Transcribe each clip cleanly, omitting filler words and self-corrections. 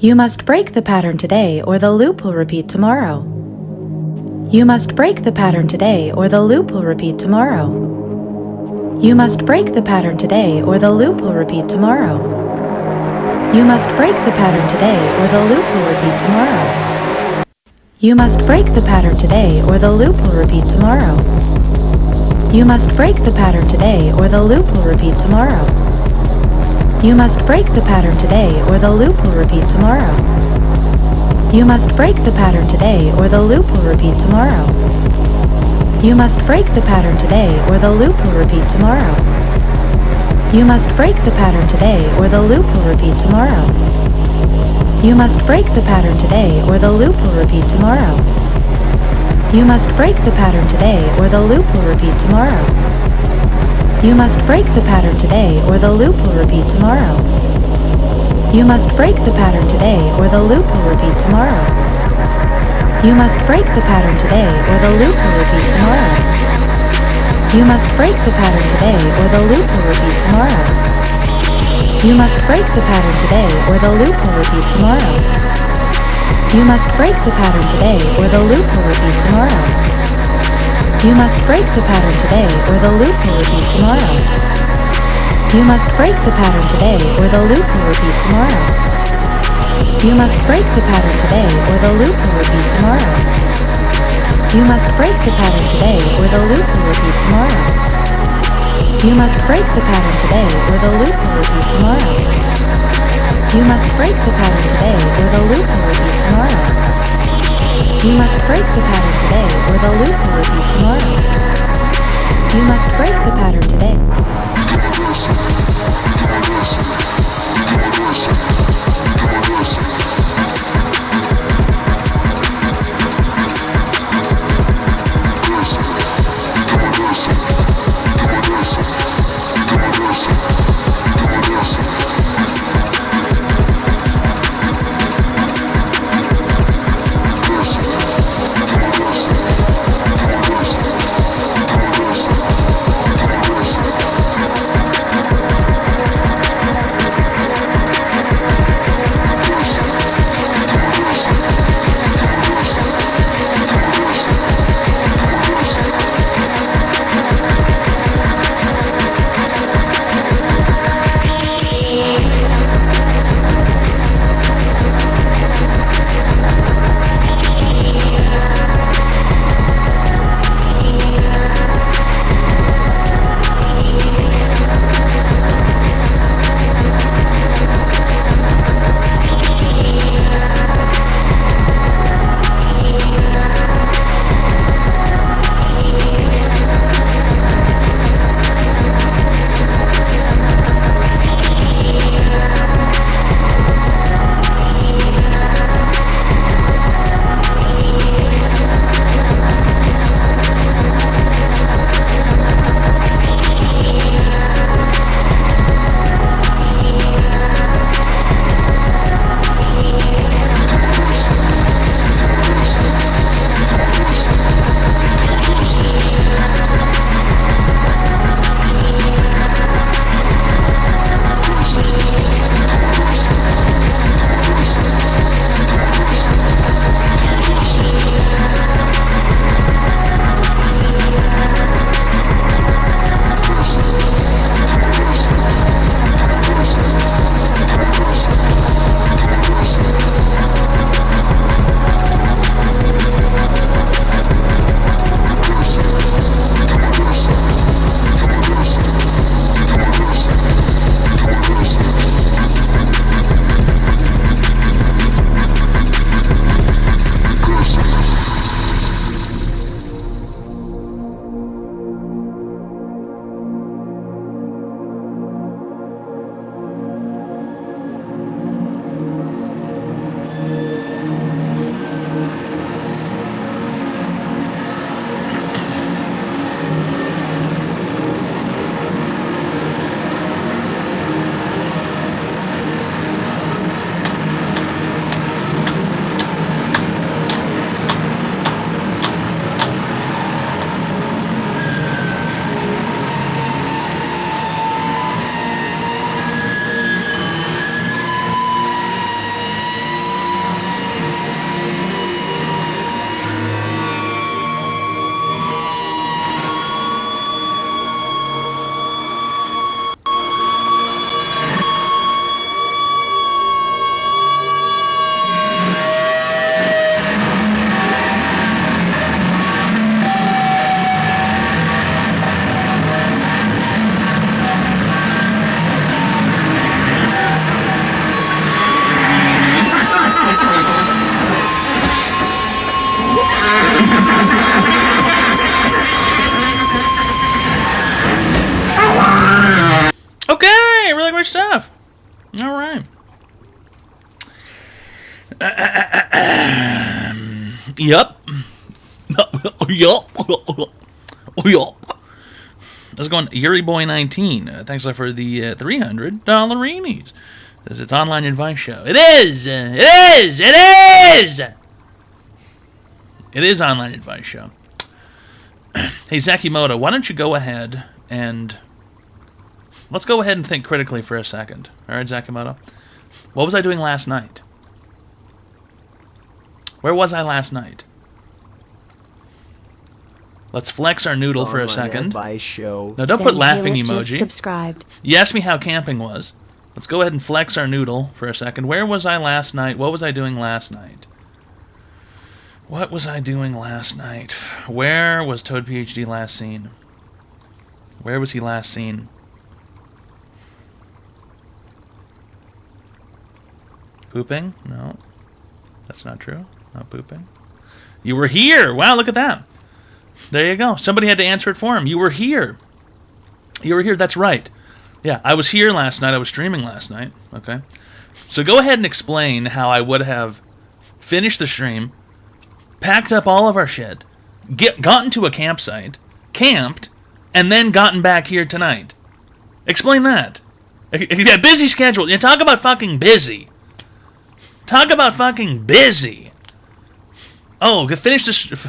You must break the pattern today or the loop will repeat tomorrow. You must break the pattern today or the loop will repeat tomorrow. You must break the pattern today or the loop will repeat tomorrow. You must break the pattern today or the loop will repeat tomorrow. You must break the pattern today or the loop will repeat tomorrow. You must break the pattern today or the loop will repeat tomorrow. You must break the pattern today or the loop will repeat tomorrow. You must break the pattern today or the loop will repeat tomorrow. You must break the pattern today or the loop will repeat tomorrow. You must break the pattern today or the loop will repeat tomorrow. You must break the pattern today or the loop will repeat tomorrow. You must break the pattern today or the loop will repeat tomorrow. You must break the pattern today or the loop will repeat tomorrow. You must break the pattern today or the loop will repeat tomorrow. You must break the pattern today or the loop will repeat tomorrow. You must break the pattern today or the loop will repeat tomorrow. You must break the pattern today or the loop will repeat tomorrow. You must break the pattern today or the loop will repeat tomorrow. You must break the pattern today or the loop will repeat tomorrow. You must break the pattern today or the loop will repeat tomorrow. You must break the pattern today or the loop will repeat tomorrow. You must break the pattern today or the loop will repeat tomorrow. You must break the pattern today or the loop will repeat tomorrow. You must break the pattern today or the loop will repeat tomorrow. You must break the pattern today or the loop will repeat tomorrow. You must break the pattern today. Okay, really great stuff. All right. Yup. Yup. Let's go on. Yuri Boy 19. Thanks for the $300 Reenies. It's online advice show. It is. It is online advice show. Hey, Zakimoto, why don't you go ahead and... Let's go ahead and think critically for a second. All right, Zakimoto? What was I doing last night? Where was I last night? Let's flex our noodle for a second. Advice show. No, don't put laughing Hewlett emoji. Just subscribed. You asked me how camping was. Let's go ahead and flex our noodle for a second. Where was I last night? What was I doing last night? What was I doing last night? Where was Toad PhD last seen? Where was he last seen? Pooping? No. That's not true. Not pooping. You were here! Wow, look at that. There you go. Somebody had to answer it for him. You were here. You were here. That's right. Yeah, I was here last night. I was streaming last night. Okay. So go ahead and explain how I would have finished the stream, packed up all of our shit, gotten to a campsite, camped, and then gotten back here tonight. Explain that. Yeah, busy schedule. Yeah, talk about fucking busy. Talk about fucking busy. Oh, finish this.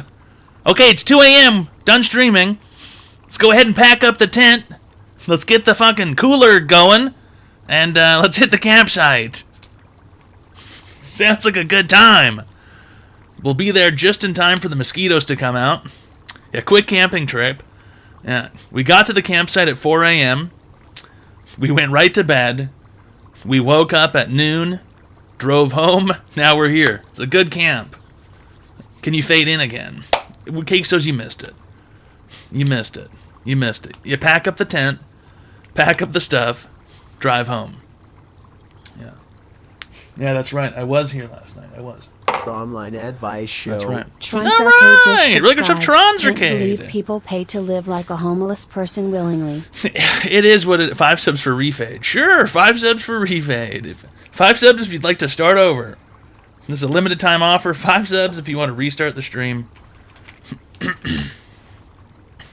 Okay, it's 2 a.m. Done streaming. Let's go ahead and pack up the tent. Let's get the fucking cooler going. And let's hit the campsite. Sounds like a good time. We'll be there just in time for the mosquitoes to come out. Yeah, quick camping trip. Yeah, we got to the campsite at 4 a.m. We went right to bed. We woke up at noon. Drove home. Now we're here. It's a good camp. Can you fade in again? Cakesos, you missed it. You missed it. You missed it. You pack up the tent, pack up the stuff, drive home. Yeah. Yeah, that's right. I was here last night. I was. Online advice show. That's right. Trons All Arcade just right. Really good stuff, subscribed. Trons Can't Arcade. believe people pay to live like a homeless person willingly. It is what it... 5 subs for refade. Sure, 5 subs for refade. 5 subs if you'd like to start over. This is a limited time offer. 5 subs if you want to restart the stream.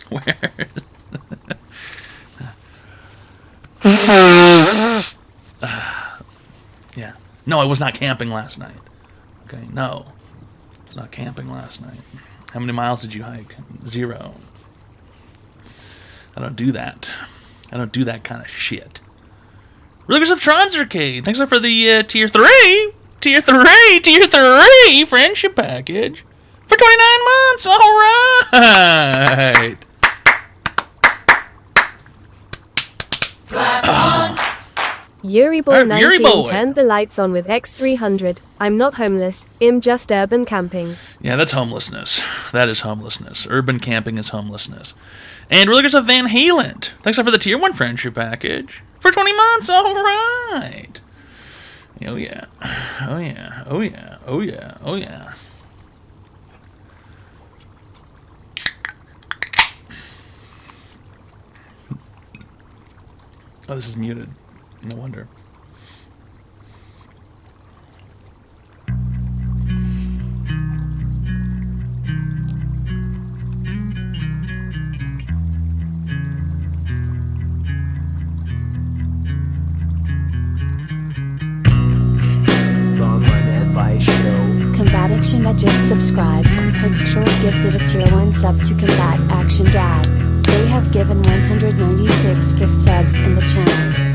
Where? Yeah. No, I was not camping last night. Okay, no. I was not camping last night. How many miles did you hike? 0. I don't do that. I don't do that kind of shit. Really good stuff, Trons Arcade. Thanks for the tier 3 friendship package for 29 months. All right. Yuri Boy Alright, Yuri 19 Boy. turned the lights on with X300. I'm not homeless. I'm just urban camping. Yeah, that's homelessness. That is homelessness. Urban camping is homelessness. And really good stuff, Van Halen. Thanks for the tier 1 friendship package for 20 months. All right. Oh yeah. Oh yeah. Oh yeah. Oh yeah. Oh yeah. Oh, this is muted. No wonder. Online advice show. Combat Action that just subscribed. Prince Shores gifted a tier 1 sub to Combat Action Dad. They have given 196 gift subs in the channel.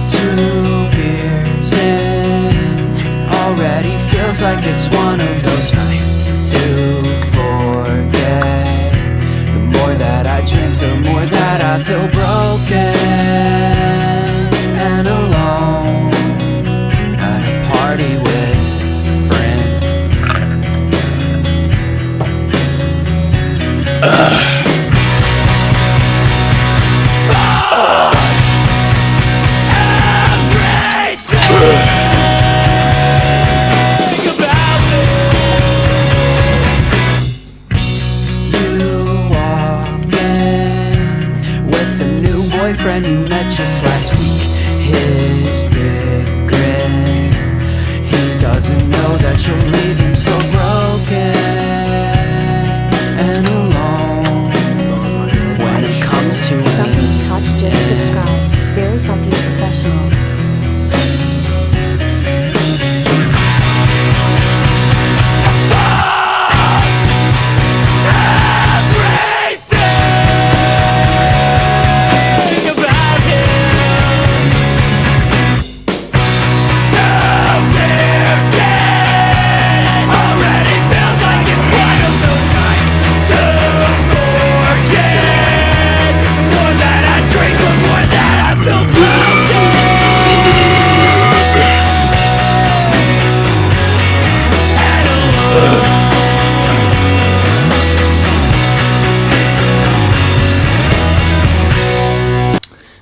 2 beers in already feels like it's one of those nights to forget. The more that I drink, the more that I feel broken and alone at a party with friends. You walk in with a new boyfriend you met just last week. His big grin, he doesn't know that you'll leave him so broken and alone when it comes to Something's Hotch just subscribed. It's very fucking professional.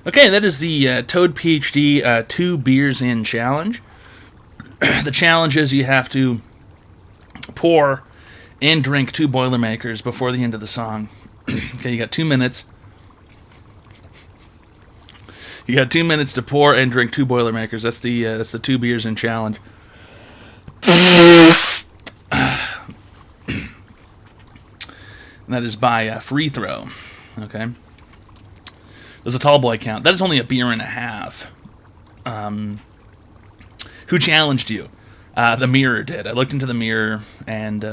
Okay, that is the Toad PhD 2 beers in challenge. The challenge is you have to pour and drink 2 Boilermakers before the end of the song. Okay, you got 2 minutes. You got 2 minutes to pour and drink 2 Boilermakers. That's the 2 beers in challenge. And that is by Free Throw. Okay. There's a tall boy count. That is only a beer and a half. Who challenged you? The mirror did. I looked into the mirror, and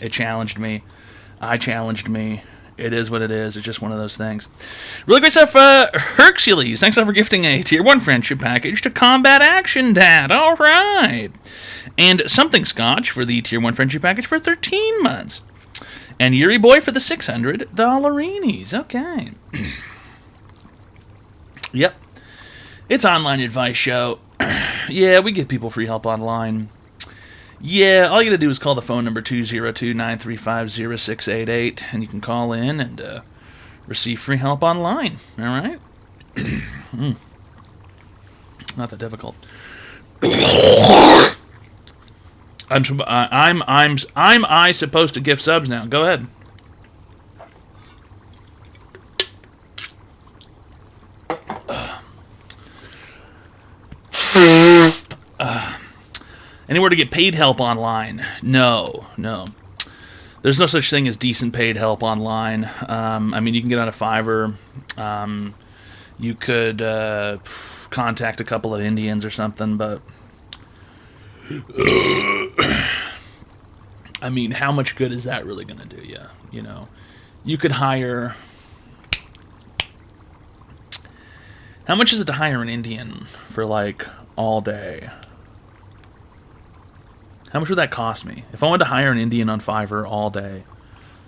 it challenged me. I challenged me. It is what it is. It's just one of those things. Really great stuff, Hercules. Thanks a lot for gifting a Tier 1 friendship package to Combat Action Dad. All right. And Something Scotch for the Tier 1 friendship package for 13 months. And Yuri Boy for the $600 Okay. Yep. It's online advice show. Yeah, we give people free help online. Yeah, all you gotta do is call the phone number 202-935-0688, and you can call in and receive free help online. All right? Not that difficult. I'm supposed to gift subs now. Go ahead. Anywhere to get paid help online? No. There's no such thing as decent paid help online. I mean, you can get on a Fiverr. You could contact a couple of Indians or something, but I mean, how much good is that really going to do you? You know, you could hire. How much is it to hire an Indian for like all day? How much would that cost me? If I wanted to hire an Indian on Fiverr all day,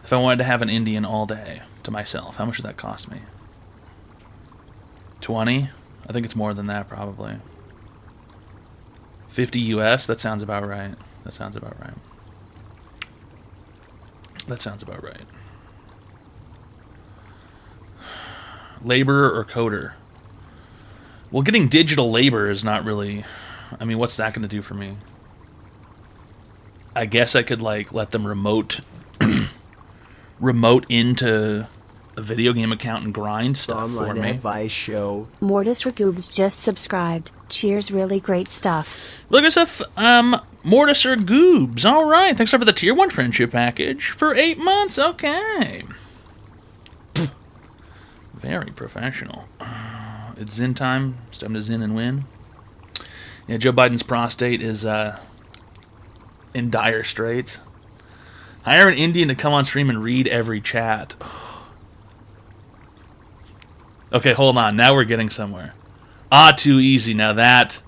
if I wanted to have an Indian all day to myself, how much would that cost me? 20? I think it's more than that, probably. 50 US? That sounds about right. That sounds about right. Laborer or coder? Well, getting digital labor is not really... I mean, what's that going to do for me? I guess I could, like, let them remote into a video game account and grind stuff for Online me. advice show. Mortis Ragoobs just subscribed. Cheers, really great stuff. Look at stuff, Mortis or Goobs. All right, thanks for the Tier 1 friendship package for 8 months. Okay. Very professional. It's Zin time. It's time to Zin and win. Yeah, Joe Biden's prostate is in dire straits. Hire an Indian to come on stream and read every chat. Okay, hold on. Now we're getting somewhere. Too easy. Now that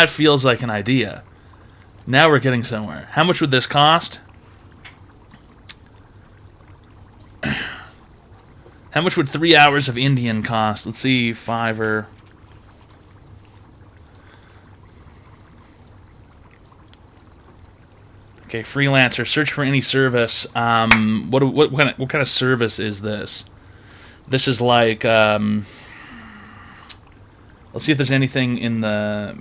feels like an idea. Now we're getting somewhere. How much would this cost? How much would 3 hours of Indian cost? Let's see, Fiverr. Okay, freelancer. Search for any service. What kind of service is this? This is like. Let's see if there's anything in the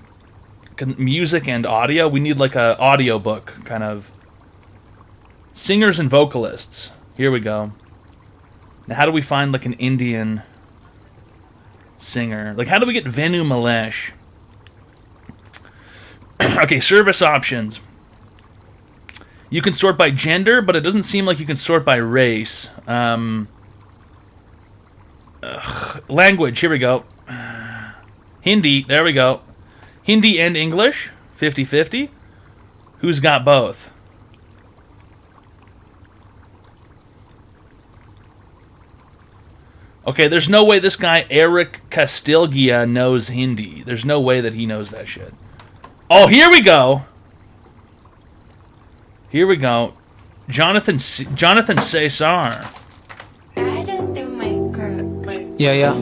music and audio. We need like a audiobook kind of. Singers and vocalists. Here we go. Now, how do we find like an Indian singer? Like, how do we get Venu Malesh? Okay, service options. You can sort by gender, but it doesn't seem like you can sort by race. Language, here we go. Hindi, there we go. Hindi and English, 50-50. Who's got both? Okay, there's no way this guy, Eric Castilgia, knows Hindi. There's no way that he knows that shit. Oh, here we go. Here we go. Jonathan Cesar. Yeah, yeah.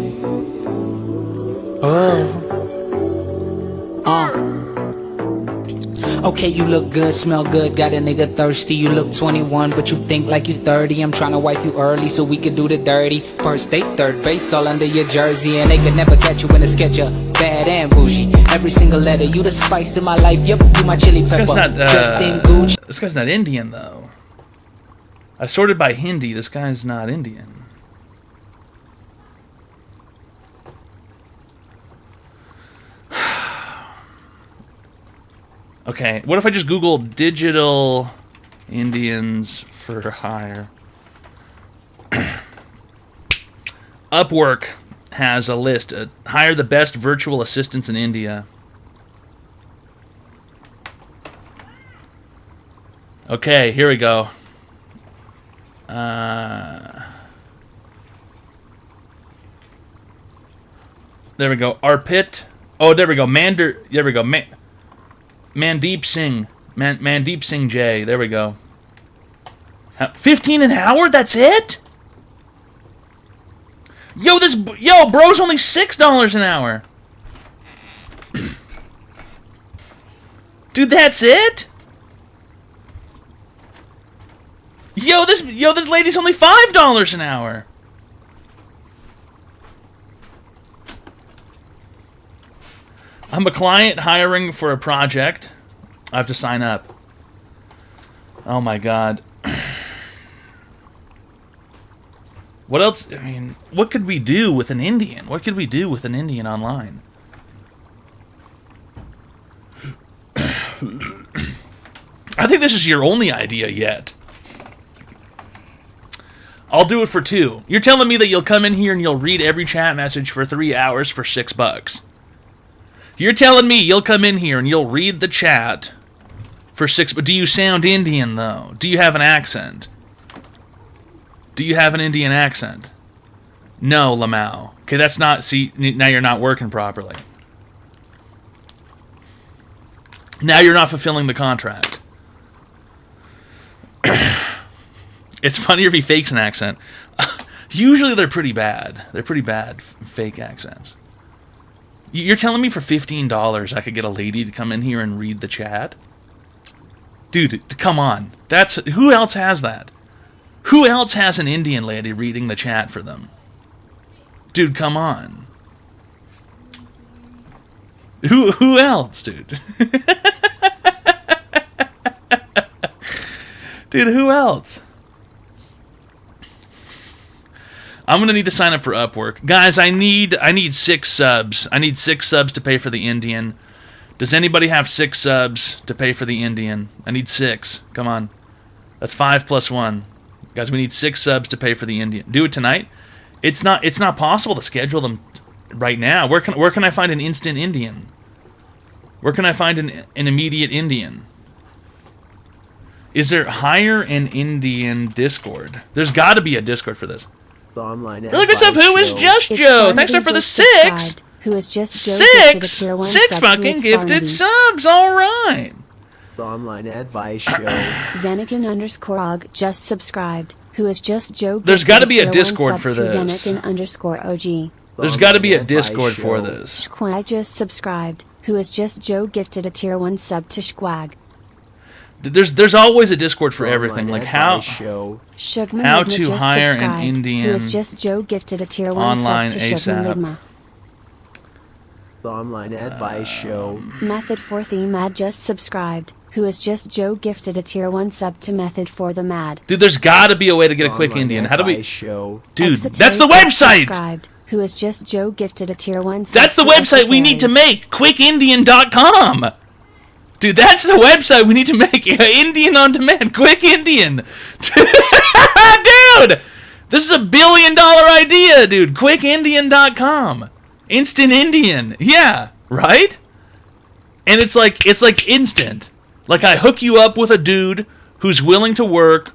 Oh. Okay, you look good, smell good, got a nigga thirsty. You look 21, but you think like you 30. I'm tryna wipe you early so we could do the dirty. First date, third base, all under your jersey. And they could never catch you in a sketch up. Bad and bougie. Every single letter, you the spice in my life. Yep, you my chili pepper. Just in Gucci. This guy's not Indian, though. I sorted by Hindi. This guy's not Indian. Okay, what if I just Google digital Indians for hire? Upwork has a list. Hire the best virtual assistants in India. Okay, here we go. There we go. Arpit. Oh, there we go. There we go. Mandeep Singh. Mandeep Singh J. There we go. 15 an hour? That's it? Yo, bro's only $6 an hour. Dude, that's it? Yo, this lady's only $5 an hour. I'm a client hiring for a project. I have to sign up. Oh my god. What else? I mean, what could we do with an Indian? What could we do with an Indian online? I think this is your only idea yet. I'll do it for 2. You're telling me that you'll come in here and you'll read every chat message for 3 hours for $6. You're telling me you'll come in here and you'll read the chat for $6. But do you sound Indian, though? Do you have an accent? Do you have an Indian accent? No, Lamau. Okay, that's not... See, now you're not working properly. Now you're not fulfilling the contract. It's funnier if he fakes an accent. Usually they're pretty bad. They're pretty bad fake accents. You're telling me for $15 I could get a lady to come in here and read the chat? Dude, come on. Who else has that? Who else has an Indian lady reading the chat for them? Dude, come on. Who else, dude? Dude, who else? I'm gonna need to sign up for Upwork. Guys, I need 6 subs. I need 6 subs to pay for the Indian. Does anybody have 6 subs to pay for the Indian? I need 6. Come on. That's 5 plus 1. Guys, we need 6 subs to pay for the Indian. Do it tonight? It's not possible to schedule them right now. Where can I find an instant Indian? Where can I find an immediate Indian? Is there hire an Indian Discord? There's got to be a Discord for this. Online Look at stuff. Who is Just It's Joe? fun Thanks to for the just 6. subscribed, Who is just Joe gifted a 6. tier 1 6 sub to fucking its gifted Barnaby. subs. All right. Online advice show. Zenikin_og just subscribed. Who is just Joe gifted There's gotta be a tier 1 Discord sub for to this. Zenikin_OG. There's got to be a Online advice Discord for show. this. Squag just subscribed. Who is just Joe gifted a tier 1 sub to Squag. There's always a Discord for everything. Online Like how advice show. Shugman How Ligma to just hire an subscribed. Indian Who is just Joe gifted a tier 1 online sub to Shugman ASAP. Ligma. The online advice show. Method 4 Theme Ad just subscribed. Who is just Joe gifted a tier 1 sub to Method for the Mad. Dude, there's got to be a way to get a quick Online Indian. How do we... advice show. Dude, Exoteric that's the just website! subscribed. Who is just Joe gifted a tier 1 sub That's the to website we need to Exoterics. make. QuickIndian.com. Dude, that's the website we need to make. Indian on demand. Quick Indian. Dude, this is a $1 billion idea, dude. QuickIndian.com. Instant Indian. Yeah, right? And it's like instant. Like I hook you up with a dude who's willing to work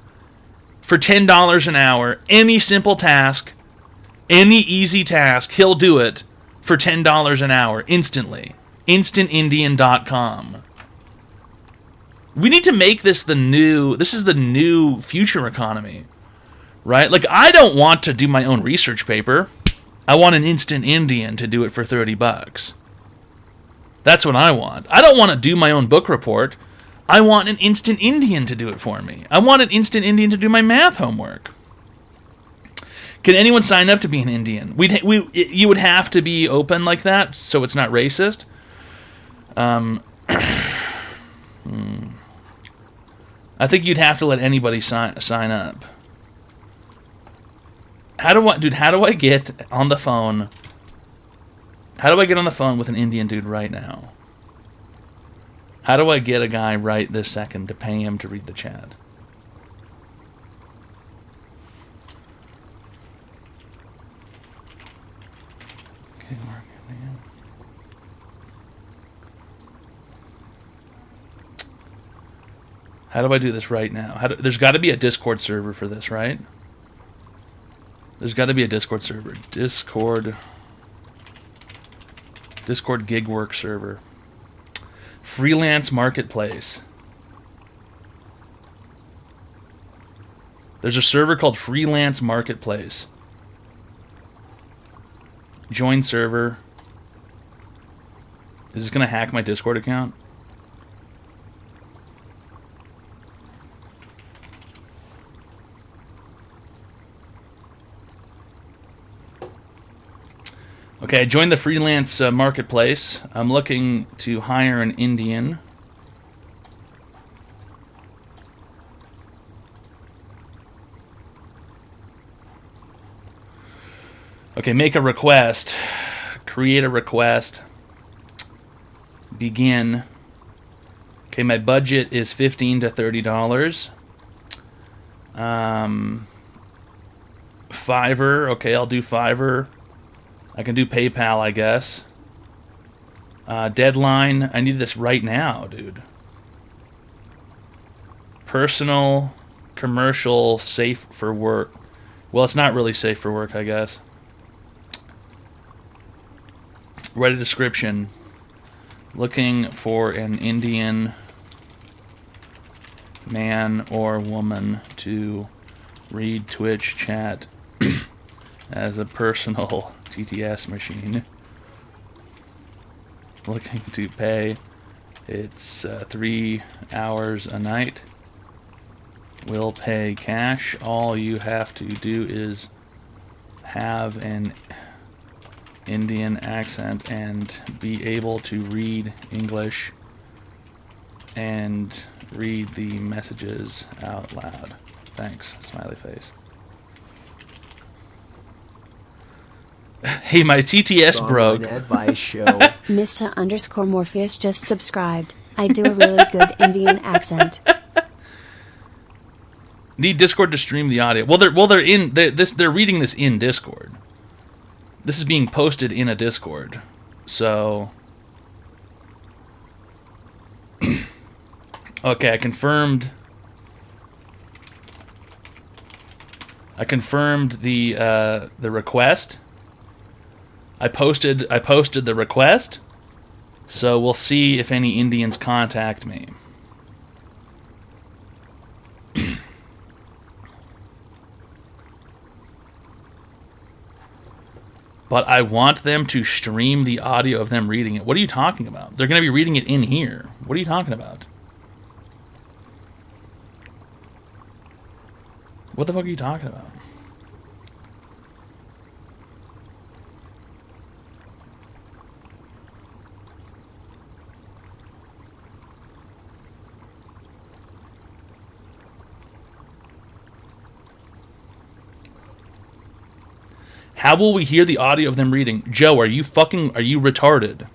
for $10 an hour, any simple task, any easy task, he'll do it for $10 an hour instantly. InstantIndian.com. We need to make this the new future economy, right? Like I don't want to do my own research paper. I want an Instant Indian to do it for $30. That's what I want. I don't want to do my own book report. I want an Instant Indian to do it for me. I want an Instant Indian to do my math homework. Can anyone sign up to be an Indian? You would have to be open like that, so it's not racist. I think you'd have to let anybody sign up. How do I get on the phone? How do I get on the phone with an Indian dude right now? How do I get a guy right this second to pay him to read the chat? Okay, man. How do I do this right now? There's got to be a Discord server for this, right? There's got to be a Discord server. Discord gig work server. Freelance marketplace. There's a server called Freelance Marketplace. Join server. Is this going to hack my Discord account? Okay, I joined the freelance marketplace. I'm looking to hire an Indian. Okay, make a request. Create a request. Begin. Okay, my budget is $15 to $30. Fiverr. Okay, I'll do Fiverr. I can do PayPal, I guess. Deadline. I need this right now, dude. Personal, commercial, safe for work. Well, it's not really safe for work, I guess. Write a description. Looking for an Indian man or woman to read Twitch chat as a personal TTS machine. Looking to pay. It's 3 hours a night. Will pay cash. All you have to do is have an Indian accent and be able to read English and read the messages out loud. Thanks, smiley face. Hey, my TTS broke. Online advice show. Mr_Morpheus just subscribed. I do a really good Indian accent. Need Discord to stream the audio. Well, they're reading this in Discord. This is being posted in a Discord. So okay, I confirmed the request. I posted the request. So we'll see if any Indians contact me. But I want them to stream the audio of them reading it. What are you talking about? They're going to be reading it in here. What are you talking about? What the fuck are you talking about? How will we hear the audio of them reading? Joe, are you retarded?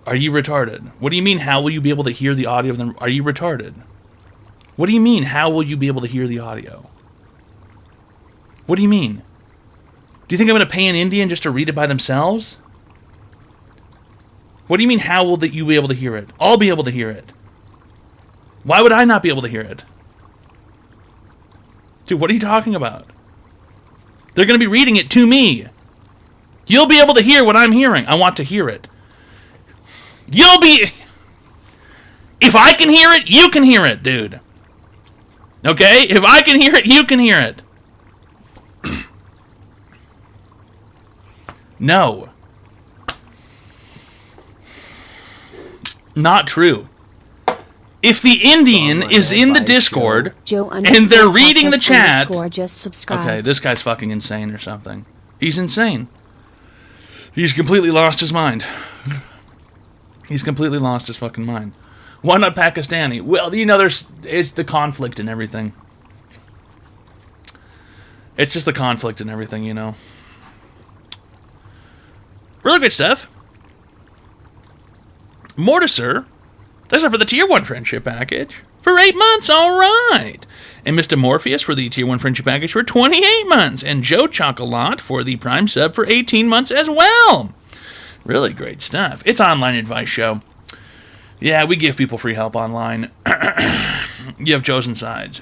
Are you retarded? What do you mean, how will you be able to hear the audio of them? Are you retarded? What do you mean, how will you be able to hear the audio? What do you mean? Do you think I'm going to pay an Indian just to read it by themselves? What do you mean, how will you be able to hear it? I'll be able to hear it. Why would I not be able to hear it? Dude, what are you talking about? They're going to be reading it to me. You'll be able to hear what I'm hearing. I want to hear it. You'll be... If I can hear it, you can hear it, dude. Okay? If I can hear it, you can hear it. No. Not true. If the Indian is in the Discord and they're reading the chat... Just subscribe. Okay, this guy's fucking insane or something. He's insane. He's completely lost his mind. He's completely lost his fucking mind. Why not Pakistani? Well, you know, it's the conflict and everything. It's just the conflict and everything, you know. Really good stuff. Mortiser, thanks for the Tier 1 friendship package for 8 months, alright. And Mr. Morpheus for the Tier 1 friendship package for 28 months. And Joe Chocolat for the Prime sub for 18 months as well. Really great stuff. It's Online Advice Show. Yeah, we give people free help online. You have chosen sides.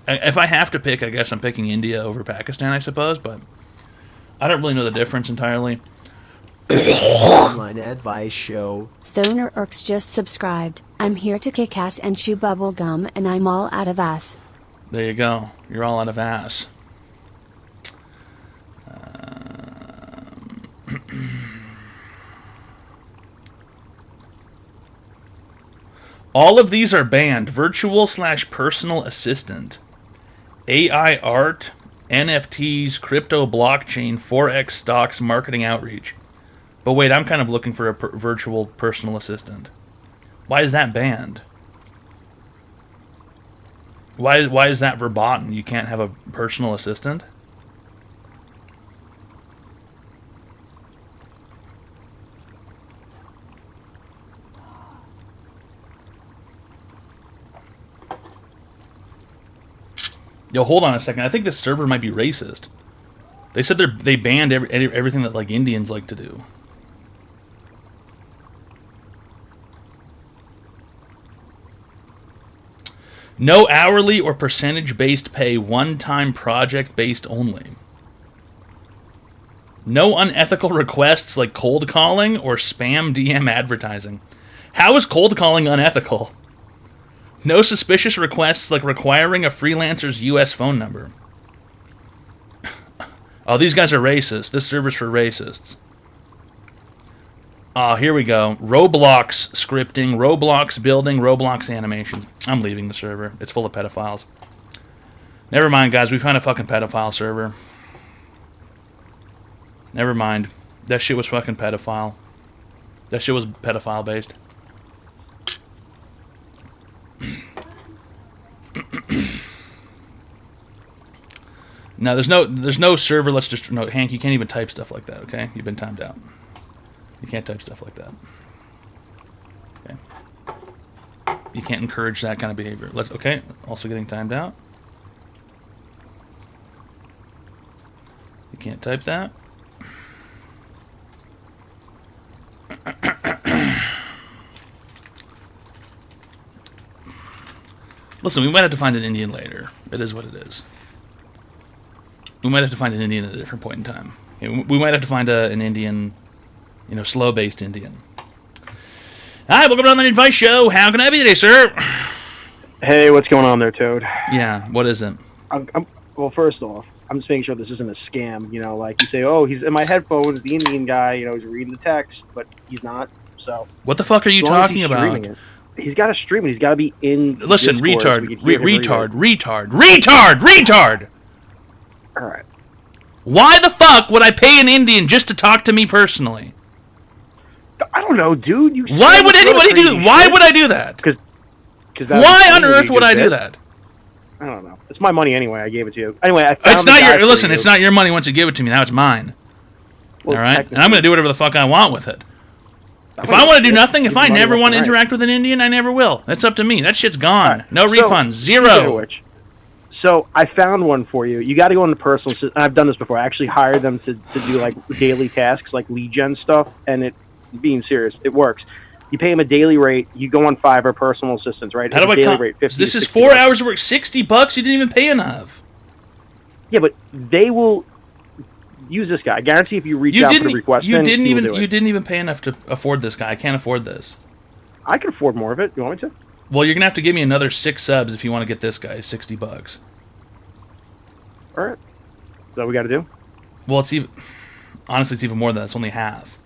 If I have to pick, I guess I'm picking India over Pakistan, I suppose, but I don't really know the difference entirely. Online Advice Show. Stoner Erks just subscribed. I'm here to kick ass and chew bubble gum, and I'm all out of ass. There you go. You're all out of ass. All of these are banned. Virtual/personal assistant. AI art, NFTs, crypto blockchain, Forex stocks, marketing outreach. But wait, I'm kind of looking for a virtual personal assistant. Why is that banned? Why is that verboten? You can't have a personal assistant? Yo, hold on a second. I think this server might be racist. They said they banned everything that like Indians like to do. No hourly or percentage-based pay, one-time project-based only. No unethical requests like cold calling or spam DM advertising. How is cold calling unethical? No suspicious requests like requiring a freelancer's US phone number. Oh, these guys are racist. This server's for racists. Oh, here we go. Roblox scripting, Roblox building, Roblox animations. I'm leaving the server. It's full of pedophiles. Never mind, guys. We found a fucking pedophile server. Never mind. That shit was fucking pedophile. That shit was pedophile based. No, there's no server. Let's just no, Hank. You can't even type stuff like that. Okay, you've been timed out. You can't type stuff like that. Okay. You can't encourage that kind of behavior. Okay. Also getting timed out. You can't type that. Listen, we might have to find an Indian later. It is what it is. We might have to find an Indian at a different point in time. We might have to find an Indian, you know, slow-based Indian. Hi, welcome to the Online Advice Show. How can I help you today, sir? Hey, what's going on there, Toad? Yeah, what is it? Well, first off, I'm just making sure this isn't a scam. You know, like you say, oh, he's in my headphones, the Indian guy, you know, he's reading the text, but he's not, so... What the fuck are you talking about? He's got to stream it. He's got to be in... Listen, Discord retard! All right. Why the fuck would I pay an Indian just to talk to me personally? I don't know, dude. Why would anybody do that? Why would I do that? Because why on earth would I do that? I don't know. It's my money anyway. I gave it to you. Anyway, I found It's the not guy your. for Listen, you. it's not your money once you give it to me. Now it's mine. Well, All right, and I'm technically- going to do whatever the fuck I want with it. If Wait, I want to do it's- nothing, if it's I money never left want to and right. interact with an Indian, I never will. That's up to me. That shit's gone. Alright, No so, refunds. speaking of Zero. which, so I found one for you. You got to go into personal. I've done this before. I actually hired them to do like daily tasks, like lead gen stuff, and being serious, it works. You pay them a daily rate. You go on Fiverr, personal assistants, right? How It's do a I? daily rate, 50 This to is 60 4 bucks. hours of work. $60. You didn't even pay enough. Yeah, but they will use this guy. I guarantee if you reach You out didn't. for the request, You in, didn't he will even. do it. You didn't even pay enough to afford this guy. I can't afford this. I can afford more of it. You want me to? Well, you're gonna have to give me another 6 subs if you want to get this guy. $60. All right. Is that what we got to do? Well, it's even. Honestly, it's even more than that. It's only half.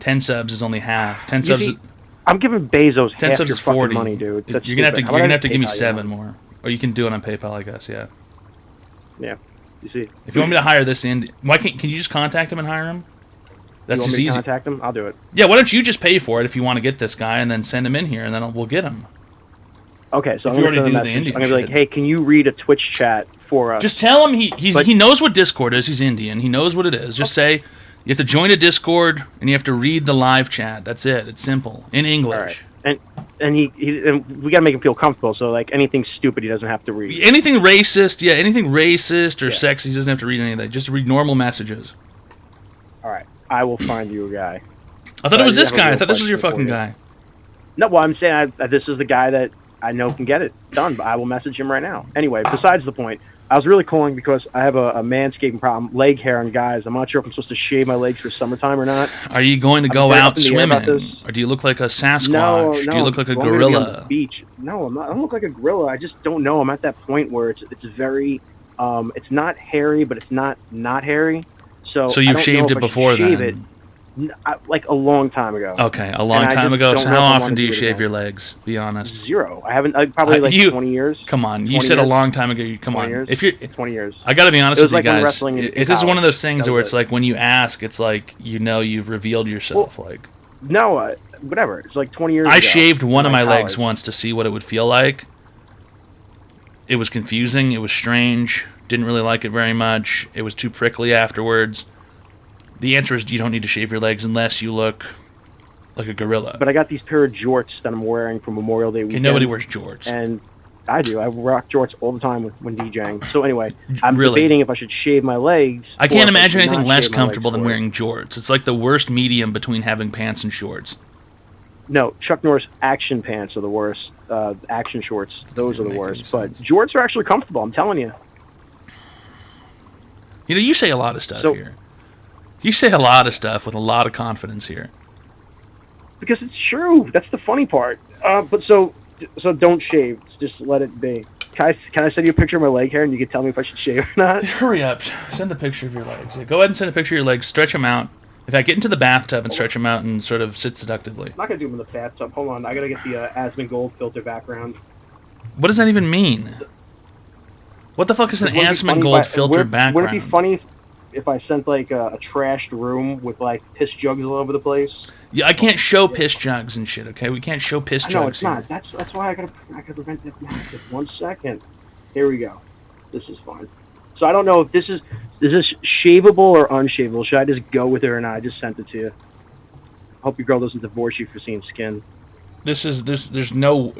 10 subs is only half. 10 subs. see, I'm giving Bezos 10 half subs your is fucking 40. money, dude. That's You're gonna have to. stupid. How You're about gonna I have to give me PayPal you 7 now? more, or you can do it on PayPal, I guess. Yeah. Yeah. You see? If you want me to hire this Indian, why can't? Can you just contact him and hire him? That's you want just me to easy. contact him? I'll do it. Yeah. Why don't you just pay for it if you want to get this guy, and then send him in here, and then we'll get him. Okay, so If I'm you gonna already send a do the message. Indian I'm gonna be like, shit. hey, can you read a Twitch chat for us? Just tell him But- he knows what Discord is. He's Indian. He knows what it is. Just say you have to join a Discord and you have to read the live chat. That's it. It's simple in English. All right. And and we gotta make him feel comfortable. So like anything stupid, he doesn't have to read. Anything racist, yeah, anything racist or Yeah. sexist, he doesn't have to read any of that. Just read normal messages. All right, I will find you a guy. I thought it was I this have a guy. I real thought this was your question fucking for you. guy. No, well, I'm saying this is the guy that I know can get it done. But I will message him right now. Anyway, besides the point, I was really calling because I have a manscaping problem, leg hair on guys. I'm not sure if I'm supposed to shave my legs for summertime or not. Are you going to I'm go very out up in the air about swimming? this. Or do you look like a Sasquatch? No, Do you look like a well, I'm gonna be on the gorilla? beach. No, I'm not. I don't look like a gorilla. I just don't know. I'm at that point where it's very, it's not hairy, but it's not hairy. So So I you've don't shaved know it if I should before shave then? It. Like a long time ago. Okay, a long And I time just ago. don't So know how if I often wanna do you do it shave again. your legs? Be honest. Zero. I haven't. Probably like You- 20 years. Come on, you 20 said a years? long time ago. Come 20 on. years? If you're 20 years. I gotta be honest It with was you like when guys. wrestling in It's just one of college. those things That where was it's it. like when you ask, it's like you've revealed yourself. Like No, whatever. It's like 20 years. I ago shaved one in of my legs college. once to see what it would feel like. It was confusing. It was strange. Didn't really like it very much. It was too prickly afterwards. The answer is you don't need to shave your legs unless you look like a gorilla. But I got these pair of jorts that I'm wearing for Memorial Day Okay, weekend. nobody wears jorts. And I do. I rock jorts all the time when DJing. So anyway, I'm Really? debating if I should shave my legs. I or can't if imagine should anything not less shave my comfortable legs than for it. wearing jorts. It's like the worst medium between having pants and shorts. No, Chuck Norris action pants are the worst. Action shorts, those are the Make worst. any But sense. jorts are actually comfortable. I'm telling you. You know, you say a lot of stuff So- here. You say a lot of stuff with a lot of confidence here. Because it's true. That's the funny part. But so don't shave. Just let it be. Can I send you a picture of my leg hair and you can tell me if I should shave or not? Hurry up. Send a picture of your legs. Yeah, go ahead and send a picture of your legs. Stretch them out. In fact, get into the bathtub and stretch them out and sort of sit seductively. I'm not gonna do them in the bathtub. Hold on. I gotta get the Asmongold filter background. What does that even mean? What the fuck is an Wouldn't it be funny Asmongold if I- filter Wouldn't it be background? funny if I sent like a trashed room with like piss jugs all over the place? Yeah, I can't show piss jugs and shit, okay? We can't show piss I jugs know it's here. not. That's why I gotta prevent that. Just 1 second. Here we go. This is fine. So I don't know if this is shavable or unshavable. Should I just go with it or not? I just sent it to you. Hope your girl doesn't divorce you for seeing skin. There's no...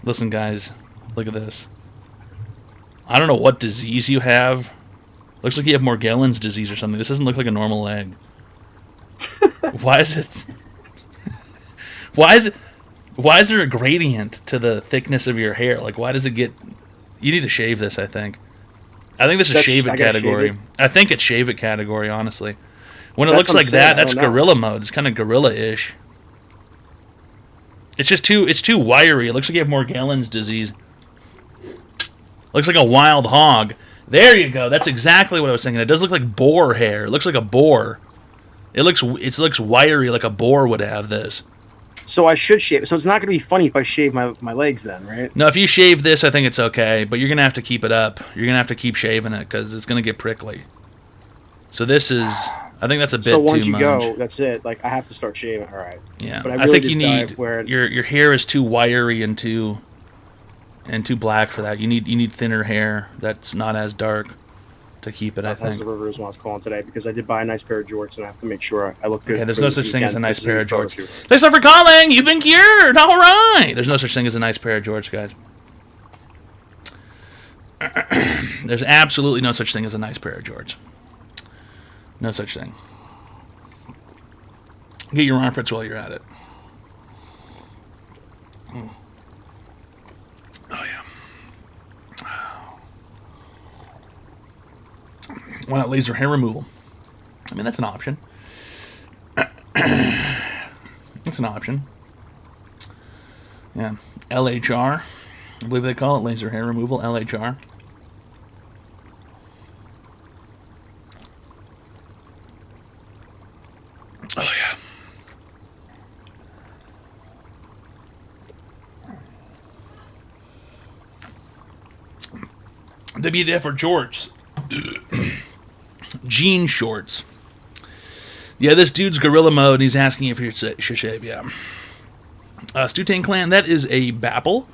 Listen, guys. Look at this. I don't know what disease you have. Looks like you have Morgellons disease or something. This doesn't look like a normal leg. Why is it... Why is there a gradient to the thickness of your hair? Like, why does it get... You need to shave this, I think. I think this is shave I it gotta category. shave I think it's shave it category, honestly. When it That's looks what I'm like saying, that, I that's don't know. gorilla mode. It's kind of gorilla-ish. It's just too wiry. It looks like you have Morgellons disease. Looks like a wild hog. There you go. That's exactly what I was thinking. It does look like boar hair. It looks like a boar. It looks wiry like a boar would have this. So I should shave. So it's not going to be funny if I shave my legs then, right? No, if you shave this, I think it's okay. But you're going to have to keep it up. You're going to have to keep shaving it because it's going to get prickly. So this is... I think that's a bit So once too you much. go, that's it. Like I have to start shaving. All right. Yeah, But I I really think did you dive need... where- Your hair is too wiry and too... and too black for that. You need thinner hair that's not as dark to keep it, I That's think. the reverse one I was calling today because I did buy a nice pair of jorts and I have to make sure I look good. Okay, there's for no this such thing as a weekend. nice This is pair of a photo jorts. shoot. Thanks for calling. You've been cured. All right. There's no such thing as a nice pair of jorts, guys. There's absolutely no such thing as a nice pair of jorts. No such thing. Get your armpits while you're at it. Oh, yeah. Why not laser hair removal? I mean, that's an option. That's an option. Yeah. LHR. I believe they call it laser hair removal. LHR. Oh, yeah. WDF or George. Jean shorts. Yeah, this dude's gorilla mode, and he's asking if you're shave. Yeah. Stutane Clan, that is a bapple.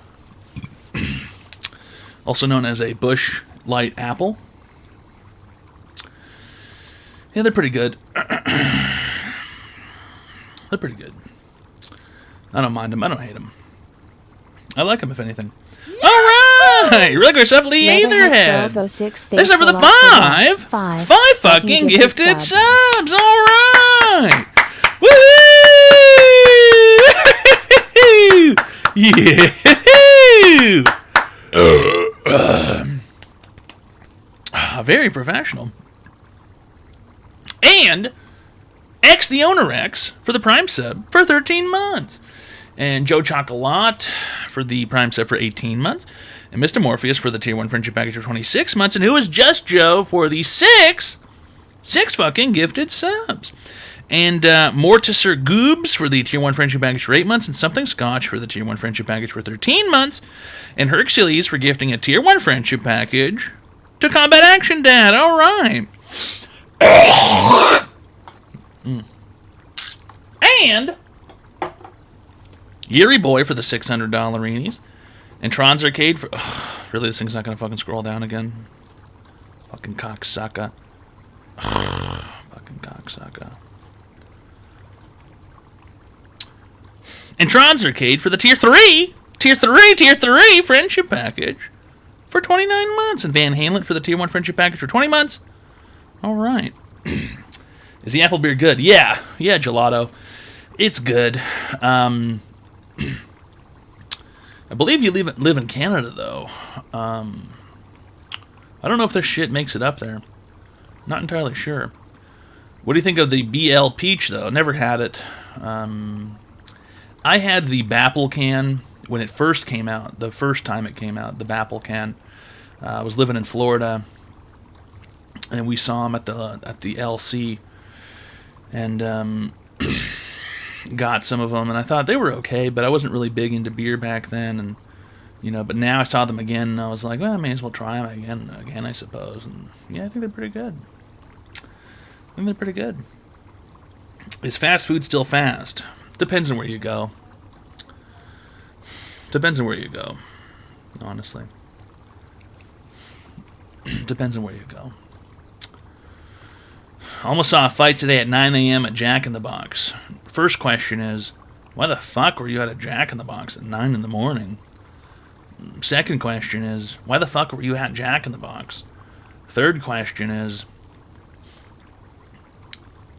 Also known as a bush light apple. Yeah, they're pretty good. They're pretty good. I don't mind them. I don't hate them. I like them, if anything. All right! Regular stuff, Lee Atherhead. Thanks for the five fucking gifted subs. All right! Woo! Yeah! Very professional. And X the Owner X for the Prime sub for 13 months. And Joe Chocolat for the Prime sub for 18 months. And Mr. Morpheus for the Tier 1 Friendship Package for 26 months. And who is Just Joe for the six fucking gifted subs. And Mortiser Goobs for the Tier 1 Friendship Package for 8 months. And Something Scotch for the Tier 1 Friendship Package for 13 months. And Hercules for gifting a Tier 1 Friendship Package to Combat Action Dad. All right. And Yuri Boy for the $600 Reenies. And Tron's Arcade for... really, this thing's not going to fucking scroll down again? Fucking cocksucker. Fucking cocksucker. And Tron's Arcade for the Tier 3 Friendship Package for 29 months. And Van Halen for the Tier 1 Friendship Package for 20 months. All right. Is the apple beer good? Yeah, Gelato. It's good. I believe you live in Canada, though. I don't know if this shit makes it up there. Not entirely sure. What do you think of the BL Peach, though? Never had it. I had the Bapple can when it first came out. The first time it came out, the Bapple can. I was living in Florida, and we saw them at the LC, and got some of them, and I thought they were okay, but I wasn't really big into beer back then, and but now I saw them again, and I was like, well, I may as well try them again, I suppose. And yeah, I think they're pretty good. Is fast food still fast? Depends on where you go. Honestly. Depends on where you go. Almost saw a fight today at 9 a.m. at Jack in the Box. First question is, why the fuck were you at a Jack in the Box at 9 in the morning? Second question is, why the fuck were you at Jack in the Box? Third question is,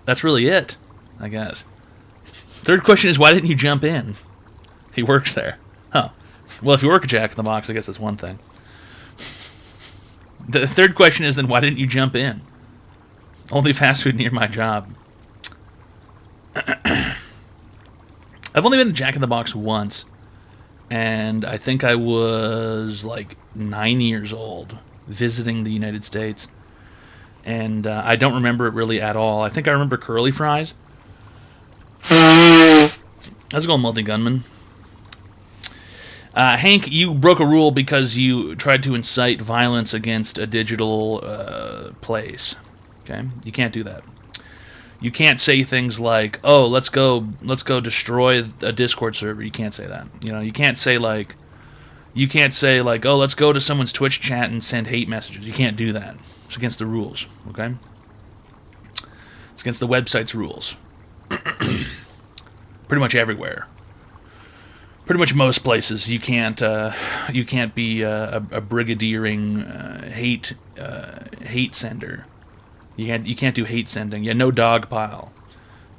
that's really it, I guess. Third question is, why didn't you jump in? He works there. Huh. Well, if you work at Jack in the Box, I guess that's one thing. The third question is, then why didn't you jump in? Only fast food near my job. I've only been to Jack in the Box once, and I think I was like 9 years old, visiting the United States, and I don't remember it really at all. I think I remember curly fries. How's it going, Multi-Gunman? Hank, you broke a rule because you tried to incite violence against a digital place. Okay, you can't do that. You can't say things like, "Oh, let's go destroy a Discord server." You can't say that. You can't say like, You can't say, like, oh, let's go to someone's Twitch chat and send hate messages. You can't do that. It's against the rules, okay? It's against the website's rules. Pretty much everywhere. Pretty much most places, you can't be a brigadiering hate sender. You can't do hate sending. Yeah, no dog pile.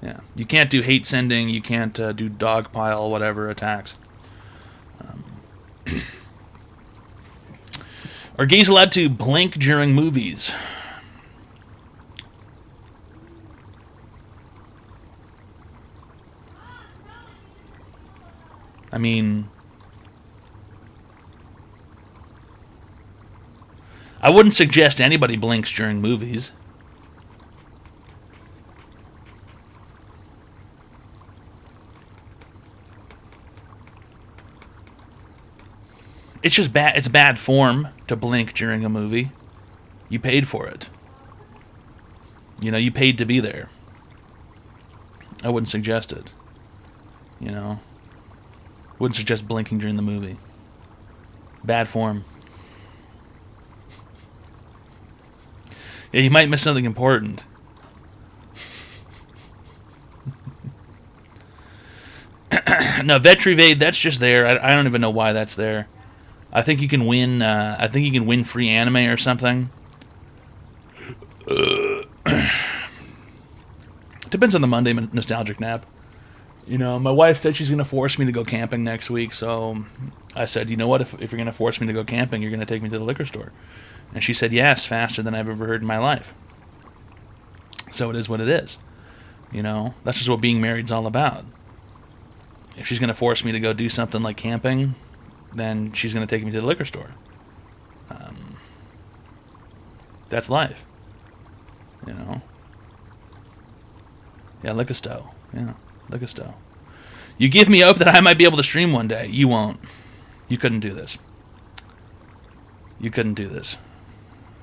Yeah, you can't do hate sending. You can't do dog pile whatever attacks. Are gays allowed to blink during movies? I mean, I wouldn't suggest anybody blinks during movies. It's just bad. It's bad form to blink during a movie. You paid for it. You know, you paid to be there. I wouldn't suggest it. You know, wouldn't suggest blinking during the movie. Bad form. Yeah, you might miss something important. No, Vetrivade, that's just there. I don't even know why that's there. I think you can win. I think you can win free anime or something. Depends on the Monday nostalgic nap. You know, my wife said she's gonna force me to go camping next week, so I said, you know what? If you're gonna force me to go camping, you're gonna take me to the liquor store. And she said yes, faster than I've ever heard in my life. So it is what it is. You know, that's just what being married's all about. If she's gonna force me to go do something like camping, then she's going to take me to the liquor store. That's life. You know? Yeah, liquor store. Yeah, liquor store. You give me hope that I might be able to stream one day. You won't. You couldn't do this. You couldn't do this.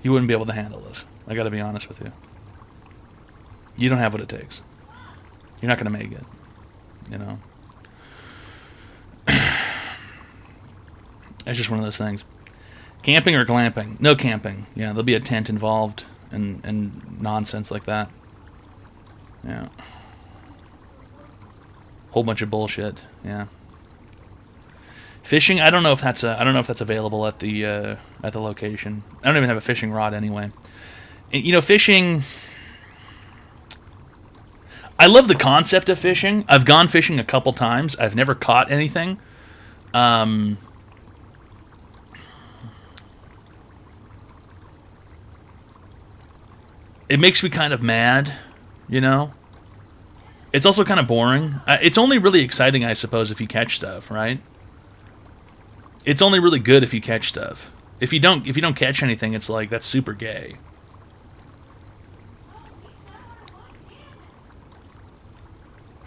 You wouldn't be able to handle this. I got to be honest with you. You don't have what it takes. You're not going to make it. You know? It's just one of those things. Camping or glamping? No camping. Yeah, there'll be a tent involved and nonsense like that. Yeah. Whole bunch of bullshit. Yeah. Fishing? I don't know if that's available at the location. I don't even have a fishing rod anyway. And, you know, fishing. I love the concept of fishing. I've gone fishing a couple times. I've never caught anything. It makes me kind of mad, you know? It's also kind of boring. It's only really exciting, I suppose, if you catch stuff, right? It's only really good if you catch stuff. If you don't catch anything, it's like, that's super gay.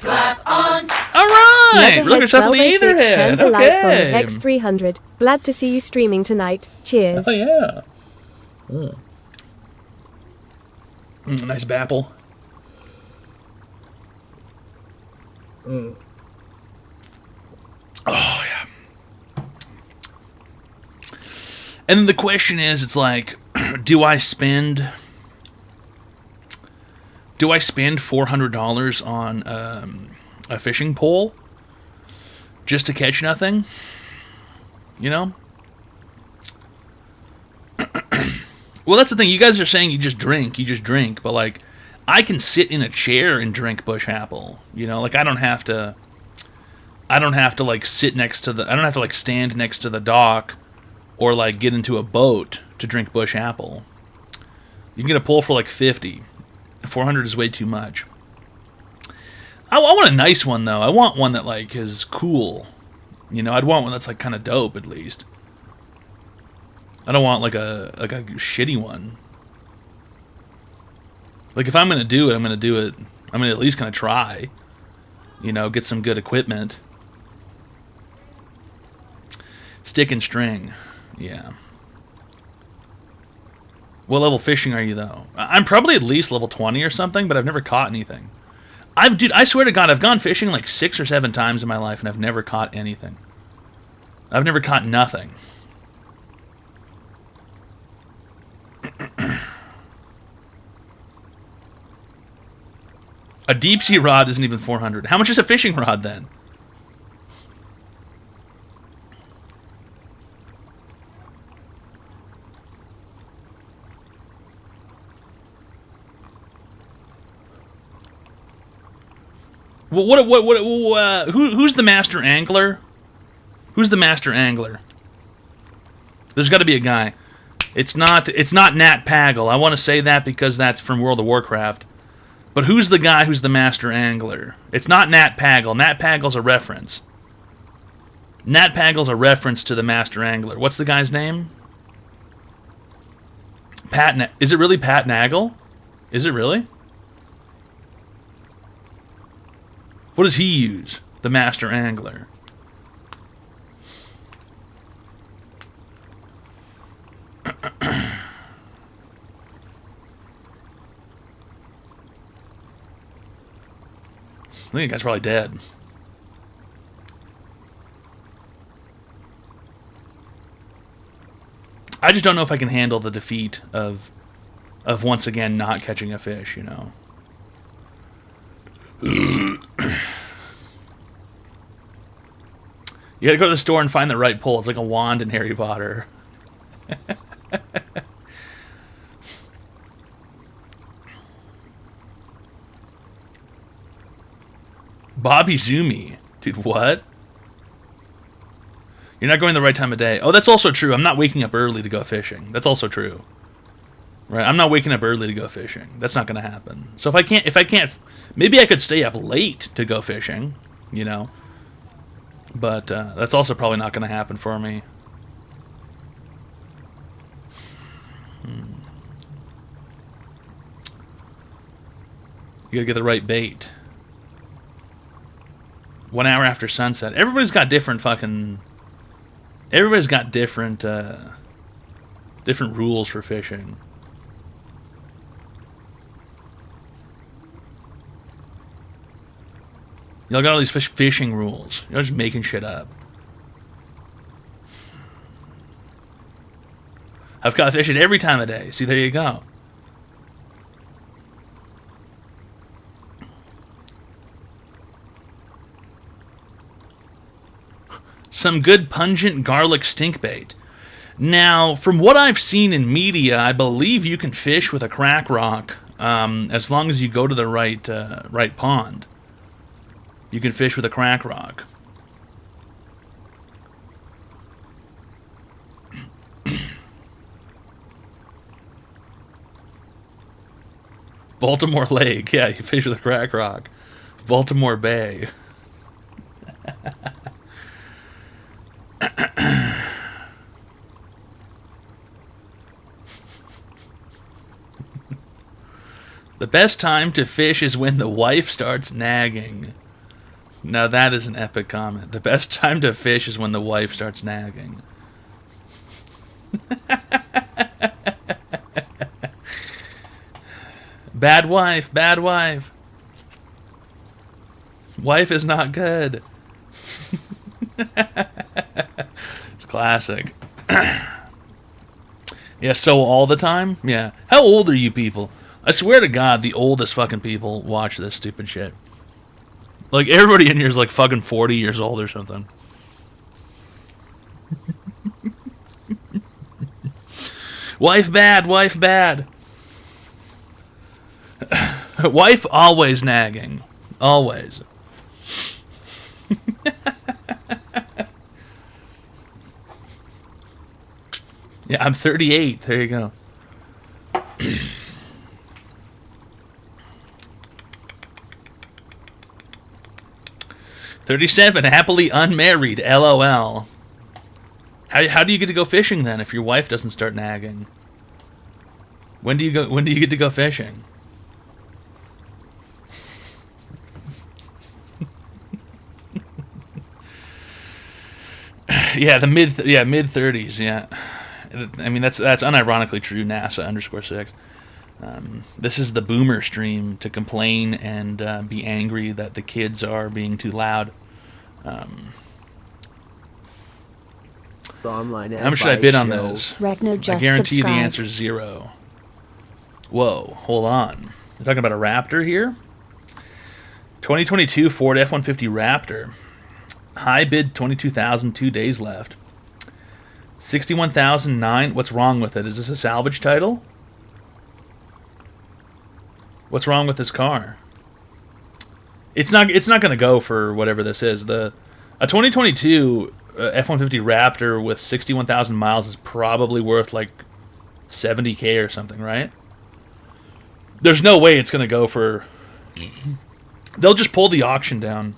Clap on! Alright! Look yourself in the etherhead! Turn the lights on the Okay! X300. Glad to see you streaming tonight. Cheers. Oh, yeah. Nice bapple. Oh, yeah. And then the question is, it's like, do I spend $400 on a fishing pole just to catch nothing? You know? Well, that's the thing. You guys are saying you just drink, but like, I can sit in a chair and drink bush apple. You know, like I don't have to like sit next to I don't have to like stand next to the dock or like get into a boat to drink bush apple. You can get a pole for like 50. 400 is way too much. I want a nice one though. I want one that like is cool. You know, I'd want one that's like kind of dope at least. I don't want like a shitty one. Like if I'm gonna do it, I'm gonna at least gonna try. You know, get some good equipment. Stick and string, yeah. What level fishing are you though? I'm probably at least level 20 or something, but I've never caught anything. I swear to God, I've gone fishing like 6 or 7 times in my life and I've never caught anything. I've never caught nothing. A deep sea rod isn't even 400. How much is a fishing rod then? Who's the master angler? Who's the master angler? There's got to be a guy. It's not Nat Pagel. I want to say that because that's from World of Warcraft. But who's the guy who's the master angler? It's not Nat Pagel. Nat Pagel's a reference. Nat Pagel's a reference to the master angler. What's the guy's name? Is it really Pat Nagel? Is it really? What does he use? The master angler. I think the guy's probably dead. I just don't know if I can handle the defeat of once again not catching a fish, you know. You gotta go to the store and find the right pole. It's like a wand in Harry Potter. Bobby Zumi. Dude, what? You're not going the right time of day. Oh, that's also true. I'm not waking up early to go fishing. That's also true. Right? I'm not waking up early to go fishing. That's not going to happen. So if I can't, maybe I could stay up late to go fishing, you know. But that's also probably not going to happen for me. You got to get the right bait. 1 hour after sunset. Everybody's got different different rules for fishing. Y'all got all these fishing rules. You're just making shit up. I've caught fish at every time of day. See, there you go. Some good pungent garlic stink bait. Now, from what I've seen in media, I believe you can fish with a crack rock as long as you go to the right pond. You can fish with a crack rock. Baltimore Lake. Yeah, you fish with a crack rock. Baltimore Bay. The best time to fish is when the wife starts nagging. Now that is an epic comment. The best time to fish is when the wife starts nagging. Bad wife, bad wife. Wife is not good. It's classic. Yeah, so all the time? Yeah. How old are you people? I swear to God, the oldest fucking people watch this stupid shit. Like, everybody in here is like fucking 40 years old or something. Wife bad, wife bad. Wife always nagging. Always. Yeah, I'm 38. There you go. 37, happily unmarried, LOL. How do you get to go fishing then if your wife doesn't start nagging? When do you get to go fishing? Yeah, mid 30s, yeah. I mean that's unironically true, NASA_6. This is the boomer stream to complain and be angry that the kids are being too loud. Online How much should I bid on show. this? Recno I just guarantee you the subscribed. answer is 0. Whoa, hold on. You're talking about a Raptor here? 2022 Ford F-150 Raptor. High bid 22,000, 2 days left. 61,009. What's wrong with it? Is this a salvage title? What's wrong with this car? It's not going to go for whatever this is. A 2022 F-150 Raptor with 61,000 miles is probably worth like $70K or something, right? There's no way it's going to go for... They'll just pull the auction down.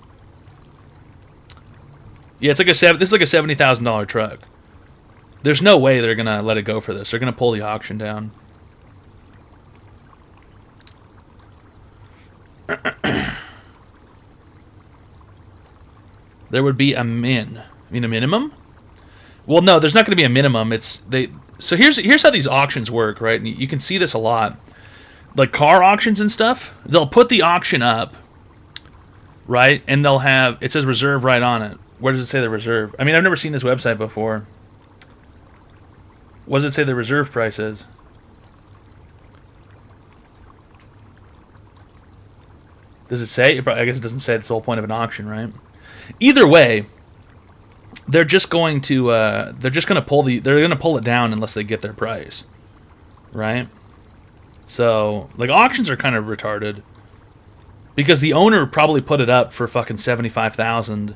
Yeah, it's like this is like a $70,000 truck. There's no way they're going to let it go for this. They're going to pull the auction down. There would be a minimum? Well, no, there's not going to be a minimum. So here's how these auctions work, right? And you can see this a lot. Like car auctions and stuff, they'll put the auction up, right? And they'll have, it says reserve right on it. Where does it say the reserve? I mean, I've never seen this website before. What does it say the reserve price is? Does it say? I guess it doesn't say. It's the whole point of an auction, right? Either way, they're just going to pull it down unless they get their price, right? So, like, auctions are kind of retarded because the owner probably put it up for fucking $75,000,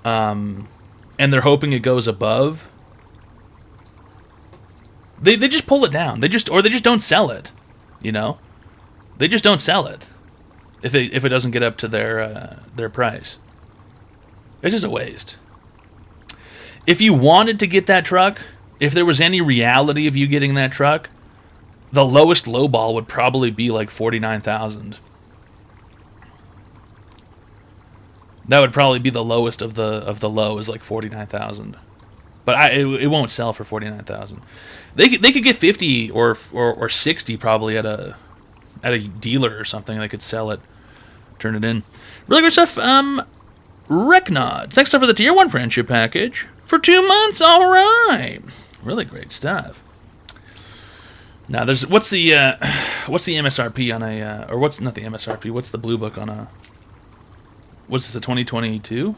and they're hoping it goes above. They just pull it down. They just don't sell it, you know. They just don't sell it if it doesn't get up to their price. It's just a waste. If you wanted to get that truck, if there was any reality of you getting that truck, the lowest lowball would probably be like $49,000. That would probably be the lowest of the low, is like $49,000. But it won't sell for $49,000. They could get 50 or 60 probably at a dealer or something. They could sell it, turn it in. Really good stuff. Reknod, thanks for the tier 1 friendship package for 2 months. All right, really great stuff. Now, what's the MSRP on a or what's not the MSRP? What's the blue book on a? What's this, a 2022?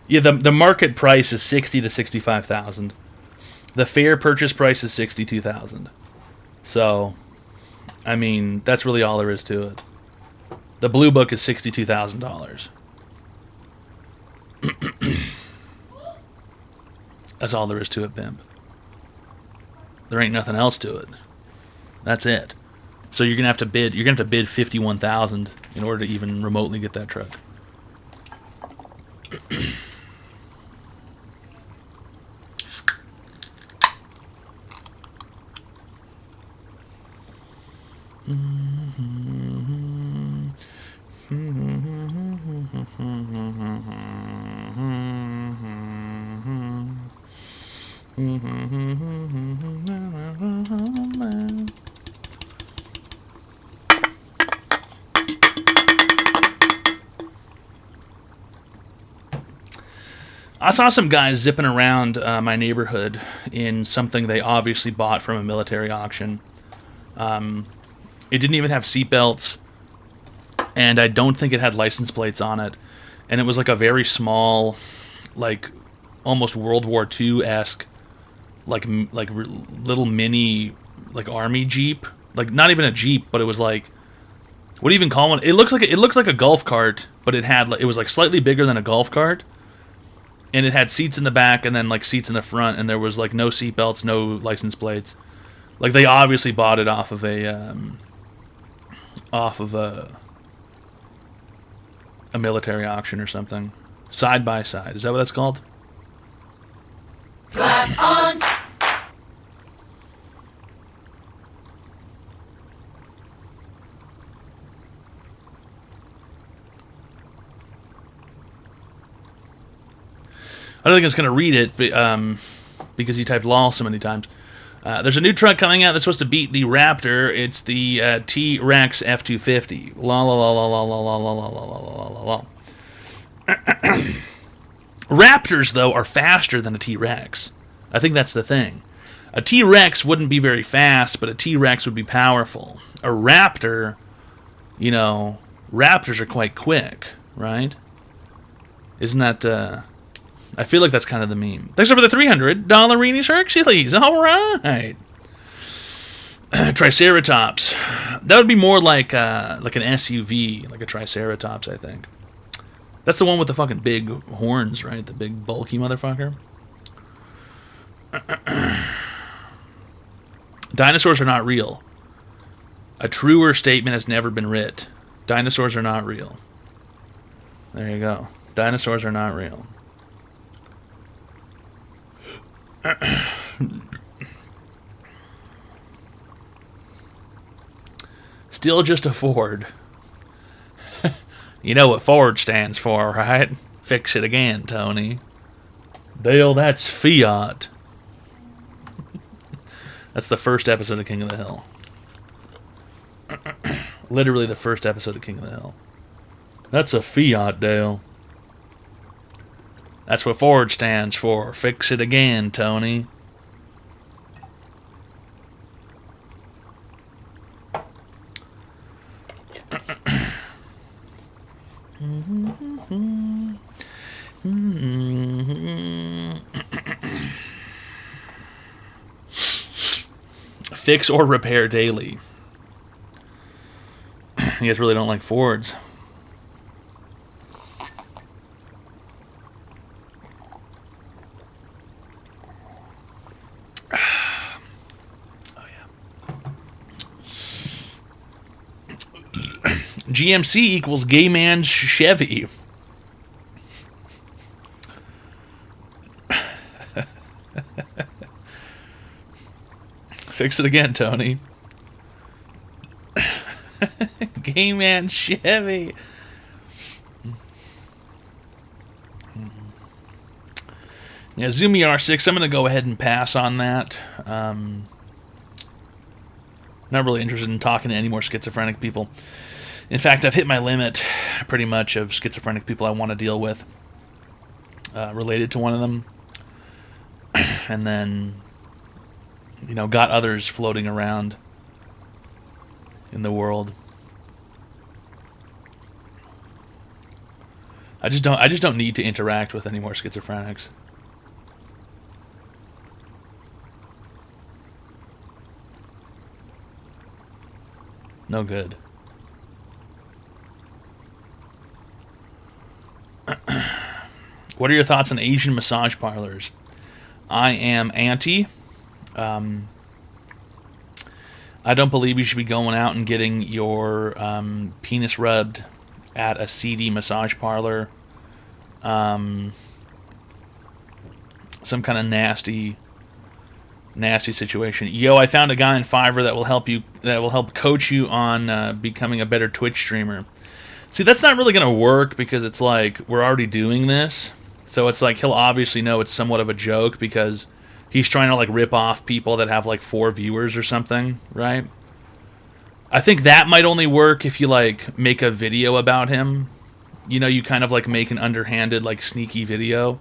Yeah, the market price is $60,000 to $65,000. The fair purchase price is $62,000. So, I mean, that's really all there is to it. The blue book is $62,000. That's all there is to it, pimp. There ain't nothing else to it. That's it. So you're gonna have to bid. You're gonna have to bid $51,000 in order to even remotely get that truck. I saw some guys zipping around my neighborhood in something they obviously bought from a military auction. It didn't even have seatbelts, and I don't think it had license plates on it. And it was like a very small, like almost World War II-esque, like little mini, like army Jeep. Like not even a Jeep, but it was like, what do you even call one? It looks like a golf cart, but it was like slightly bigger than a golf cart. And it had seats in the back and then like seats in the front, and there was like no seatbelts, no license plates. Like they obviously bought it off of a military auction or something. Side by side. Is that what that's called? Clap on. I don't think it's going to read it because he typed lol so many times. There's a new truck coming out that's supposed to beat the Raptor. It's the T-Rex F-250. Lol, lol, lol, lol, lol, lol, lol, lol, lol, lol. Raptors, though, are faster than a T-Rex. I think that's the thing. A T-Rex wouldn't be very fast, but a T-Rex would be powerful. A Raptor, you know, Raptors are quite quick, right? Isn't that, I feel like that's kind of the meme. Thanks for the $300 Reenies Hercules. All right. Triceratops. That would be more like an SUV, like a Triceratops, I think. That's the one with the fucking big horns, right? The big bulky motherfucker. Dinosaurs are not real. A truer statement has never been writ. Dinosaurs are not real. There you go. Dinosaurs are not real. Still just a Ford. You know what Ford stands for, right? Fix it again, Tony. Dale, that's Fiat. That's the first episode of King of the Hill. Literally the first episode of King of the Hill. That's a Fiat, Dale. That's what Ford stands for. Fix it again, Tony. Fix or repair daily. You guys really don't like Fords. GMC equals gay man's Chevy. Fix it again, Tony. Gay man Chevy. Yeah, Zoomy R6, I'm going to go ahead and pass on that. Not really interested in talking to any more schizophrenic people. In fact, I've hit my limit, pretty much, of schizophrenic people I want to deal with, related to one of them. And then, you know, got others floating around in the world. I just don't need to interact with any more schizophrenics. No good. What are your thoughts on Asian massage parlors? I am anti. I don't believe you should be going out and getting your penis rubbed at a seedy massage parlor. Some kind of nasty situation. Yo, I found a guy in Fiverr that will help coach you on becoming a better Twitch streamer. See, that's not really going to work because it's like we're already doing this. So it's like he'll obviously know it's somewhat of a joke because he's trying to like rip off people that have like 4 viewers or something, right? I think that might only work if you like make a video about him. You know, you kind of like make an underhanded, like sneaky video.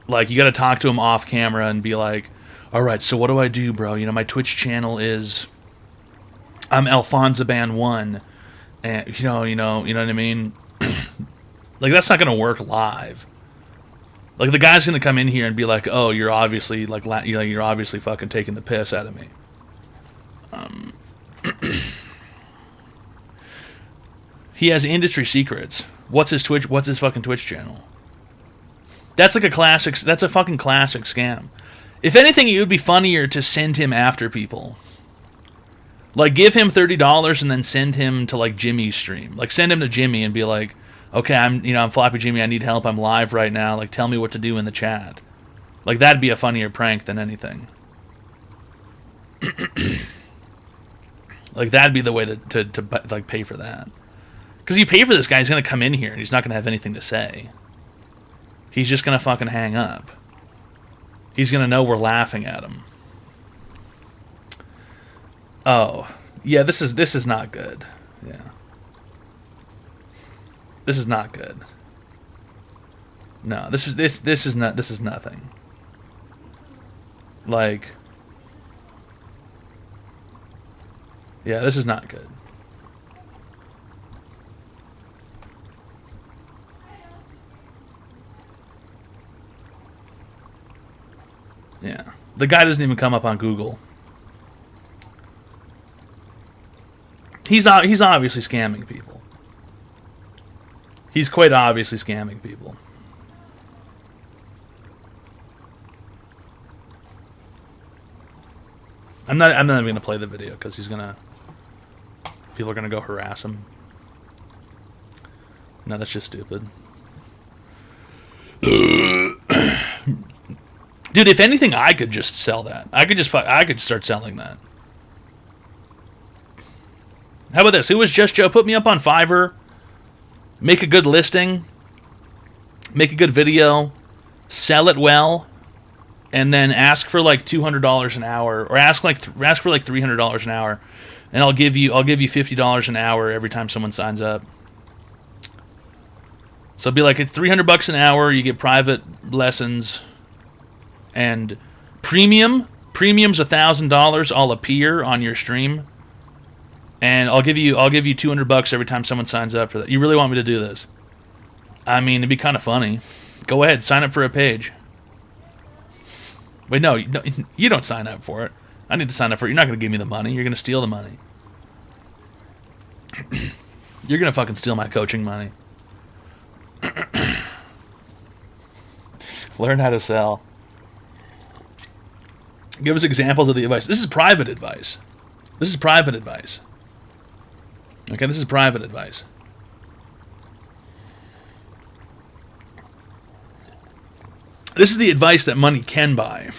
Like, you got to talk to him off camera and be like, all right, so what do I do, bro? You know, my Twitch channel is, I'm Alfonzaban1, and you know what I mean? Like, that's not going to work live. Like, the guy's going to come in here and be like, oh, you're obviously, like, you're obviously fucking taking the piss out of me. He has industry secrets. What's his fucking Twitch channel? That's like a classic. That's a fucking classic scam. If anything, it would be funnier to send him after people. Like, give him $30 and then send him to like Jimmy's stream. Like, send him to Jimmy and be like, okay, I'm Floppy Jimmy. I need help. I'm live right now. Like, tell me what to do in the chat. Like, that'd be a funnier prank than anything. Like, that'd be the way to like pay for that. Because you pay for this guy, he's gonna come in here and he's not gonna have anything to say. he's just gonna fucking hang up. He's gonna know we're laughing at him. Oh, yeah, this is not good. Yeah. This is not good. No, this is nothing. Like, yeah, this is not good. Yeah. The guy doesn't even come up on Google. He's obviously scamming people. He's quite obviously scamming people. I'm not even going to play the video because people are going to go harass him. No, that's just stupid. Dude, if anything, I could just sell that. I could start selling that. How about this? Who was Just Joe? Put me up on Fiverr. Make a good listing. Make a good video. Sell it well. And then ask for like $200 an hour, or ask for like $300 an hour, and I'll give you $50 an hour every time someone signs up. So it'll be like, it's $300 an hour. You get private lessons, and premium's $1,000. I'll appear on your stream, and I'll give you $200 every time someone signs up for that. You really want me to do this? I mean, it'd be kind of funny. Go ahead, sign up for a page. Wait, no, you don't sign up for it. I need to sign up for it. You're not going to give me the money. You're going to steal the money. You're going to fucking steal my coaching money. Learn how to sell. Give us examples of the advice. This is private advice. This is private advice. Okay, this is private advice. This is the advice that money can buy.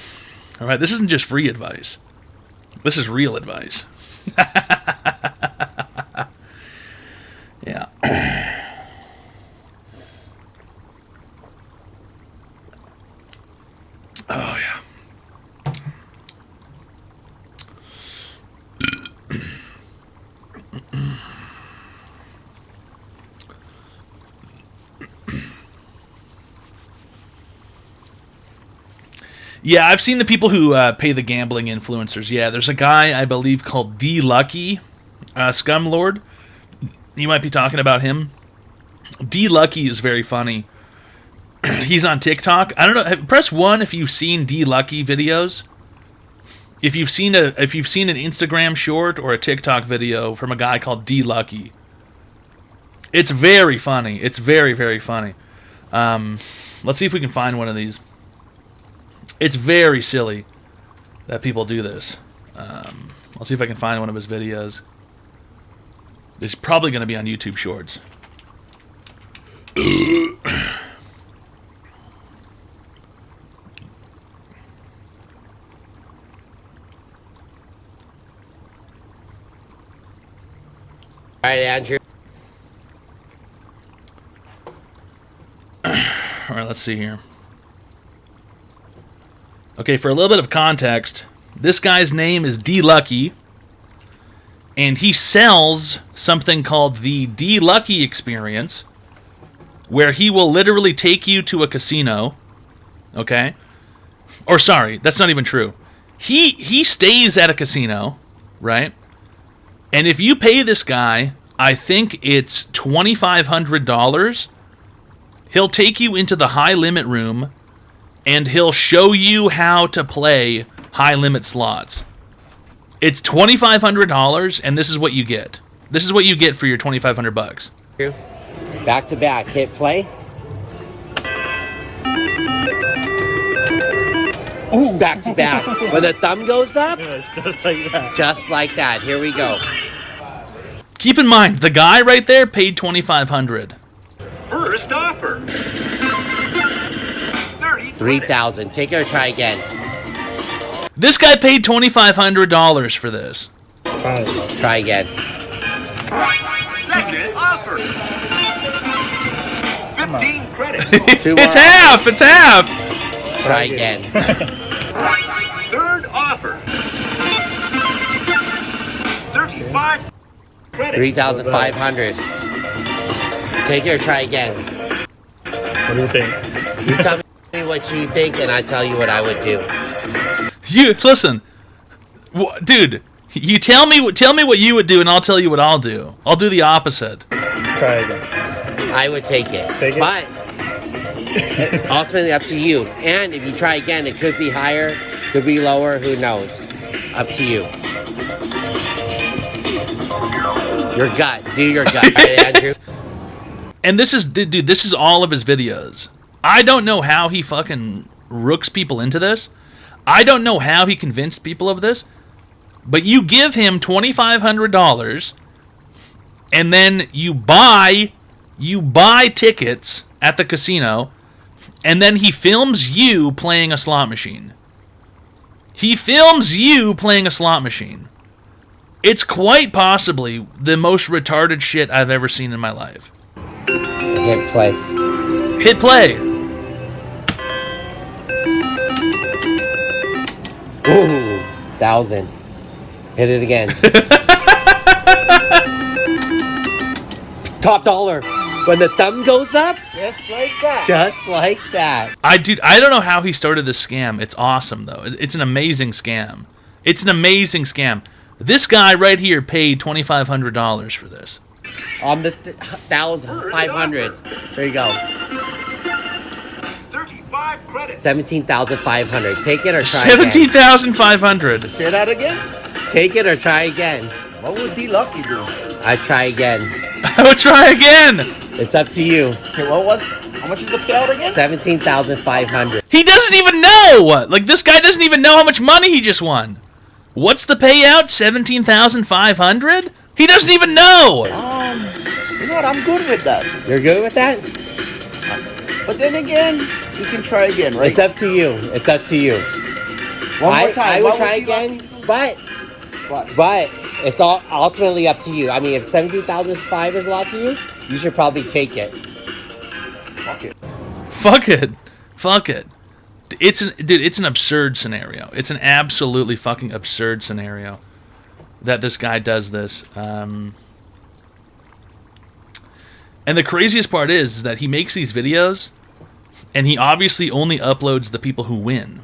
All right, this isn't just free advice. This is real advice. Yeah. Oh, yeah. Yeah, I've seen the people who pay the gambling influencers. Yeah, there's a guy, I believe, called D Lucky, Scumlord. You might be talking about him. D Lucky is very funny. He's on TikTok. I don't know. Press 1 if you've seen D Lucky videos. If you've seen an Instagram short or a TikTok video from a guy called D Lucky, it's very funny. It's very, very funny. Let's see if we can find one of these. It's very silly that people do this. I'll see if I can find one of his videos. It's probably going to be on YouTube Shorts. All right, Andrew. All right, let's see here. Okay, for a little bit of context, this guy's name is D Lucky, and he sells something called the D Lucky Experience, where he will literally take you to a casino, okay? Or sorry, that's not even true. He stays at a casino, right? And if you pay this guy, I think it's $2,500, he'll take you into the high limit room, and he'll show you how to play high-limit slots. It's $2,500, and this is what you get. This is what you get for your $2,500. Back to back. Hit play. Ooh, back to back. When the thumb goes up? Yeah, it's just like that. Just like that. Here we go. Keep in mind, the guy right there paid $2,500. First offer. 3,000. Take it or try again. This guy paid $2,500 for this. Try again. Second offer. 15 credits. It's half. It's half. Try again. Third offer. 35 credits. 3,500. Take it or try again. What do you think? You tell me what you think, and I tell you what I would do. You listen, dude. You tell me what you would do, and I'll tell you what I'll do. I'll do the opposite. Try again. I would take it. Take it? But ultimately up to you. And if you try again, it could be higher, could be lower, who knows? Up to you. Your gut. Do your gut, right, Andrew? And this is, dude, this is all of his videos. I don't know how he fucking rooks people into this. I don't know how he convinced people of this. But you give him $2,500, and then you buy tickets at the casino, and then he films you playing a slot machine. He films you playing a slot machine. It's quite possibly the most retarded shit I've ever seen in my life. Hit play. Hit play. Ooh, 1,000. Hit it again. Top dollar. When the thumb goes up, Just like that. just like that. I don't know how he started this scam. It's awesome, though. It's an amazing scam. It's an amazing scam. This guy right here paid $2,500 for this. On the 1,500s. There you go. 35 credits. 17,500. Take it or try again. 17,500. Say that again? Take it or try again. What would D Lucky do? I try again. I would try again. It's up to you. Okay, how much is the payout again? 17,500. He doesn't even know. Like, this guy doesn't even know how much money he just won. What's the payout? 17,500? He doesn't even know. You know what? I'm good with that. You're good with that? But then again, we can try again, right? It's up to you. It's up to you. One more time. I would What try D Lucky again, do? but it's all ultimately up to you. I mean, if 17,500 is a lot to you, you should probably take it. Fuck it. Fuck it. Fuck it. It's an absurd scenario. It's an absolutely fucking absurd scenario that this guy does this. And the craziest part is that he makes these videos, and he obviously only uploads the people who win.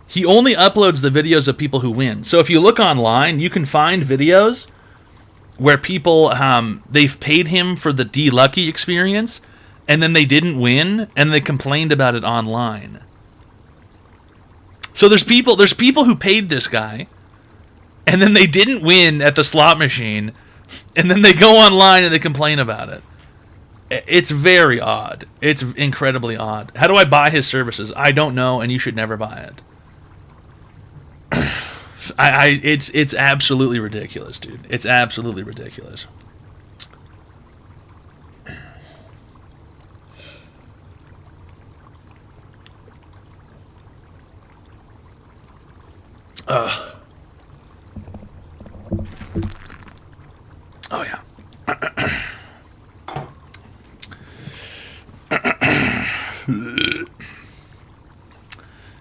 He only uploads the videos of people who win. So if you look online, you can find videos where people, they've paid him for the D Lucky experience, and then they didn't win, and they complained about it online. So there's people who paid this guy, and then they didn't win at the slot machine, and then they go online and they complain about it. It's very odd. It's incredibly odd. How do I buy his services? I don't know, and you should never buy it. It's absolutely ridiculous, dude. It's absolutely ridiculous. Oh yeah.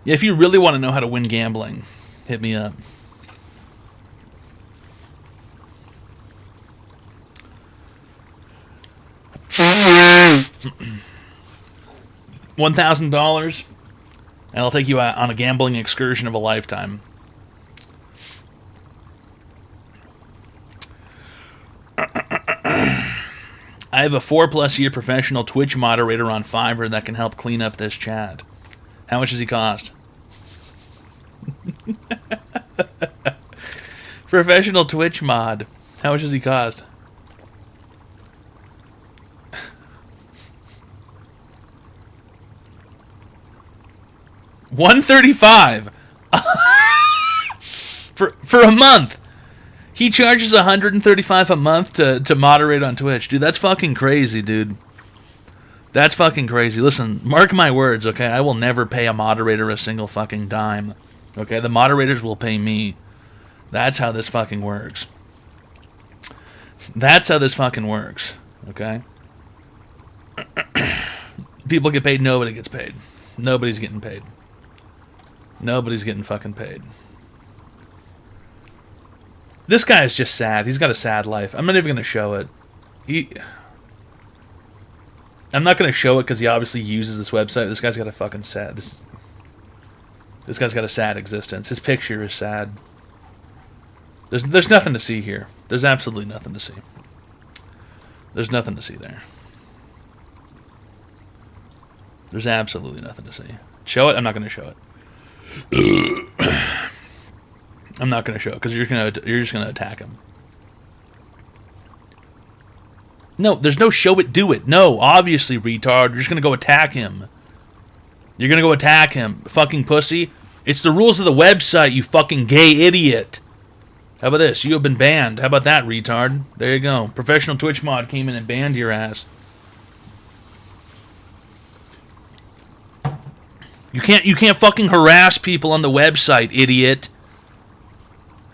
Yeah, if you really want to know how to win gambling, hit me up. $1,000, and I'll take you out on a gambling excursion of a lifetime. I have a 4+ year professional Twitch moderator on Fiverr that can help clean up this chat. How much does he cost? Professional Twitch mod. How much does he cost? $135 for a month. He charges $135 a month to moderate on Twitch. Dude, that's fucking crazy, dude. That's fucking crazy. Listen, mark my words, okay? I will never pay a moderator a single fucking dime. Okay? The moderators will pay me. That's how this fucking works. That's how this fucking works. Okay? People get paid, nobody gets paid. Nobody's getting paid. Nobody's getting fucking paid. This guy is just sad. He's got a sad life. I'm not even going to show it. I'm not going to show it because he obviously uses this website. This guy's got a fucking sad... This guy's got a sad existence. His picture is sad. There's nothing to see here. There's absolutely nothing to see. There's nothing to see there. There's absolutely nothing to see. Show it? I'm not going to show it. I'm not going to show it because you're just going to attack him. No, there's no show it, do it. No, obviously, retard. You're just going to go attack him. You're going to go attack him. Fucking pussy. It's the rules of the website, you fucking gay idiot. How about this? You have been banned. How about that, retard? There you go. Professional Twitch mod came in and banned your ass. You can't fucking harass people on the website, idiot.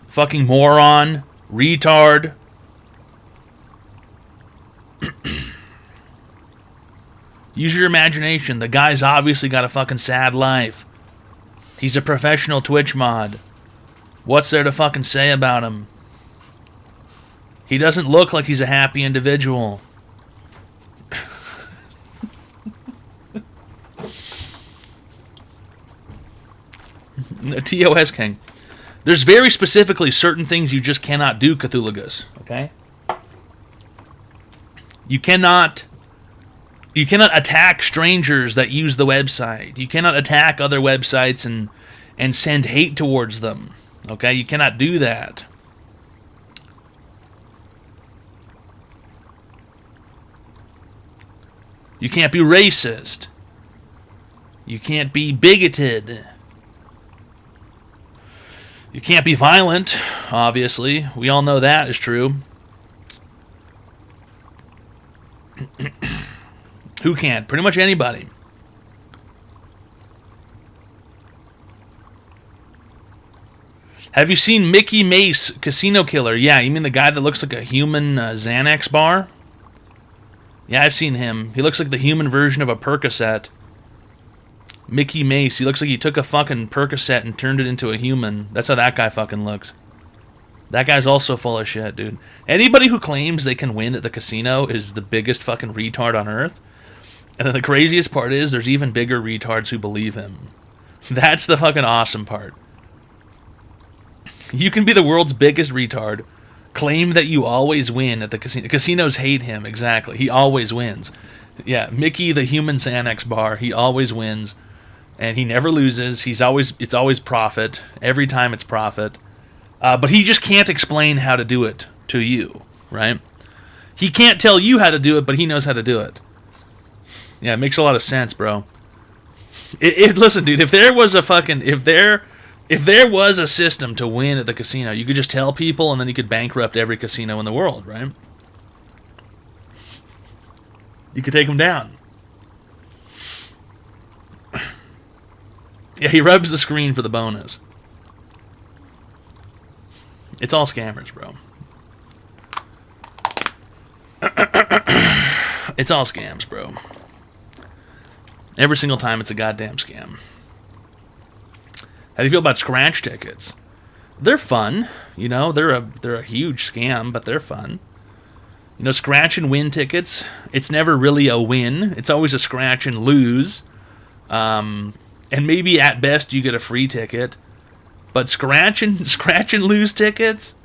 Fucking moron. Retard. Use your imagination. The guy's obviously got a fucking sad life. He's a professional Twitch mod. What's there to fucking say about him? He doesn't look like he's a happy individual. TOS King. There's very specifically certain things you just cannot do, Cthulhugus. Okay? You cannot attack strangers that use the website. You cannot attack other websites and send hate towards them. Okay? You cannot do that. You can't be racist. You can't be bigoted. You can't be violent, obviously. We all know that is true. Who can't? Pretty much anybody. Have you seen Mickey Mace, Casino Killer? Yeah, you mean the guy that looks like a human Xanax bar? Yeah, I've seen him. He looks like the human version of a Percocet. Mickey Mace. He looks like he took a fucking Percocet and turned it into a human. That's how that guy fucking looks. That guy's also full of shit, dude. Anybody who claims they can win at the casino is the biggest fucking retard on earth. And then the craziest part is there's even bigger retards who believe him. That's the fucking awesome part. You can be the world's biggest retard, claim that you always win at the casino. Casinos hate him, exactly. He always wins. Yeah, Mickey the human Xanax bar, he always wins. And he never loses. It's always profit. Every time it's profit. But he just can't explain how to do it to you, right? He can't tell you how to do it, but he knows how to do it. Yeah, it makes a lot of sense, bro. Listen, dude, if there was a system to win at the casino, you could just tell people and then you could bankrupt every casino in the world, right? You could take them down. Yeah, he rubs the screen for the bonus. It's all scammers, bro. It's all scams, bro. Every single time it's a goddamn scam. How do you feel about scratch tickets? They're fun. You know, they're a huge scam, but they're fun. You know, scratch and win tickets, it's never really a win. It's always a scratch and lose. And maybe at best you get a free ticket. But scratch and lose tickets,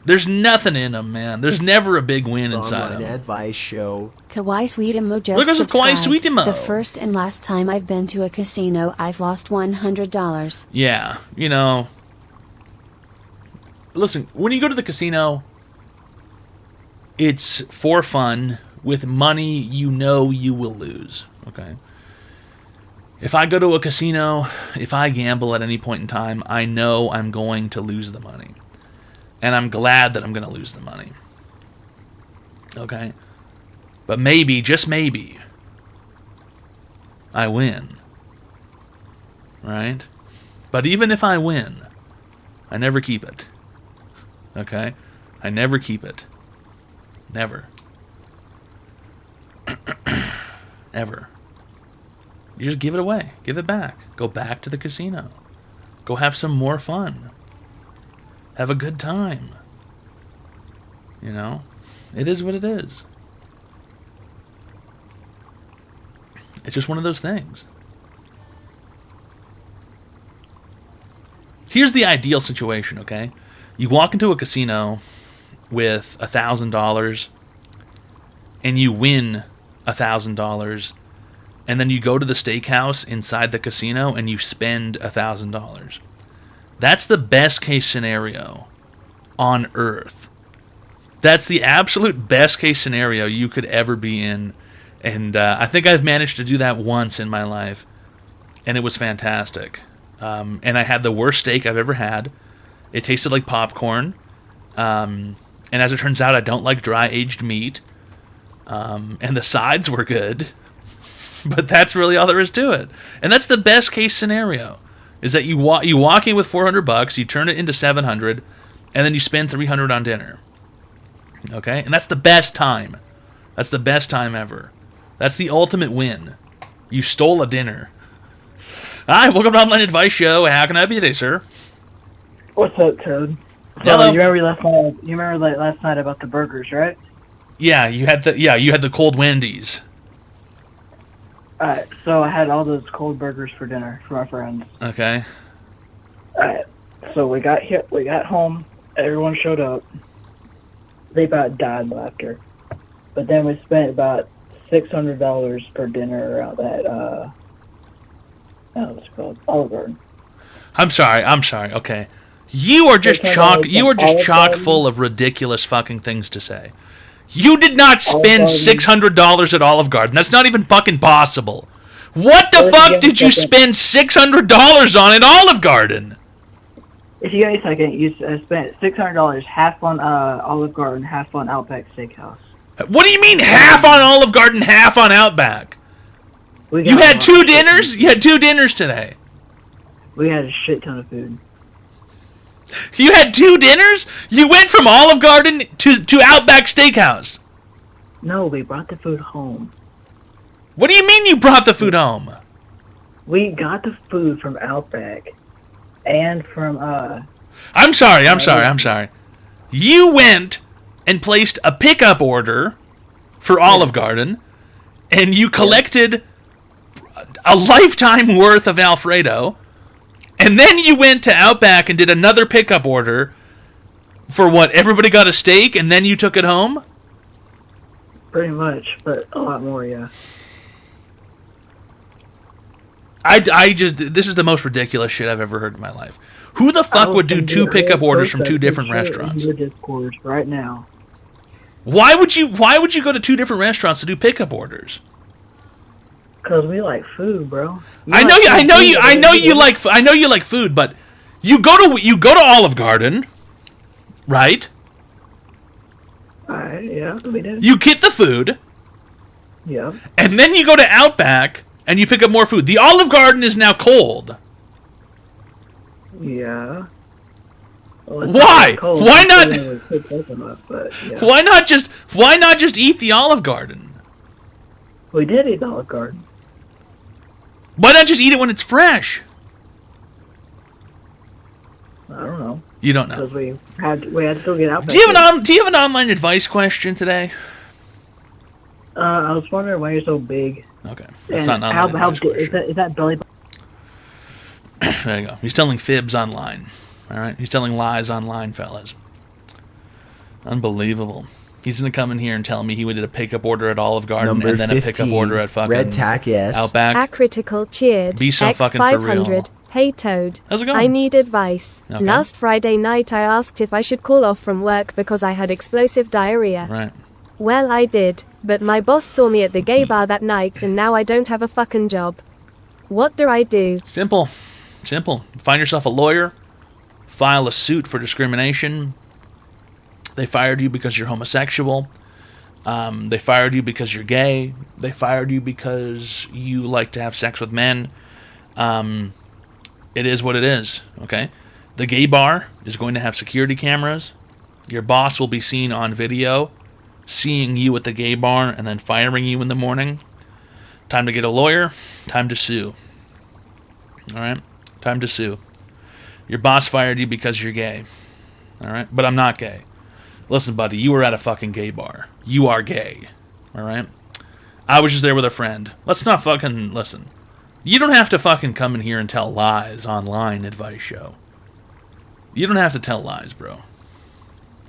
there's nothing in them, man. There's never a big win inside them. Online advice show. Kawaii Sweetimo just Look at some Kawaii subscribed. Sweetimo. The first and last time I've been to a casino, I've lost $100. Yeah, you know. Listen, when you go to the casino, it's for fun. With money, you know you will lose. Okay? If I go to a casino, if I gamble at any point in time, I know I'm going to lose the money. And I'm glad that I'm going to lose the money. Okay? But maybe, just maybe, I win. Right? But even if I win, I never keep it. Okay? I never keep it. Never. ever. You just give it away. Give it back. Go back to the casino. Go have some more fun. Have a good time. You know? It is what it is. It's just one of those things. Here's the ideal situation, okay? You walk into a casino with $1,000 and you win $1,000, and then you go to the steakhouse inside the casino and you spend $1,000. That's the best case scenario on earth. That's the absolute best case scenario you could ever be in. And I think I've managed to do that once in my life, and it was fantastic. And I had the worst steak I've ever had. It tasted like popcorn. And as it turns out, I don't like dry-aged meat. And the sides were good. But that's really all there is to it. And that's the best case scenario, is that you walk in with $400, you turn it into $700, and then you spend $300 on dinner. Okay? And that's the best time. That's the best time ever. That's the ultimate win. You stole a dinner. Hi, welcome to Online Advice Show. How can I help you today, sir? What's up, Toad? Hello. You remember last night about the burgers, right? Yeah, you had the cold Wendy's. Alright, so I had all those cold burgers for dinner for my friends. Okay. Alright, so we got home, everyone showed up. They about died of laughter. But then we spent about $600 per dinner around that, what's it called? Olive Garden. I'm sorry. Okay. You are just chock full of ridiculous fucking things to say. You did not spend $600 at Olive Garden. That's not even fucking possible. What the fuck did you spend $600 on at Olive Garden? If you give me a second, I spent $600, half on Olive Garden, half on Outback Steakhouse. What do you mean half on Olive Garden, half on Outback? You had two dinners? You had two dinners today. We had a shit ton of food. You had two dinners? You went from Olive Garden to Outback Steakhouse. No, we brought the food home. What do you mean you brought the food home? We got the food from Outback and from I'm sorry. You went and placed a pickup order for Olive Garden, and you collected a lifetime worth of Alfredo, and then you went to Outback and did another pickup order for what? Everybody got a steak, and then you took it home? Pretty much, but a lot more, yeah. This is the most ridiculous shit I've ever heard in my life. Who the fuck would do two pickup orders from two different restaurants? Discord right now. Why would you go to two different restaurants to do pickup orders? Cause we like food, bro. I know you like food, but you go to Olive Garden, right? Alright, yeah, we did. You get the food. Yeah. And then you go to Outback and you pick up more food. The Olive Garden is now cold. Yeah. Well, why? Why not? But, yeah. Why not just eat the Olive Garden? We did eat the Olive Garden. Why not just eat it when it's fresh? I don't know. You don't know. Because we had to go get out. Do you have an online advice question today? I was wondering why you're so big. Okay, that's not an online advice question. Is that belly? There you go. He's telling fibs online. All right, he's telling lies online, fellas. Unbelievable. He's gonna come in here and tell me he did a pickup order at Olive Garden Number and then 15, a pickup order at fucking Red Tack, yes. Outback. Acritical cheered. Be so fucking for real. X500. Hey Toad. How's it going? I need advice. Okay. Last Friday night I asked if I should call off from work because I had explosive diarrhea. Right. Well, I did, but my boss saw me at the gay bar that night and now I don't have a fucking job. What do I do? Simple. Find yourself a lawyer. File a suit for discrimination. They fired you because you're homosexual. They fired you because you're gay. They fired you because you like to have sex with men. It is what it is, okay? The gay bar is going to have security cameras. Your boss will be seen on video seeing you at the gay bar and then firing you in the morning. Time to get a lawyer. Time to sue. All right? Time to sue. Your boss fired you because you're gay. All right? But I'm not gay. Listen, buddy, you were at a fucking gay bar. You are gay. All right? I was just there with a friend. Let's not fucking listen. You don't have to fucking come in here and tell lies online, Advice Show. You don't have to tell lies, bro.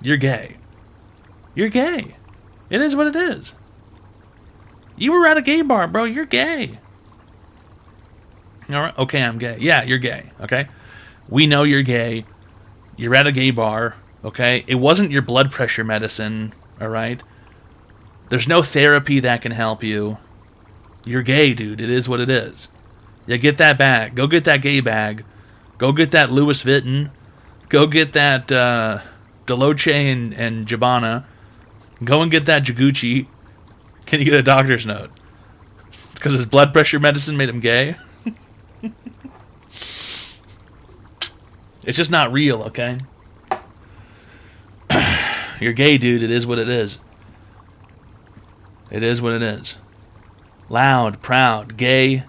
You're gay. You're gay. It is what it is. You were at a gay bar, bro. You're gay. All right? Okay, I'm gay. Yeah, you're gay. Okay? We know you're gay. You're at a gay bar. Okay? It wasn't your blood pressure medicine. All right? There's no therapy that can help you. You're gay, dude. It is what it is. Yeah, get that bag. Go get that gay bag. Go get that Louis Vuitton. Go get that Dolce and Gabbana. Go and get that Jagucci. Can you get a doctor's note? Because his blood pressure medicine made him gay? It's just not real, okay? You're gay, dude. It is what it is. It is what it is. Loud, proud, gay,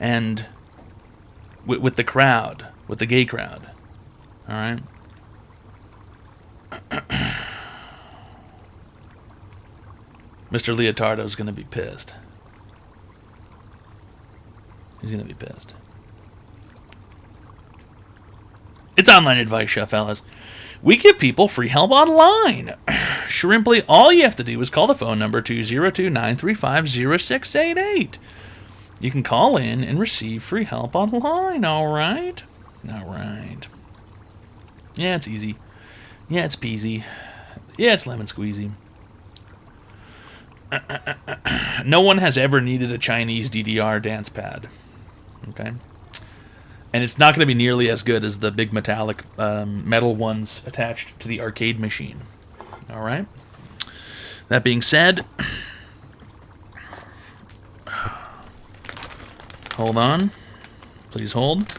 and with the crowd. With the gay crowd. Alright? Mr. Leotardo's going to be pissed. He's going to be pissed. It's Online Advice Show, fellas. We give people free help online. Shrimply, all you have to do is call the phone number 202-935-0688. You can call in and receive free help online, alright? Alright. Yeah, it's easy. Yeah, it's peasy. Yeah, it's lemon squeezy. No one has ever needed a Chinese DDR dance pad. Okay? And it's not going to be nearly as good as the big metallic metal ones attached to the arcade machine. Alright? That being said, hold on. Please hold.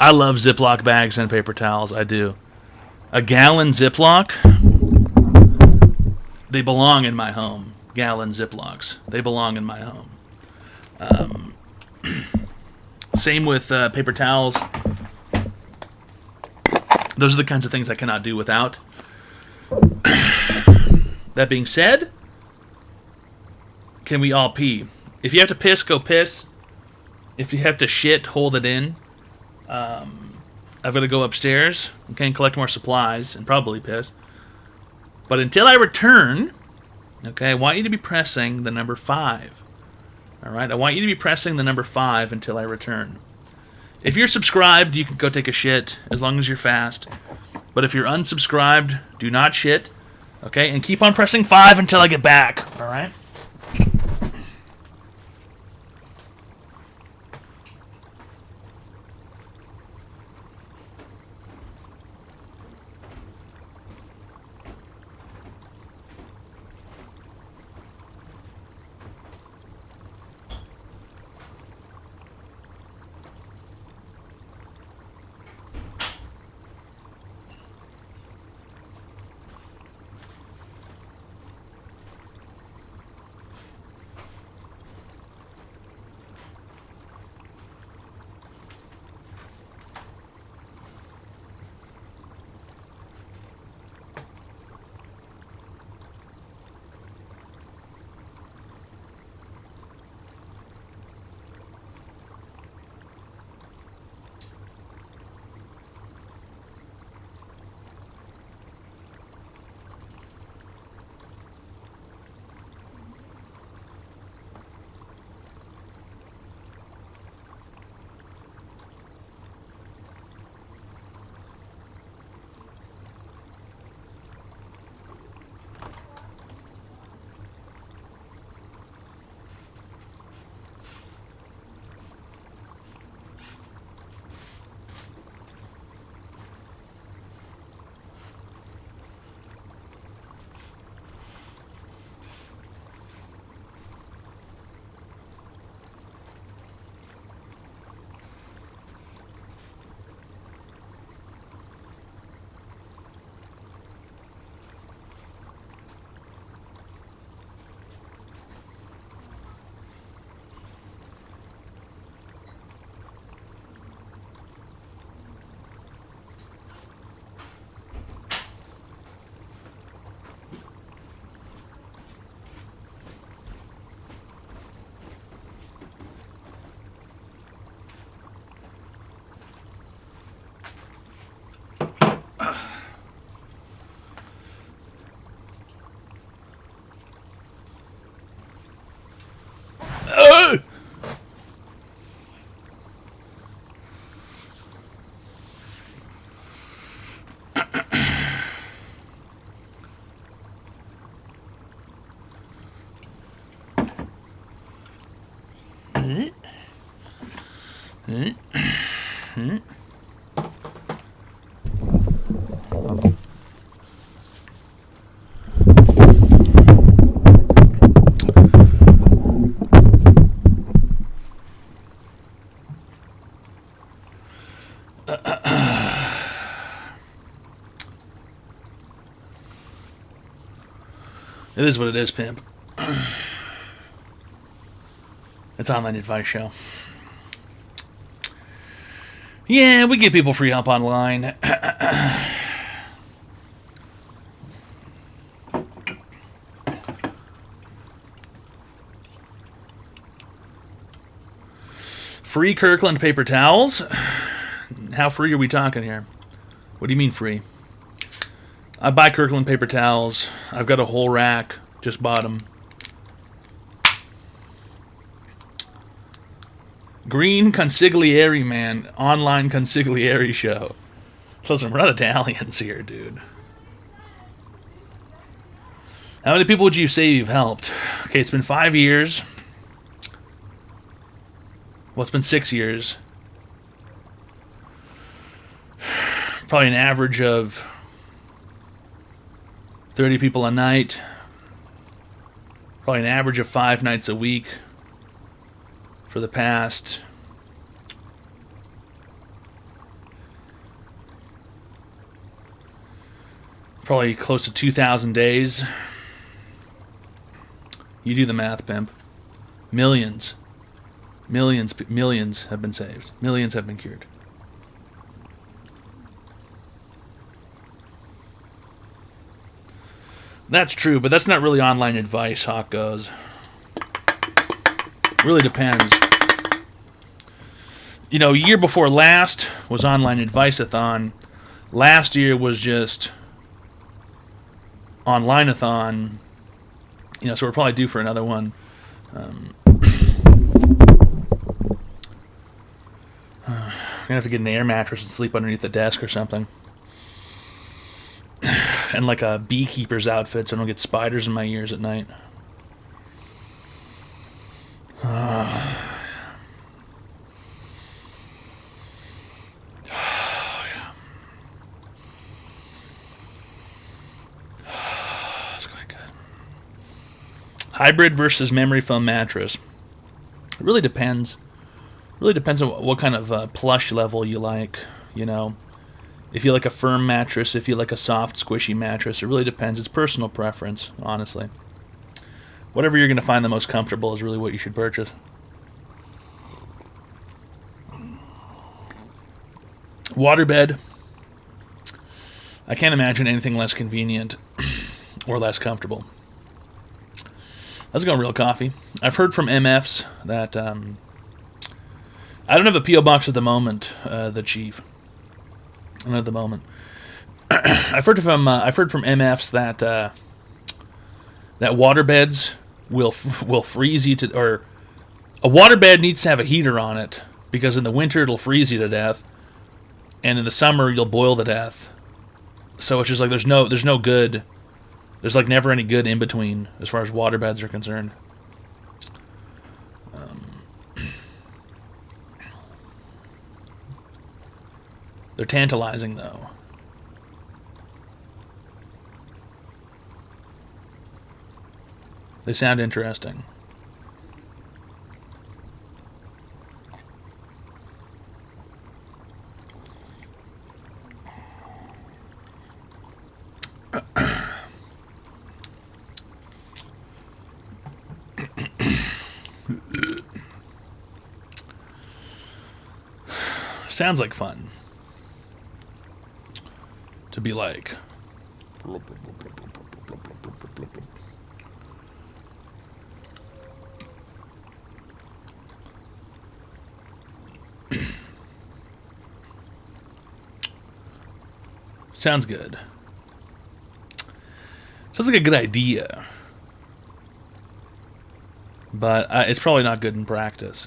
I love Ziploc bags and paper towels. I do. A gallon Ziploc, they belong in my home. Gallon Ziplocs. They belong in my home. Same with paper towels. Those are the kinds of things I cannot do without. That being said, can we all pee? If you have to piss, go piss. If you have to shit, hold it in. I've got to go upstairs, okay, and collect more supplies, and probably piss. But until I return, okay, I want you to be pressing the number 5. Alright, I want you to be pressing the number 5 until I return. If you're subscribed, you can go take a shit, as long as you're fast. But if you're unsubscribed, do not shit, okay, and keep on pressing 5 until I get back, alright? It is what it is, pimp. It's online advice show. Yeah, we give people free help online. Free Kirkland paper towels. How free are we talking here? What do you mean free? I buy Kirkland paper towels. I've got a whole rack. Just bought them. Green Consigliere, man. Online Consigliere show. Listen, we're not Italians here, dude. How many people would you say you've helped? Okay, it's been 5 years. Well, it's been 6 years. Probably an average of 30 people a night. Probably an average of 5 nights a week for the past probably close to 2,000 days. You do the math, pimp. Millions have been saved. Millions have been cured. That's true, but that's not really online advice, Hawk goes. Really depends. You know, year before last was online advice-a-thon. Last year was just online-a-thon. You know, so we're probably due for another one. I'm gonna have to get an air mattress and sleep underneath the desk or something. And like a beekeeper's outfit so I don't get spiders in my ears at night. That's quite good. Hybrid versus memory foam mattress. It really depends. Really depends on what kind of plush level you like, you know. If you like a firm mattress, if you like a soft, squishy mattress, it really depends. It's personal preference, honestly. Whatever you're going to find the most comfortable is really what you should purchase. Waterbed. I can't imagine anything less convenient or less comfortable. Let's go, Real Coffee. I've heard from MFs that I don't have a P.O. box at the moment, the Chief. Not at the moment. I've heard from MFs that that waterbeds will freeze you to, or a waterbed needs to have a heater on it because in the winter it'll freeze you to death, and in the summer you'll boil to death. So it's just like there's no good. There's like never any good in between as far as waterbeds are concerned. They're tantalizing, though. They sound interesting. Sounds like fun. To be like, sounds good. Sounds like a good idea, but it's probably not good in practice.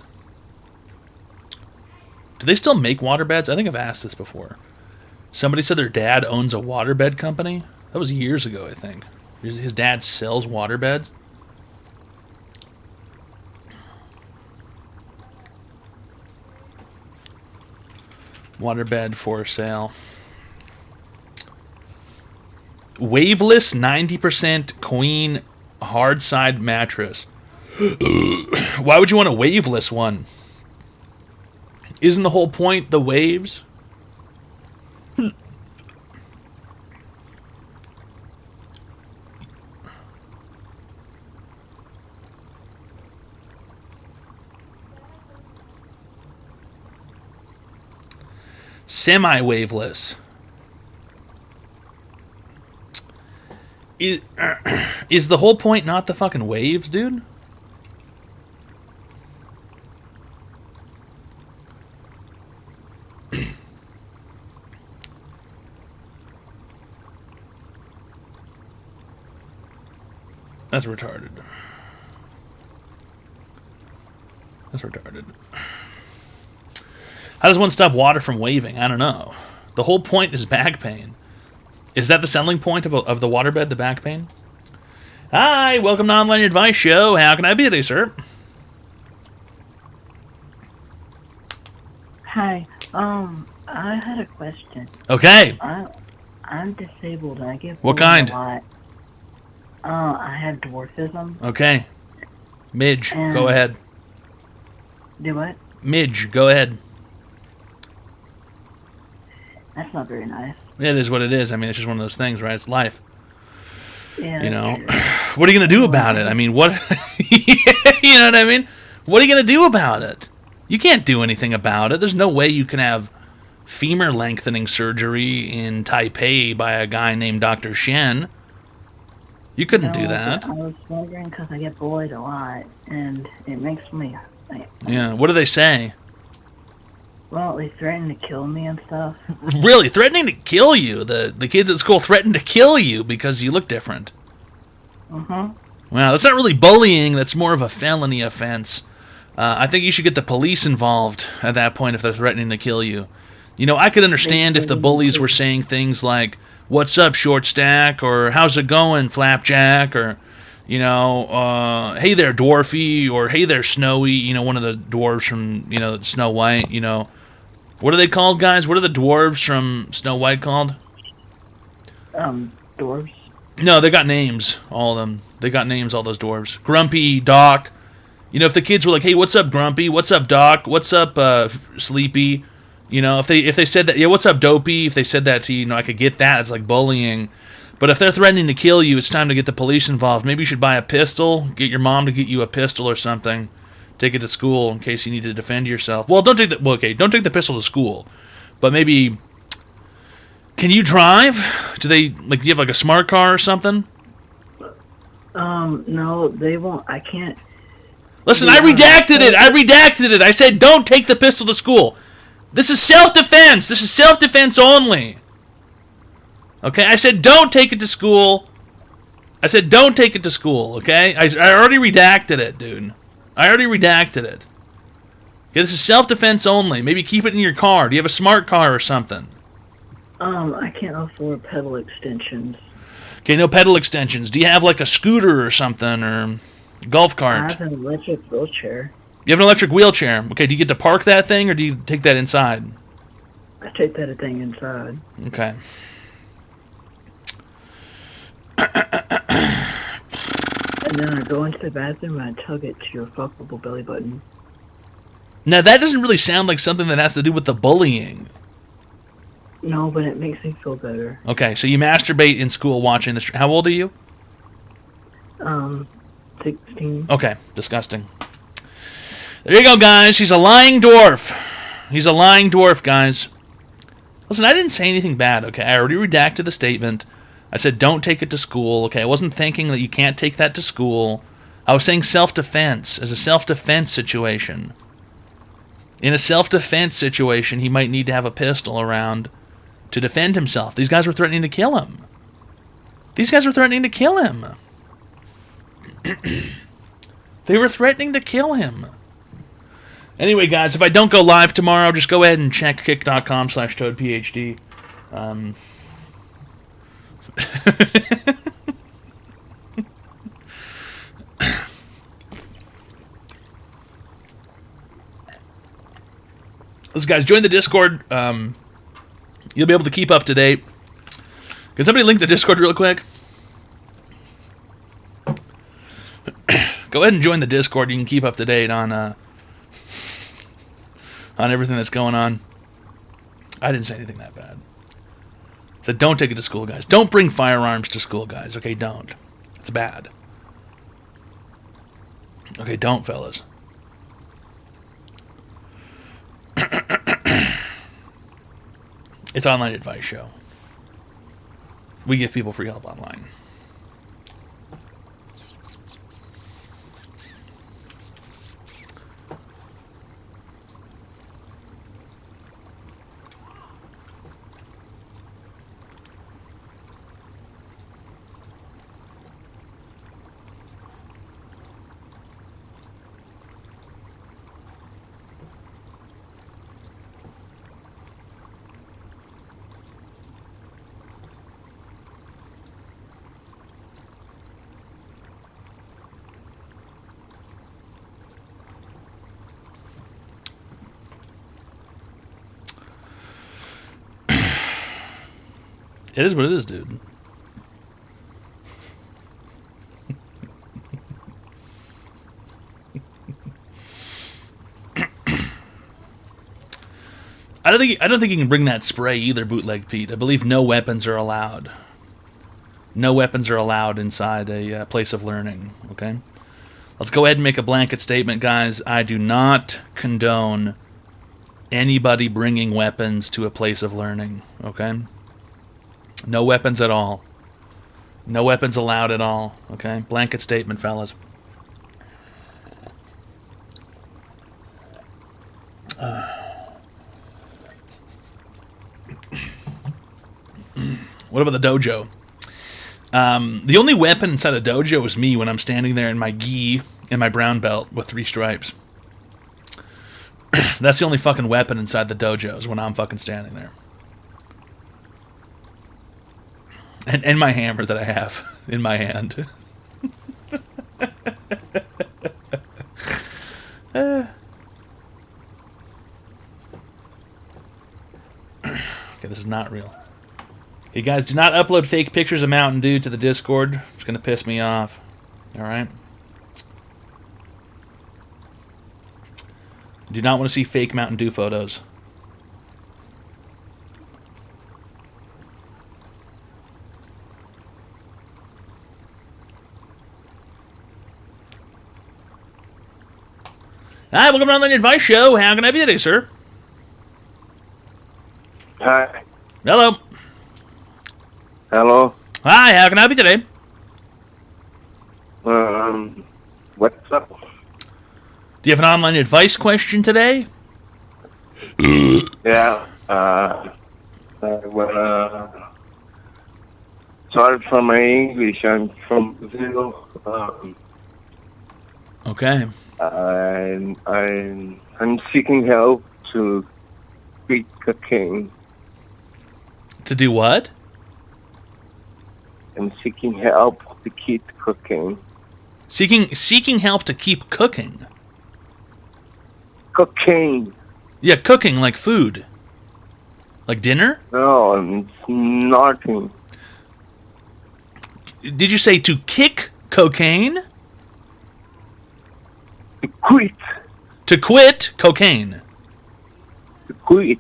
Do they still make waterbeds? I think I've asked this before. Somebody said their dad owns a waterbed company. That was years ago, I think. His dad sells waterbeds. Waterbed for sale. Waveless 90% queen hard side mattress. Why would you want a waveless one? Isn't the whole point the waves? Semi-waveless. Is the whole point not the fucking waves, dude? That's retarded. That's retarded. How does one stop water from waving? I don't know. The whole point is back pain. Is that the selling point of the waterbed, the back pain? Hi, welcome to Online Advice Show. How can I be today, sir? Hi. I had a question. Okay. I'm disabled. I get What bullied kind? a lot. I have dwarfism. Okay. Midge, go ahead. Do what? Midge, go ahead. That's not very nice. It is what it is. I mean, it's just one of those things, right? It's life. Yeah. You know, what are you going to do about it? I mean, what? You know what I mean? What are you going to do about it? You can't do anything about it. There's no way you can have femur lengthening surgery in Taipei by a guy named Dr. Shen. You couldn't do that. I was wondering because I get bullied a lot, and it makes me. Yeah. What do they say? Well, they threaten to kill me and stuff. Really? Threatening to kill you? The kids at school threatened to kill you because you look different. Mm-hmm. Well, that's not really bullying. That's more of a felony offense. I think you should get the police involved at that point if they're threatening to kill you. You know, I could understand if the bullies were saying things like, "What's up, short stack?" or "How's it going, flapjack?" or, you know, "Hey there, dwarfy," or "Hey there, snowy," you know, one of the dwarves from, you know, Snow White, you know. What are they called, guys? What are the dwarves from Snow White called? Dwarves. No, they got names, all of them. They got names, all those dwarves. Grumpy, Doc. You know, if the kids were like, "Hey, what's up, Grumpy? What's up, Doc? What's up, Sleepy?" You know, if they said that, "Yeah, what's up, Dopey?" If they said that to you, you know, I could get that. It's like bullying. But if they're threatening to kill you, it's time to get the police involved. Maybe you should buy a pistol. Get your mom to get you a pistol or something. Take it to school in case you need to defend yourself. Well, don't take the pistol to school. But maybe, can you drive? Do you have like a smart car or something? No, they won't. I can't. Listen, I redacted it. I said don't take the pistol to school. This is self-defense. This is self-defense only. Okay? I said don't take it to school. Okay? I already redacted it, dude. I already redacted it. Okay, this is self-defense only. Maybe keep it in your car. Do you have a smart car or something? I can't afford pedal extensions. Okay, no pedal extensions. Do you have like a scooter or something, or golf cart? I have an electric wheelchair. You have an electric wheelchair. Okay, do you get to park that thing, or do you take that inside? I take that thing inside. Okay. And then I go into the bathroom and I tug it to your fuckable belly button. Now, that doesn't really sound like something that has to do with the bullying. No, but it makes me feel better. Okay, so you masturbate in school watching this. How old are you? 16. Okay, disgusting. There you go, guys. He's a lying dwarf. He's a lying dwarf, guys. Listen, I didn't say anything bad, okay? I already redacted the statement. I said don't take it to school, okay? I wasn't thinking that you can't take that to school. I was saying self-defense as a self-defense situation. In a self-defense situation, he might need to have a pistol around to defend himself. These guys were threatening to kill him. They were threatening to kill him. Anyway, guys, if I don't go live tomorrow, just go ahead and check kick.com/ToadPhD. Listen, guys, join the Discord. You'll be able to keep up to date. Can somebody link the Discord real quick? Go ahead and join the Discord. You can keep up to date on everything that's going on. I didn't say anything that bad. So don't take it to school, guys. Don't bring firearms to school, guys. Okay, don't. It's bad. Okay, don't, fellas. It's online advice show. We give people free help online. It is what it is, dude. I don't think you can bring that spray either, Bootleg Pete. I believe no weapons are allowed. No weapons are allowed inside a place of learning. Okay, let's go ahead and make a blanket statement, guys. I do not condone anybody bringing weapons to a place of learning. Okay. No weapons at all. No weapons allowed at all. Okay? Blanket statement, fellas. What about the dojo? The only weapon inside a dojo is me when I'm standing there in my gi and my brown belt with 3 stripes. That's the only fucking weapon inside the dojo is when I'm fucking standing there. And my hammer that I have in my hand. Okay, this is not real. Hey guys, do not upload fake pictures of Mountain Dew to the Discord. It's going to piss me off. Alright? Do not want to see fake Mountain Dew photos. Hi, welcome to Online Advice Show. How can I be today, sir? Hi. Hello. Hello. Hi, how can I be today? What's up? Do you have an online advice question today? Yeah. Sorry for my English. I'm from Brazil. Okay. I'm seeking help to quit cocaine. To do what? I'm seeking help to quit cocaine. Seeking help to keep cooking. Cocaine. Yeah, cooking like food. Like dinner? No, it's nothing. Did you say to kick cocaine? To quit. To quit cocaine. To quit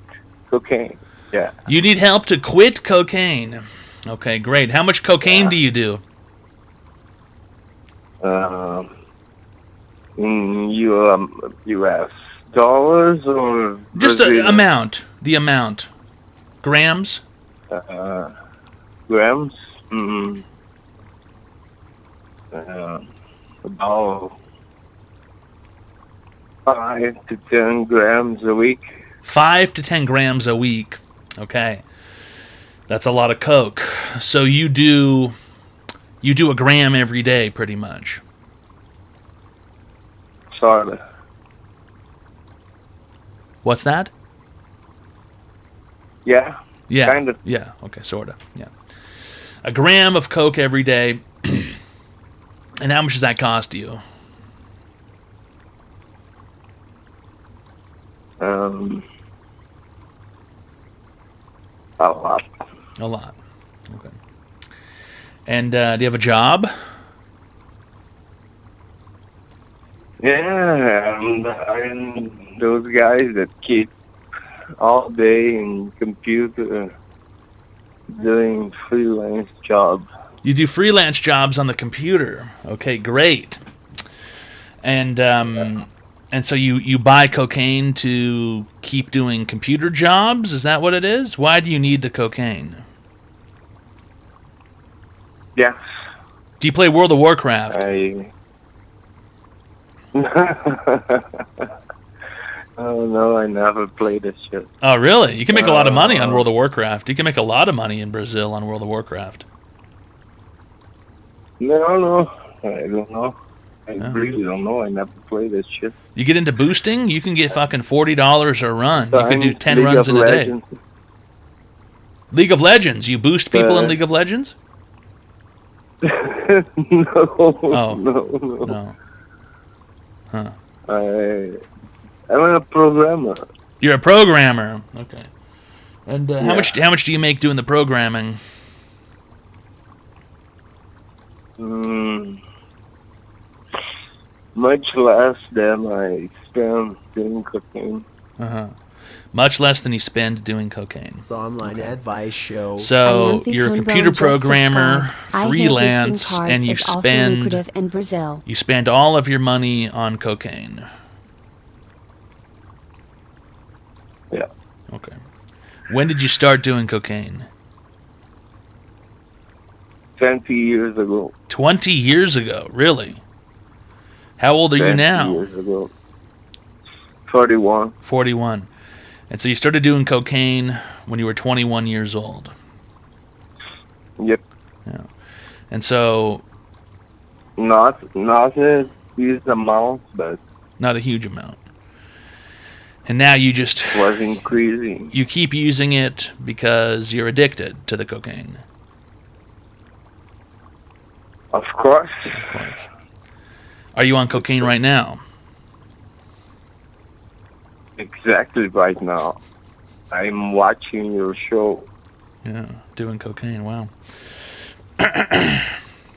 cocaine. Yeah. You need help to quit cocaine. Okay, great. How much cocaine do you do? In U.S. dollars or Just the Brazilian? amount. The amount. Grams? Grams? About 5 to 10 grams a week. 5 to 10 grams a week. Okay. That's a lot of coke. So you do a gram every day, pretty much. Sorta. What's that? Yeah. Yeah. Kind of. Yeah. Okay. Sorta. Yeah. A gram of coke every day. And how much does that cost you? A lot. A lot. Okay. And do you have a job? Yeah, I'm those guys that keep all day in computer doing freelance job. You do freelance jobs on the computer. Okay, great. And And so you buy cocaine to keep doing computer jobs? Is that what it is? Why do you need the cocaine? Yes. Do you play World of Warcraft? Oh no, I never played this shit. Oh, really? You can make a lot of money on World of Warcraft. You can make a lot of money in Brazil on World of Warcraft. No, I don't know. I really don't know. I never played this shit. You get into boosting, you can get fucking $40 a run. You can do 10 League runs of in a day. Legends. League of Legends. You boost people in League of Legends? No. Huh. I'm a programmer. You're a programmer. Okay. And Yeah. how much do you make doing the programming? Much less than I spend doing cocaine. Much less than you spend doing cocaine. The online advice show. So you're a computer programmer, I hear freelance, boosting cars and you is also spend lucrative in Brazil. you spend all of your money on cocaine. Yeah. Okay. When did you start doing cocaine? 20 years ago. 20 years ago, really? How old are you 20 now? years ago. 41. 41. And so you started doing cocaine when you were 21 years old. Yep. Yeah. And so... Not a huge amount, but... Not a huge amount. And now you just... Was increasing. You keep using it because you're addicted to the cocaine. Of course. Of course. Are you on cocaine right now? Exactly right now. I'm watching your show. Yeah, doing cocaine. Wow. Do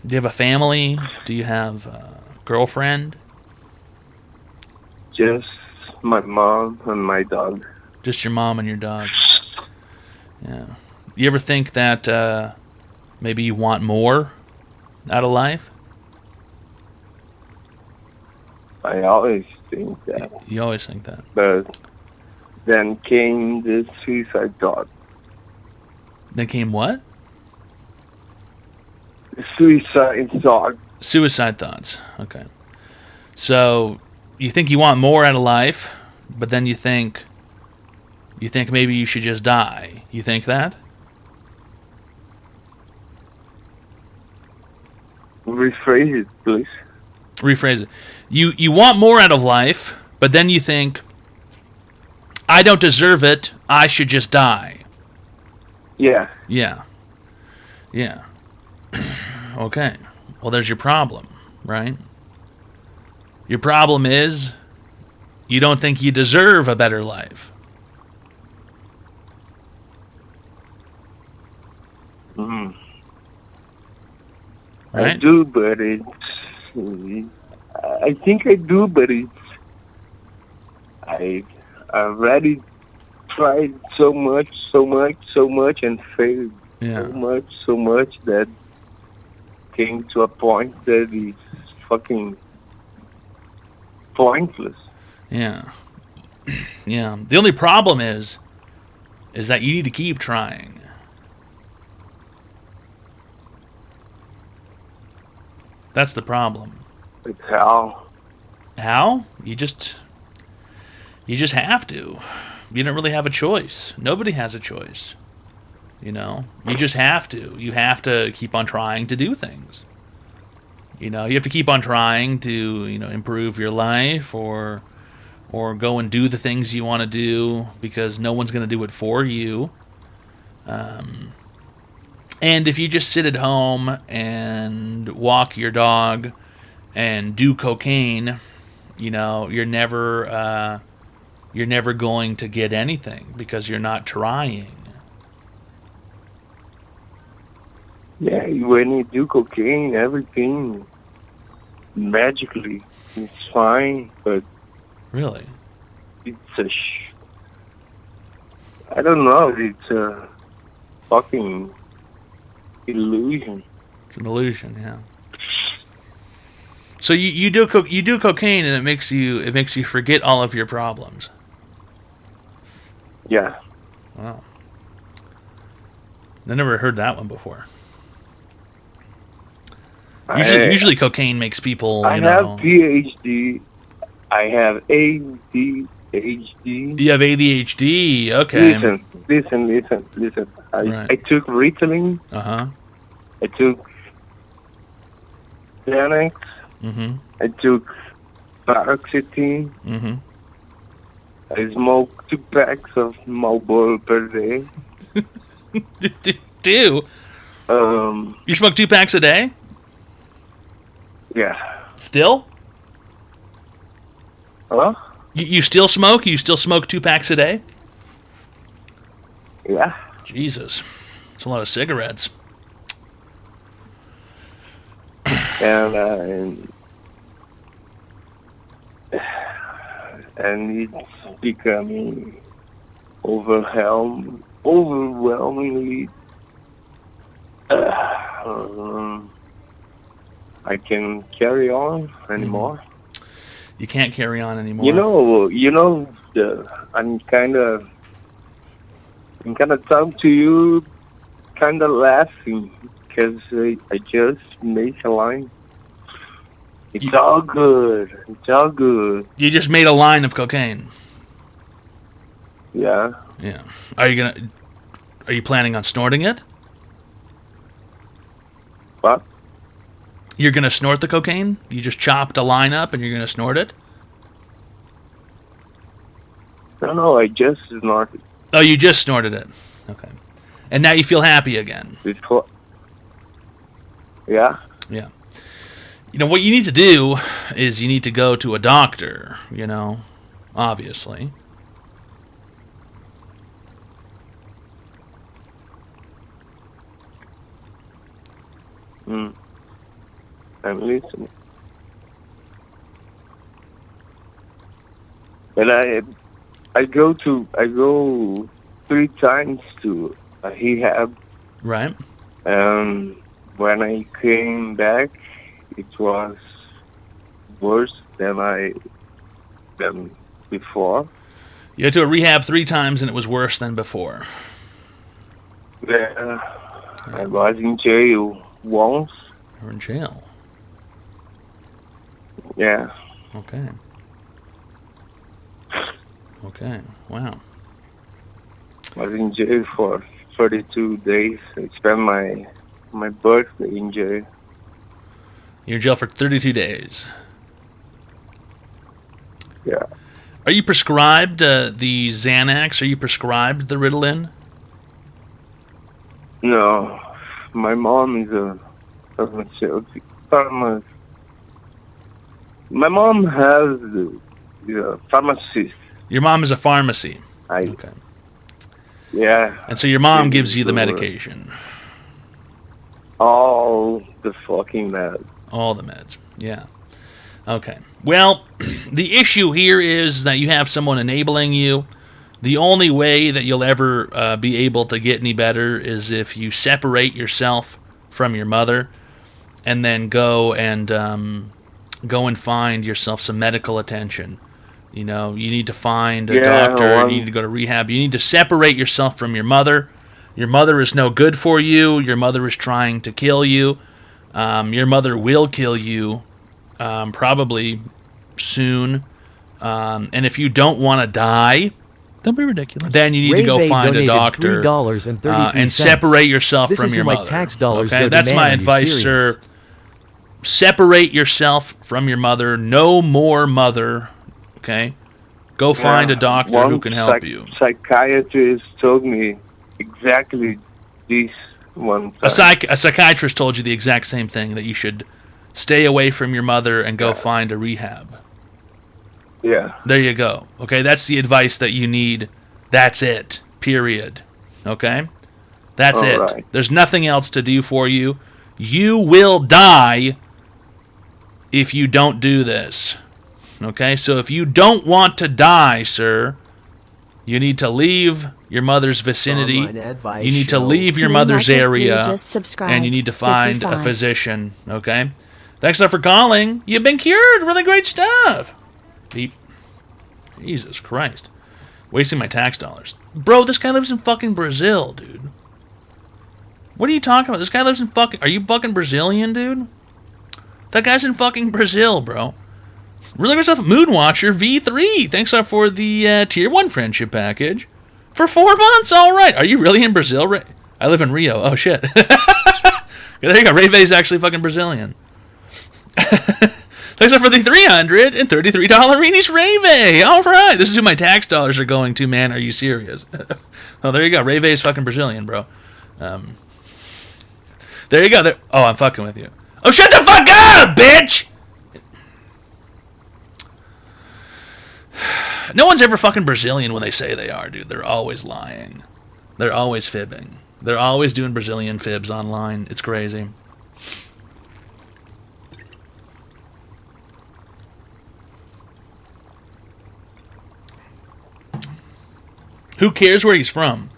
you have a family? Do you have a girlfriend? Just my mom and my dog. Just your mom and your dog. Yeah. You ever think that maybe you want more out of life? I always think that. You always think that. But then came the suicide thought. Then came what? The suicide thought. Suicide thoughts. Okay. So you think you want more out of life, but then you think maybe you should just die. You think that? Rephrase it, please. Rephrase it. You want more out of life, but then you think, I don't deserve it, I should just die. Yeah. Yeah. Yeah. Okay. Well, there's your problem, right? Your problem is you don't think you deserve a better life. Mm. Right? I do, but it's... I think I do, but it's... I already tried so much, and failed Yeah. so much that came to a point that is fucking pointless. Yeah. Yeah. The only problem is that you need to keep trying. That's the problem. It's how? How? You just have to. You don't really have a choice. Nobody has a choice. You know? You just have to. You have to keep on trying to do things. You know, you have to keep on trying to, improve your life or go and do the things you want to do because no one's going to do it for you. And if you just sit at home and walk your dog and do cocaine, you're never going to get anything because you're not trying. Yeah, when you do cocaine, everything magically is fine, but... Really? It's a I don't know, it's a fucking illusion. It's an illusion, yeah. So you do cocaine and it makes you forget all of your problems. Yeah. Wow. I never heard that one before. Usually cocaine makes people, I have PhD. I have ADHD. You have ADHD. Okay. Listen. I took Ritalin. I took Xanax. I took paroxetine. I smoke 2 packs of Marlboro per day. Do? You smoke 2 packs a day? Yeah. Still? Huh? You still smoke? You still smoke 2 packs a day? Yeah. Jesus. It's a lot of cigarettes. And it's becoming overwhelmingly. I can carry on anymore. You can't carry on anymore. You know, I'm kind of talking to you, kind of laughing because I just made a line. It's all good. It's all good. You just made a line of cocaine. Yeah. Yeah. Are you planning on snorting it? What? You're gonna snort the cocaine? You just chopped a line up and you're gonna snort it? No, I just snorted. Oh, you just snorted it. Okay. And now you feel happy again. Before. Yeah. Yeah. You know, what you need to do is you need to go to a doctor, obviously. I'm listening. And I go 3 times to a rehab. Right. When I came back, it was worse than before. You went to a rehab 3 times and it was worse than before. Yeah. I was in jail once. You were in jail? Yeah. Okay. Okay. Wow. I was in jail for 32 days. I spent my birthday in jail. You're in jail for 32 days. Yeah. Are you prescribed the Xanax? Are you prescribed the Ritalin? No. My mom is a pharmacist. My mom has a pharmacist. Your mom is a pharmacy. Okay. Yeah. And so your mom gives you the medication. All the fucking meds. All the meds. Yeah. Okay. Well, the issue here is that you have someone enabling you. The only way that you'll ever be able to get any better is if you separate yourself from your mother and then go and find yourself some medical attention. You need to find a doctor. You need to go to rehab. You need to separate yourself from your mother. Your mother is no good for you. Your mother is trying to kill you. Your mother will kill you probably soon. And if you don't want to die, don't be ridiculous. Then you need to go find a doctor and separate yourself from your mother. Tax dollars okay, that's my advice, sir. Separate yourself from your mother. No more mother. Okay, go find a doctor who can help you. Psychiatrist told me exactly this one time. A psychiatrist told you the exact same thing, that you should stay away from your mother and go find a rehab. Yeah. There you go. Okay, that's the advice that you need. That's it. Period. Okay? That's it. Right. There's nothing else to do for you. You will die if you don't do this. Okay? So if you don't want to die, sir, you need to leave your mother's vicinity. You need to leave your mother's area. And you need to find a physician. Okay? Thanks for calling. You've been cured. Really great stuff. Beep. Jesus Christ. Wasting my tax dollars. Bro, this guy lives in fucking Brazil, dude. What are you talking about? This guy lives in fucking... Are you fucking Brazilian, dude? That guy's in fucking Brazil, bro. Really good stuff. Moonwatcher V3. Thanks for the Tier 1 friendship package. For 4 months, all right. Are you really in Brazil? I live in Rio. Oh, shit. There you go. Rayvay's actually fucking Brazilian. Thanks for the $333 Reenies Rayvay. All right. This is who my tax dollars are going to, man. Are you serious? Oh, there you go. Rayvay's fucking Brazilian, bro. There you go. Oh, I'm fucking with you. Oh, shut the fuck up, bitch! No one's ever fucking Brazilian when they say they are, dude. They're always lying. They're always fibbing. They're always doing Brazilian fibs online. It's crazy. Who cares where he's from?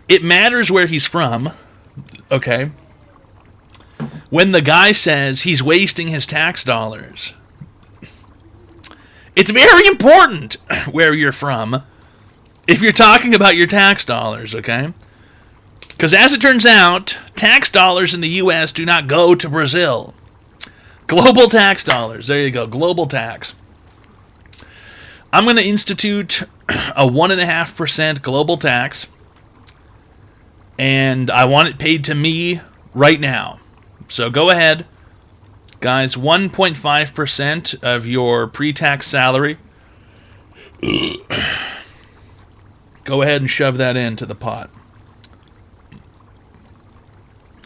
It matters where he's from, okay? When the guy says he's wasting his tax dollars, it's very important where you're from if you're talking about your tax dollars, okay? Because as it turns out, tax dollars in the U.S. do not go to Brazil. Global tax dollars. There you go. Global tax. I'm going to institute a 1.5% global tax, and I want it paid to me right now. So go ahead, guys. 1.5% of your pre-tax salary. Go ahead and shove that into the pot.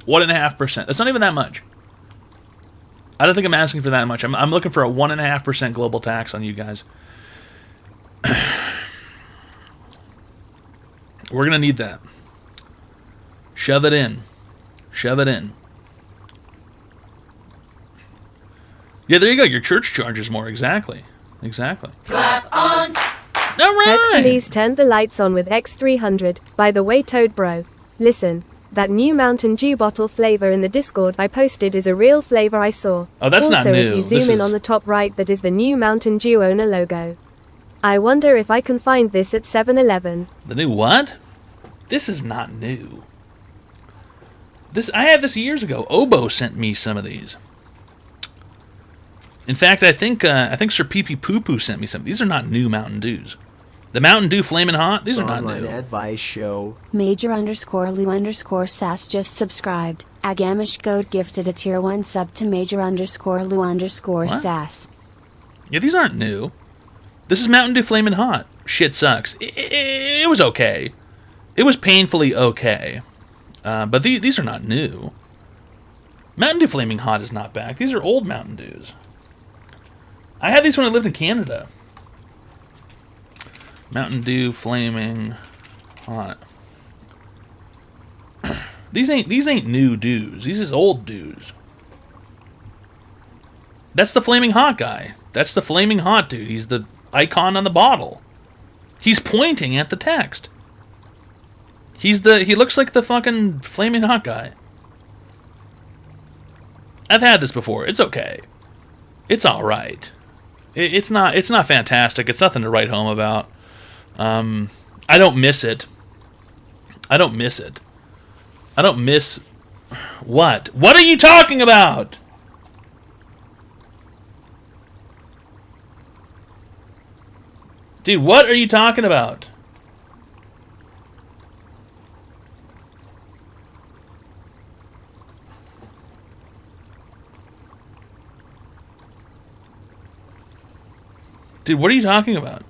1.5%. That's not even that much. I don't think I'm asking for that much. I'm looking for a 1.5% global tax on you guys. We're going to need that. Shove it in. Shove it in. Yeah, there you go. Your church charges more. Exactly. Exactly. Clap on. All right. Excelese turned the lights on with X300. By the way, Toad Bro, listen. That new Mountain Dew bottle flavor in the Discord I posted is a real flavor I saw. Oh, that's also, not new. If you zoom in on the top right, that is the new Mountain Dew owner logo. I wonder if I can find this at 7-Eleven. The new what? This is not new. I had this years ago. Obo sent me some of these. In fact, I think Sir Pee Pee Poo Poo sent me some. These are not new Mountain Dews. The Mountain Dew Flamin' Hot, these are not Online new. advice show. Major_Lou_Sass just subscribed. Agamish Goat gifted a tier 1 sub to Major_Lou_Sass. Yeah, these aren't new. This is Mountain Dew Flamin' Hot. Shit sucks. It was okay. It was painfully okay. But these are not new. Mountain Dew Flaming Hot is not back. These are old Mountain Dews. I had these when I lived in Canada. Mountain Dew Flaming Hot. These ain't new dews. These is old dews. That's the Flaming Hot guy. That's the Flaming Hot dude. He's the icon on the bottle. He's pointing at the text. He looks like the fucking Flaming Hot guy. I've had this before. It's okay. It's all right. It's not fantastic. It's nothing to write home about. I don't miss it. I don't miss it. I don't miss... What? What are you talking about? Dude, what are you talking about? Dude, what are you talking about?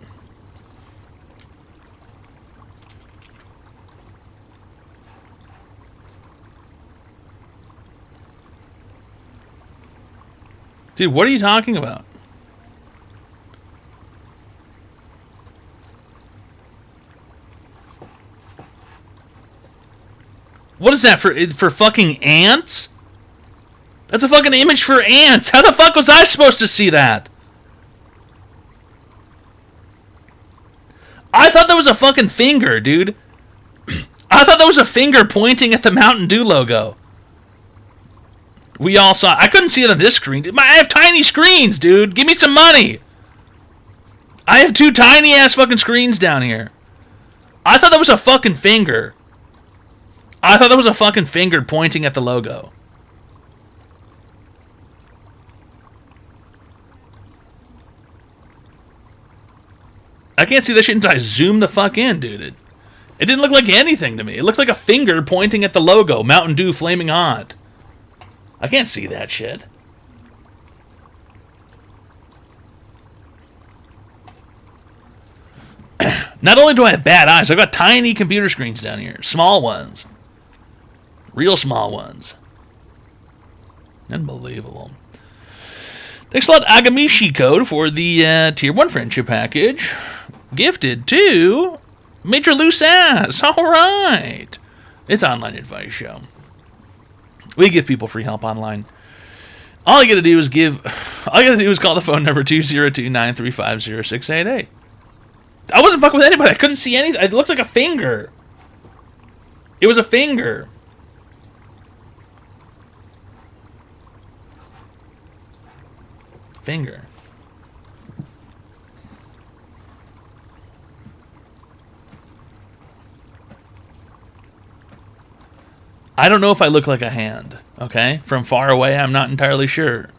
Dude, what are you talking about? What is that, for fucking ants? That's a fucking image for ants. How the fuck was I supposed to see that? I thought that was a fucking finger, dude. I thought that was a finger pointing at the Mountain Dew logo. We all saw it. I couldn't see it on this screen. I have tiny screens, dude. Give me some money. I have 2 tiny-ass fucking screens down here. I thought that was a fucking finger. I thought that was a fucking finger pointing at the logo. I can't see that shit until I zoom the fuck in, dude. It didn't look like anything to me. It looked like a finger pointing at the logo. Mountain Dew Flaming Hot. I can't see that shit. Not only do I have bad eyes, I've got tiny computer screens down here. Small ones. Real small ones. Unbelievable. Thanks a lot, Agamishi Code, for the Tier 1 friendship package. Gifted to Major Loose Ass. Alright. It's Online Advice Show. We give people free help online. All you gotta do is call the phone number 202-935-0688. I wasn't fucking with anybody. I couldn't see anything. It looked like a finger. It was a finger. Finger. I don't know if I look like a hand, okay? From far away, I'm not entirely sure.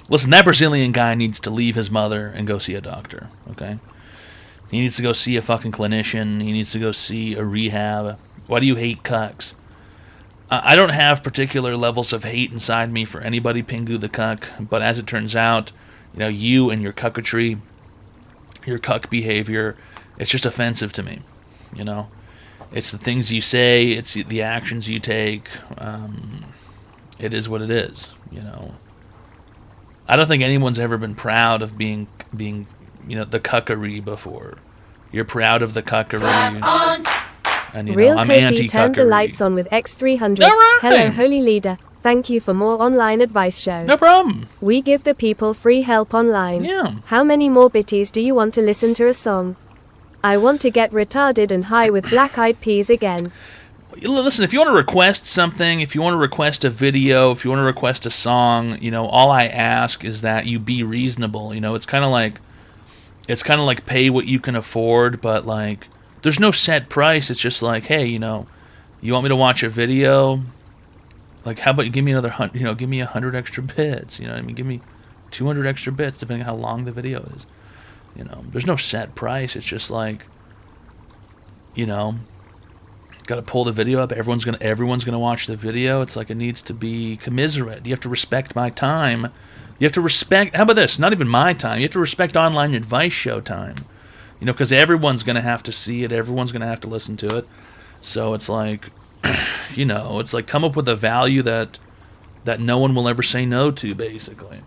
Listen, that Brazilian guy needs to leave his mother and go see a doctor, okay? He needs to go see a fucking clinician. He needs to go see a rehab. Why do you hate cucks? I don't have particular levels of hate inside me for anybody, Pingu the cuck, but as it turns out, you know, you and your cucketry, your cuck behavior, it's just offensive to me, you know? It's the things you say, it's the actions you take. It is what it is, you know? I don't think anyone's ever been proud of being, you know, the cuckery before. You're proud of the cuckery. And, you know, Real I'm Kofi anti-cuckery. turned the lights on with X300. Alright. Hello, Holy Leader. Thank you for more online advice show. No problem. We give the people free help online. Yeah. How many more bitties do you want to listen to a song? I want to get retarded and high with Black Eyed Peas again. Listen, if you want to request something, if you want to request a video, if you want to request a song, you know, all I ask is that you be reasonable. You know, it's kind of like pay what you can afford, but like there's no set price. It's just like, hey, you know, you want me to watch a video? Like, how about you give me another 100? You know, give me 100 extra bits. You know what I mean? Give me 200 extra bits, depending on how long the video is. You know, there's no set price. It's just like, you know, got to pull the video up. Everyone's gonna watch the video. It's like it needs to be commiserate. You have to respect my time. You have to respect. How about this? Not even my time. You have to respect Online Advice Show time. You know, because everyone's gonna have to see it. Everyone's gonna have to listen to it. So it's like, you know, it's like come up with a value that no one will ever say no to. Basically,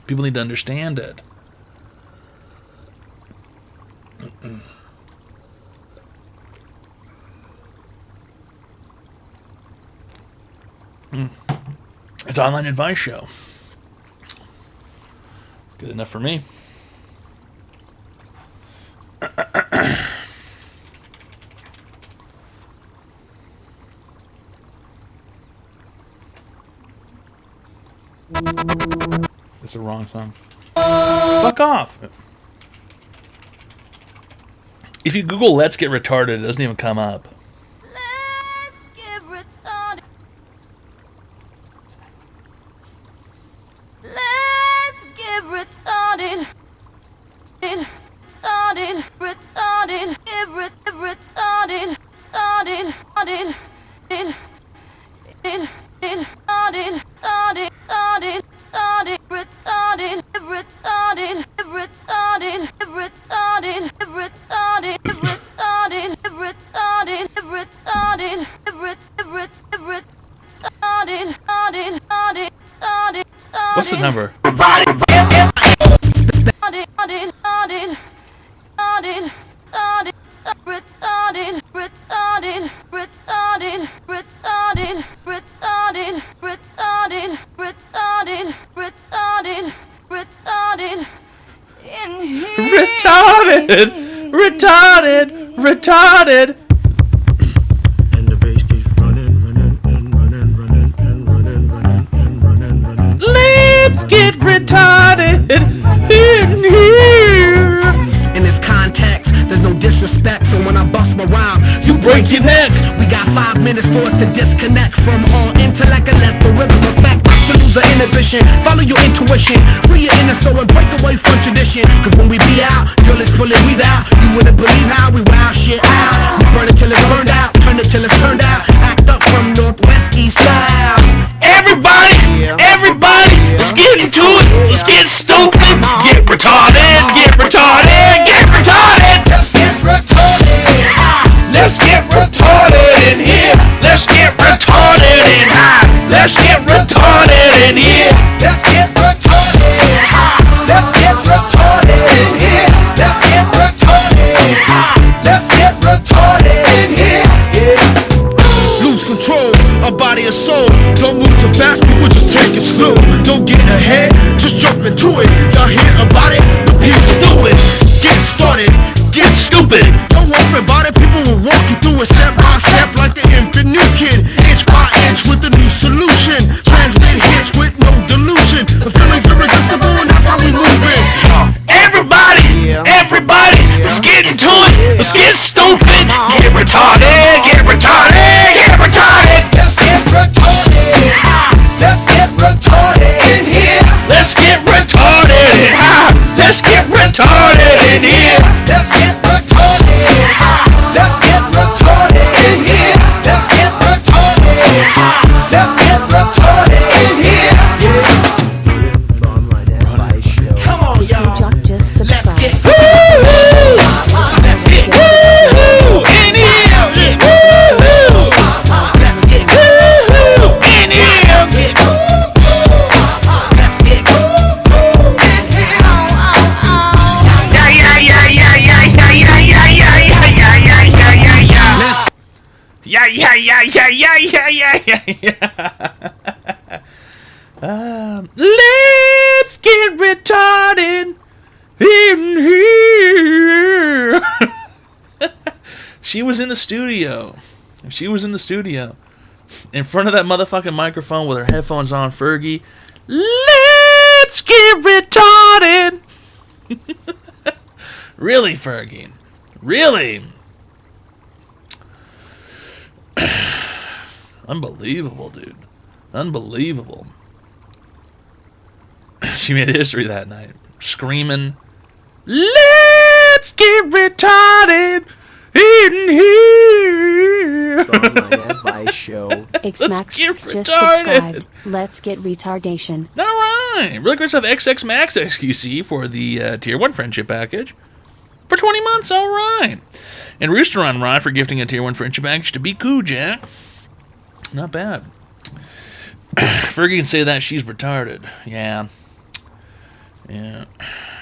people need to understand it. It's Online Advice Show. Good enough for me. It's the wrong song. Fuck off. If you Google "Let's Get Retarded," it doesn't even come up. What's the number? Retarded! Let's get retarded in here. In this context, there's no disrespect, so when I bust my rhyme, you break your necks. We got 5 minutes for us to disconnect from all intellect and let the rhythm affect. To lose our inhibition, follow your intuition, free your inner soul and break away from tradition. Cause when we be out, girl, it's pulling we out. You wouldn't believe how we wow shit out. We burn it till it's burned out, turn it till it's turned out. Act up from northwest, east side. Everybody, everybody, let's get into it. Let's get stupid. Get retarded, get retarded, get retarded. Let's get retarded. Let's get retarded in here. Let's get retarded in high. Let's get retarded in here. Let's get retarded. Let's get retarded in here. Let's get retarded. Let's get retarded in here. Yeah. Lose control of body and soul. Don't move too fast, people, just take it slow. Don't get ahead, just jump into it. Y'all hear about it? The people do it. Get started, get stupid. Don't worry about it, people will walk you through it step by step like the infant new kid. Inch by inch with a new solution. Transmit hits with no delusion. The feeling's irresistible and that's how we move it. Everybody, everybody, let's get into it. Let's get stupid. Get retarded, get retarded, get retarded. Let's get retarded. Let's get retarded in here. Let's get retarded in high. Let's get retarded in here. Let's get retarded. Let's get retarded in here. Let's get retarded. Let's get retarded in here. Come on, y'all. Just subscribe. Let's get Let's get woo in here. Woo. Let's get Woo in here. Let's get Let's get retarded in here. She was in the studio. She was in the studio. In front of that motherfucking microphone with her headphones on, Fergie. Let's get retarded. Really, Fergie? Really? Unbelievable, dude. Unbelievable. She made history that night. Screaming, let's get retarded in here. Online advice show. Xmax, get just retarded. subscribed. Let's get retardation. All right. Really great stuff. XX Max XQC for the Tier 1 friendship package. For 20 months, all right. And Rooster on Rye for gifting a Tier 1 friendship package to Be Cool Jack. Not bad. Fergie can say that she's retarded. Yeah. Yeah.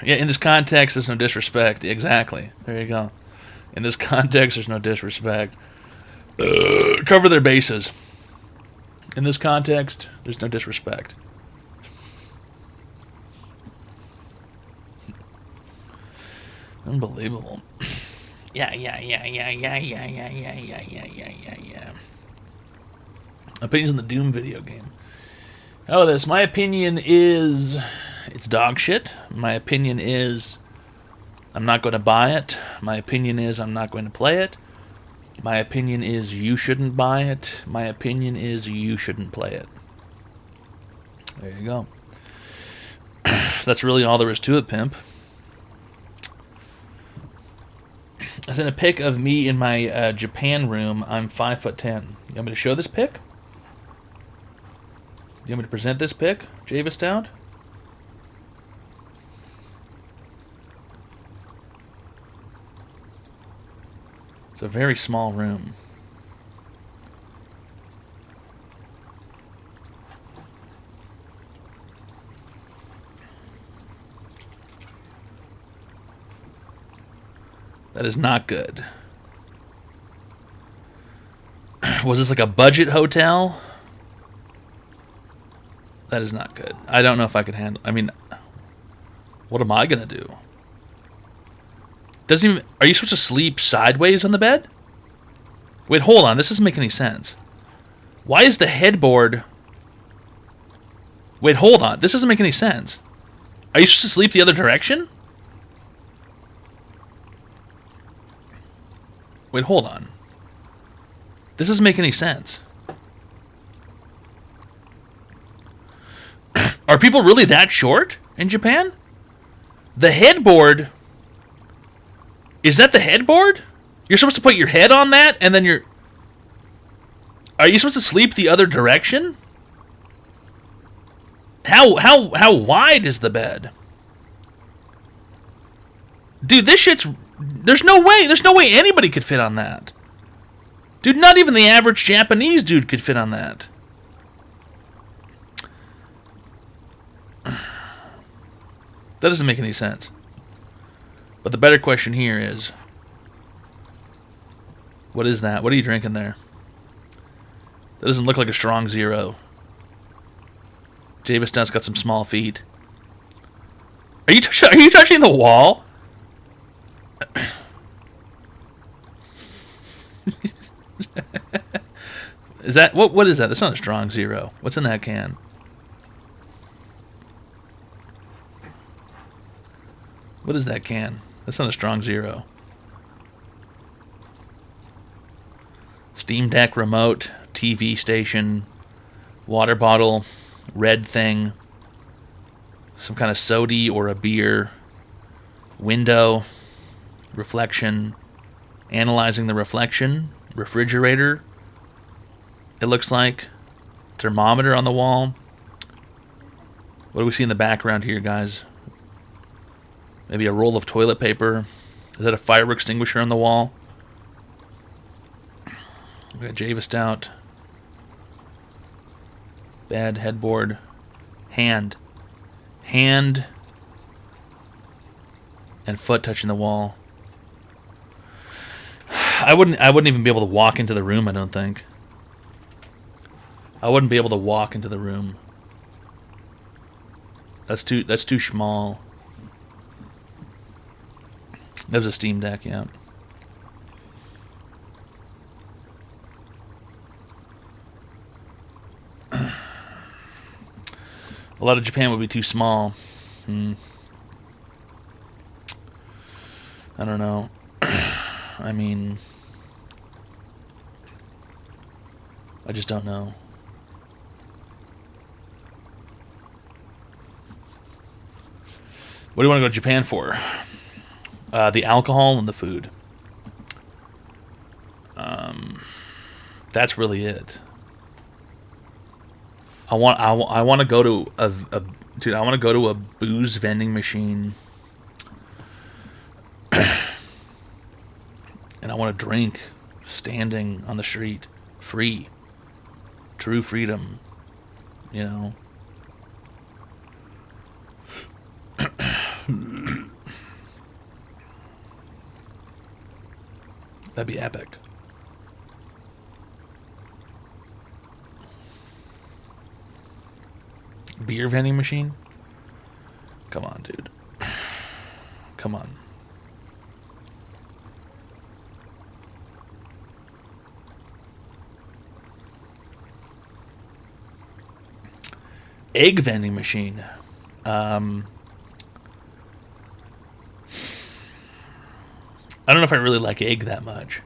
Yeah, in this context, there's no disrespect. Exactly. There you go. In this context, there's no disrespect. Cover their bases. In this context, there's no disrespect. Unbelievable. Yeah. Opinions on the Doom video game. How about this? My opinion is it's dog shit. My opinion is I'm not going to buy it. My opinion is I'm not going to play it. My opinion is you shouldn't buy it. My opinion is you shouldn't play it. There you go. That's really all there is to it, pimp. I sent a pic of me in my Japan room. I'm 5'10". You want me to show this pic? You want me to present this pic, Javis Stout? It's a very small room. That is not good. Was this like a budget hotel? That is not good. I don't know if I could handle. I mean, what am I gonna do? Doesn't even. Are you supposed to sleep sideways on the bed? Wait, hold on. This doesn't make any sense. Why is the headboard? Wait, hold on. This doesn't make any sense. Are you supposed to sleep the other direction? Wait, hold on. This doesn't make any sense. Are people really that short in Japan? The headboard... Is that the headboard? You're supposed to put your head on that, and then you're... Are you supposed to sleep the other direction? How wide is the bed? Dude, this shit's... There's no way anybody could fit on that. Dude, not even the average Japanese dude could fit on that. That doesn't make any sense. But the better question here is... What is that? What are you drinking there? That doesn't look like a strong zero. Javiston's got some small feet. Are you touching the wall? Is that what is that? That's not a strong zero. What's in that can? What is that can? That's not a strong zero. Steam Deck remote, TV station, water bottle, red thing, some kind of soda or a beer, window, reflection, analyzing the reflection, refrigerator, it looks like, thermometer on the wall. What do we see in the background here, guys? Maybe a roll of toilet paper. Is that a fire extinguisher on the wall? We got Java Stout. Bed, headboard. Hand. Hand and foot touching the wall. I wouldn't even be able to walk into the room, I don't think. I wouldn't be able to walk into the room. That's too small. That was a Steam Deck, yeah. A lot of Japan would be too small. I don't know. I mean... I just don't know. What do you want to go to Japan for? The alcohol and the food. That's really it. I want to go to dude. I want to go to a booze vending machine, and I want to drink standing on the street, free, true freedom. You know. That'd be epic. Beer vending machine? Come on, dude. Come on. Egg vending machine. I don't know if I really like egg that much.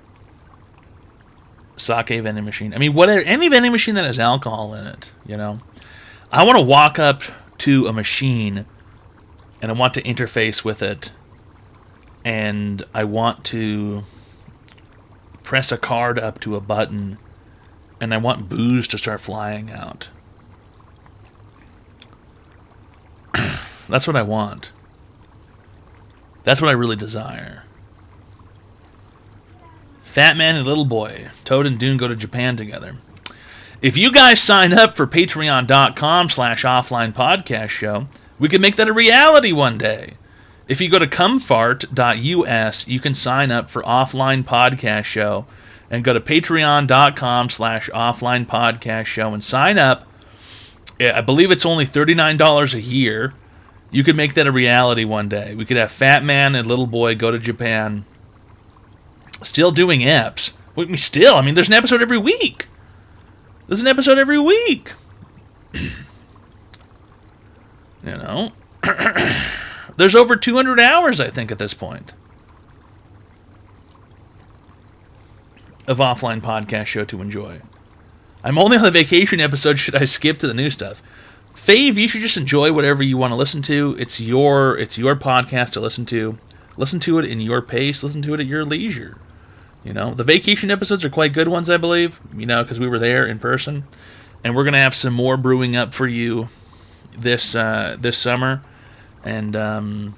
Sake vending machine. I mean, whatever, any vending machine that has alcohol in it, you know. I want to walk up to a machine and I want to interface with it, and I want to press a card up to a button, and I want booze to start flying out. That's what I want. That's what I really desire. Fat Man and Little Boy. Toad and Dune go to Japan together. If you guys sign up for patreon.com/offlinepodcastshow, we can make that a reality one day. If you go to comfart.us, you can sign up for Offline Podcast Show and go to patreon.com/offline podcast show and sign up. I believe it's only $39 a year. You could make that a reality one day. We could have Fat Man and Little Boy go to Japan. Still doing eps. I mean, there's an episode every week. You know? There's over 200 hours, I think, at this point of offline podcast show to enjoy. I'm only on the vacation episode. Should I skip to the new stuff? Fave, you should just enjoy whatever you want to listen to. It's your podcast to listen to. Listen to it in your pace. Listen to it at your leisure. You know, the vacation episodes are quite good ones, I believe, you know, because we were there in person. And we're going to have some more brewing up for you this summer. And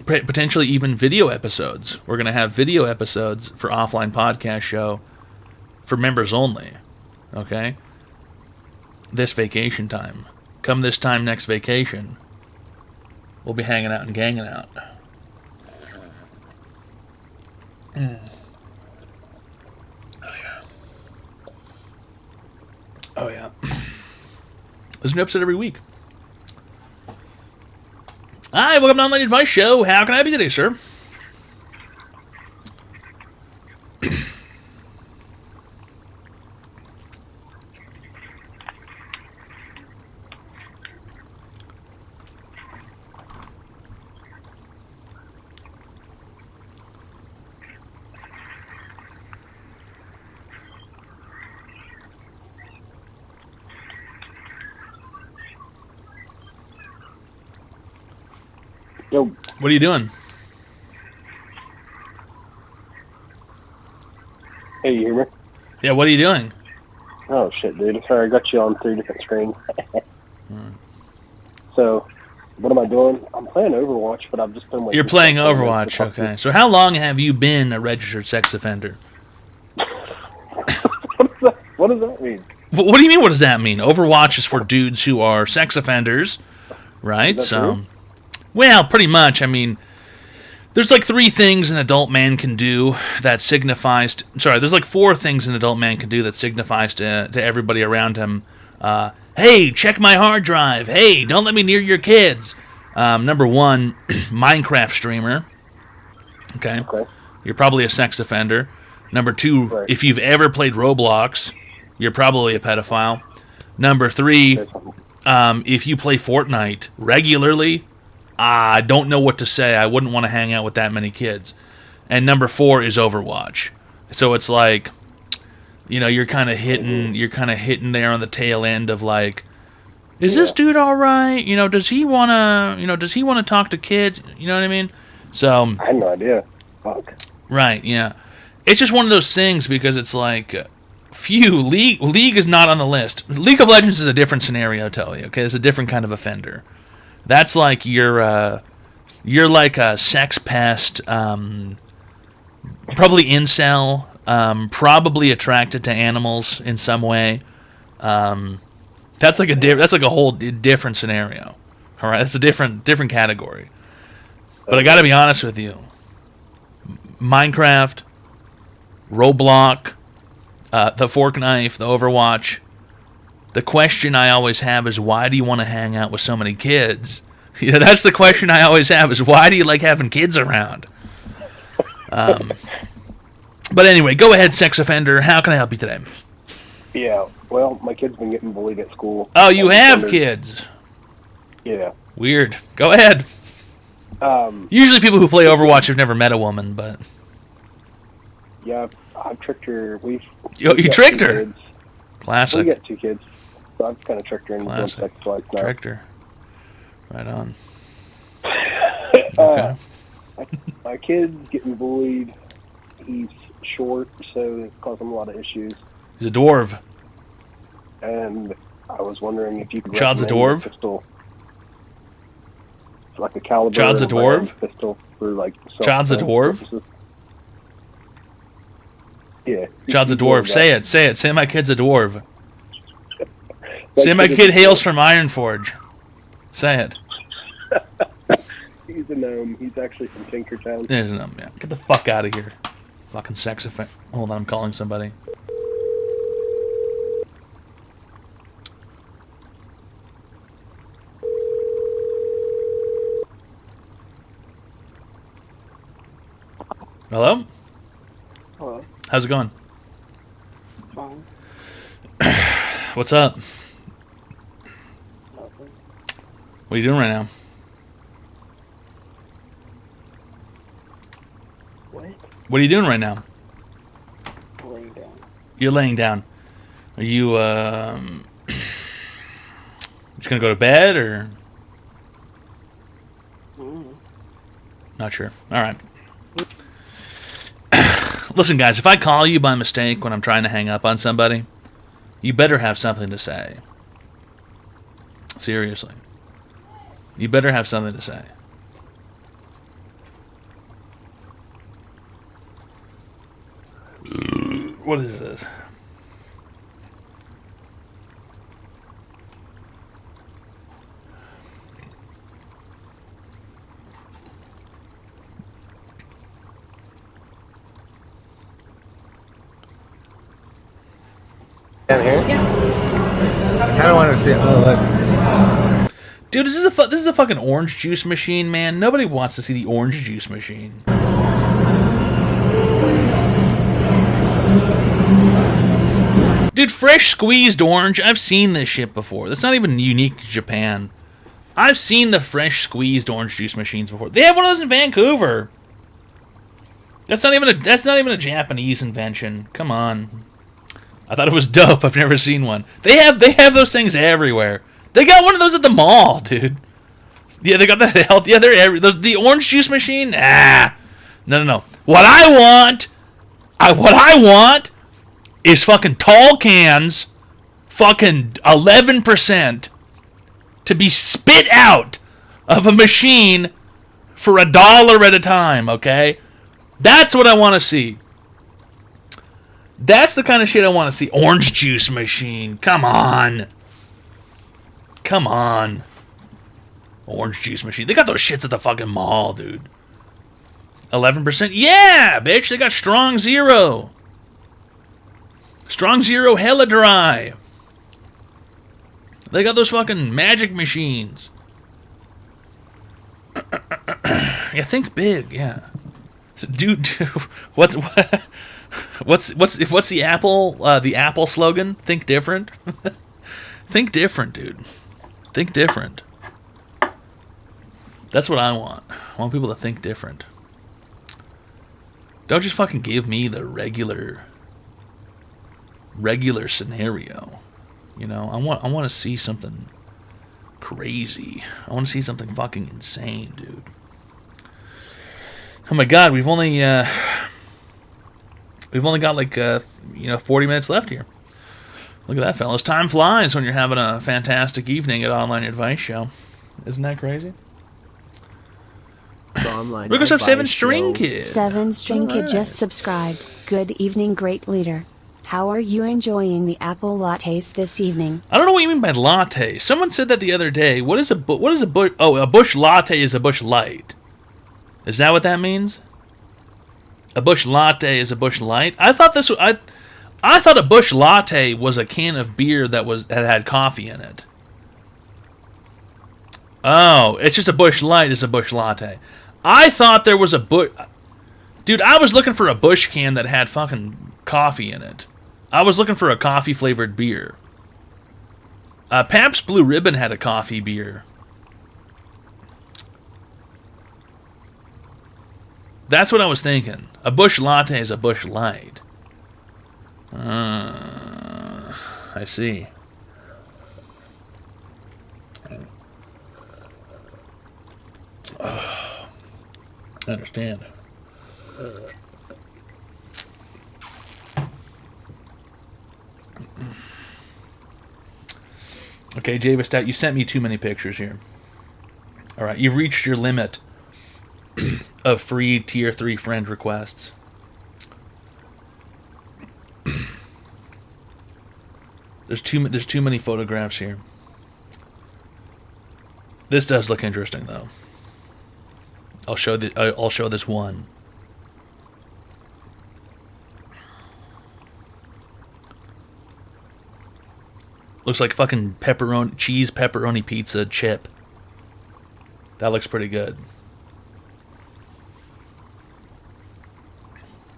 potentially even video episodes. We're going to have video episodes for Offline Podcast Show for members only. Okay? This vacation time. Come this time next vacation, we'll be hanging out and ganging out. Oh, yeah. Oh, yeah. There's an episode every week. Hi, welcome to Online Advice Show. How can I help you today, sir? Yo. What are you doing? Hey, you hear me? Yeah, what are you doing? Oh, shit, dude. Sorry, I got you on 3 different screens. So, what am I doing? I'm playing Overwatch, but I've just been waiting. You're playing Overwatch, okay. So how long have you been a registered sex offender? What does that mean? What do you mean, what does that mean? Overwatch is for dudes who are sex offenders, right? Is that true? Well, pretty much. I mean, there's like 3 things an adult man can do that signifies... there's like 4 things an adult man can do that signifies to everybody around him. Hey, check my hard drive. Hey, don't let me near your kids. Number 1, Minecraft streamer. Okay. You're probably a sex offender. Number 2, if you've ever played Roblox, you're probably a pedophile. Number 3, if you play Fortnite regularly... I don't know what to say. I wouldn't want to hang out with that many kids. And number 4 is Overwatch. So it's like, you know, you're kind of hitting there on the tail end of like, is this dude all right? You know, does he want to talk to kids? You know what I mean? So I had no idea. Fuck. Right, yeah. It's just one of those things because it's like, League is not on the list. League of Legends is a different scenario, I tell you. Okay, it's a different kind of offender. That's like you're like a sex pest, probably incel, probably attracted to animals in some way. That's like a whole different scenario. All right, that's a different category. But I got to be honest with you. Minecraft, Roblox, the Fork Knife, the Overwatch. The question I always have is, why do you want to hang out with so many kids? You know, that's the question I always have is, why do you like having kids around? But anyway, go ahead, sex offender. How can I help you today? Yeah, well, my kid's been getting bullied at school. Oh, you have kids? Yeah. Weird. Go ahead. Usually people who play Overwatch have never met a woman, but... Yeah, I've tricked her. You tricked her? Kids. Classic. We got 2 kids. So I've kind of tricked her into doing sex twice now. Tricked her. Right on. Okay. My kid's getting bullied. He's short, so it's causing him a lot of issues. He's a dwarf. And I was wondering if you could Child's a recommend dwarf? pistol. It's like a caliber. Child's a dwarf? Pistol for like. Child's a dwarf? Purposes. Yeah. Child's a dwarf. Say it. Say my kid's a dwarf. Say my kid hails from Ironforge. Say it. He's a gnome. He's actually from Tinkertown. There's a gnome, yeah. Get the fuck out of here. Fucking sex offender. Hold on, I'm calling somebody. Hello? Hello. How's it going? Fine. What's up? Nothing. What are you doing right now? What? What are you doing right now? Laying down. You're laying down. Are you just gonna go to bed or? Not sure. All right. Listen, guys, if I call you by mistake when I'm trying to hang up on somebody, you better have something to say. Seriously. You better have something to say. What is this? Down here? Yeah. I kind of want to see it. Oh, look. Dude, this is a fucking orange juice machine, man. Nobody wants to see the orange juice machine. Dude, fresh squeezed orange. I've seen this shit before. That's not even unique to Japan. I've seen the fresh squeezed orange juice machines before. They have one of those in Vancouver. That's not even a Japanese invention. Come on. I thought it was dope. I've never seen one. They have those things everywhere. They got one of those at the mall, dude. Yeah, they got that health. Yeah, they're the orange juice machine. No. What I want is fucking tall cans, fucking 11%, to be spit out of a machine for $1 at a time. Okay, that's what I want to see. That's the kind of shit I want to see. Orange juice machine. Come on. Orange juice machine. They got those shits at the fucking mall, dude. 11%? Yeah, bitch. They got Strong Zero. Strong Zero hella dry. They got those fucking magic machines. Yeah, think big, yeah. Dude, what's the Apple slogan? Think different. Think different, dude. Think different. That's what I want. I want people to think different. Don't just fucking give me the regular scenario. You know, I want to see something crazy. I want to see something fucking insane, dude. Oh my god, we've only got like 40 minutes left here. Look at that, fellas. Time flies when you're having a fantastic evening at Online Advice Show. Isn't that crazy? Online We're going to have Advice 7 String Show. Kid. 7 String Kid Alright. just subscribed. Good evening, great leader. How are you enjoying the apple lattes this evening? I don't know what you mean by latte. Someone said that the other day. What is a bush? Oh, a bush latte is a bush light. Is that what that means? A bush latte is a bush light. I thought a bush latte was a can of beer that had coffee in it. Oh, it's just a bush light is a bush latte. I thought there was a bush. Dude, I was looking for a bush can that had fucking coffee in it. I was looking for a coffee flavored beer. Pabst Blue Ribbon had a coffee beer. That's what I was thinking. A bush latte is a bush light. I see. I understand. Okay, Javis Stout, you sent me too many pictures here. All right, you've reached your limit of free tier 3 friend requests. There's too many photographs here. This does look interesting though. I'll show this one. Looks like fucking cheese pepperoni pizza chip. That looks pretty good.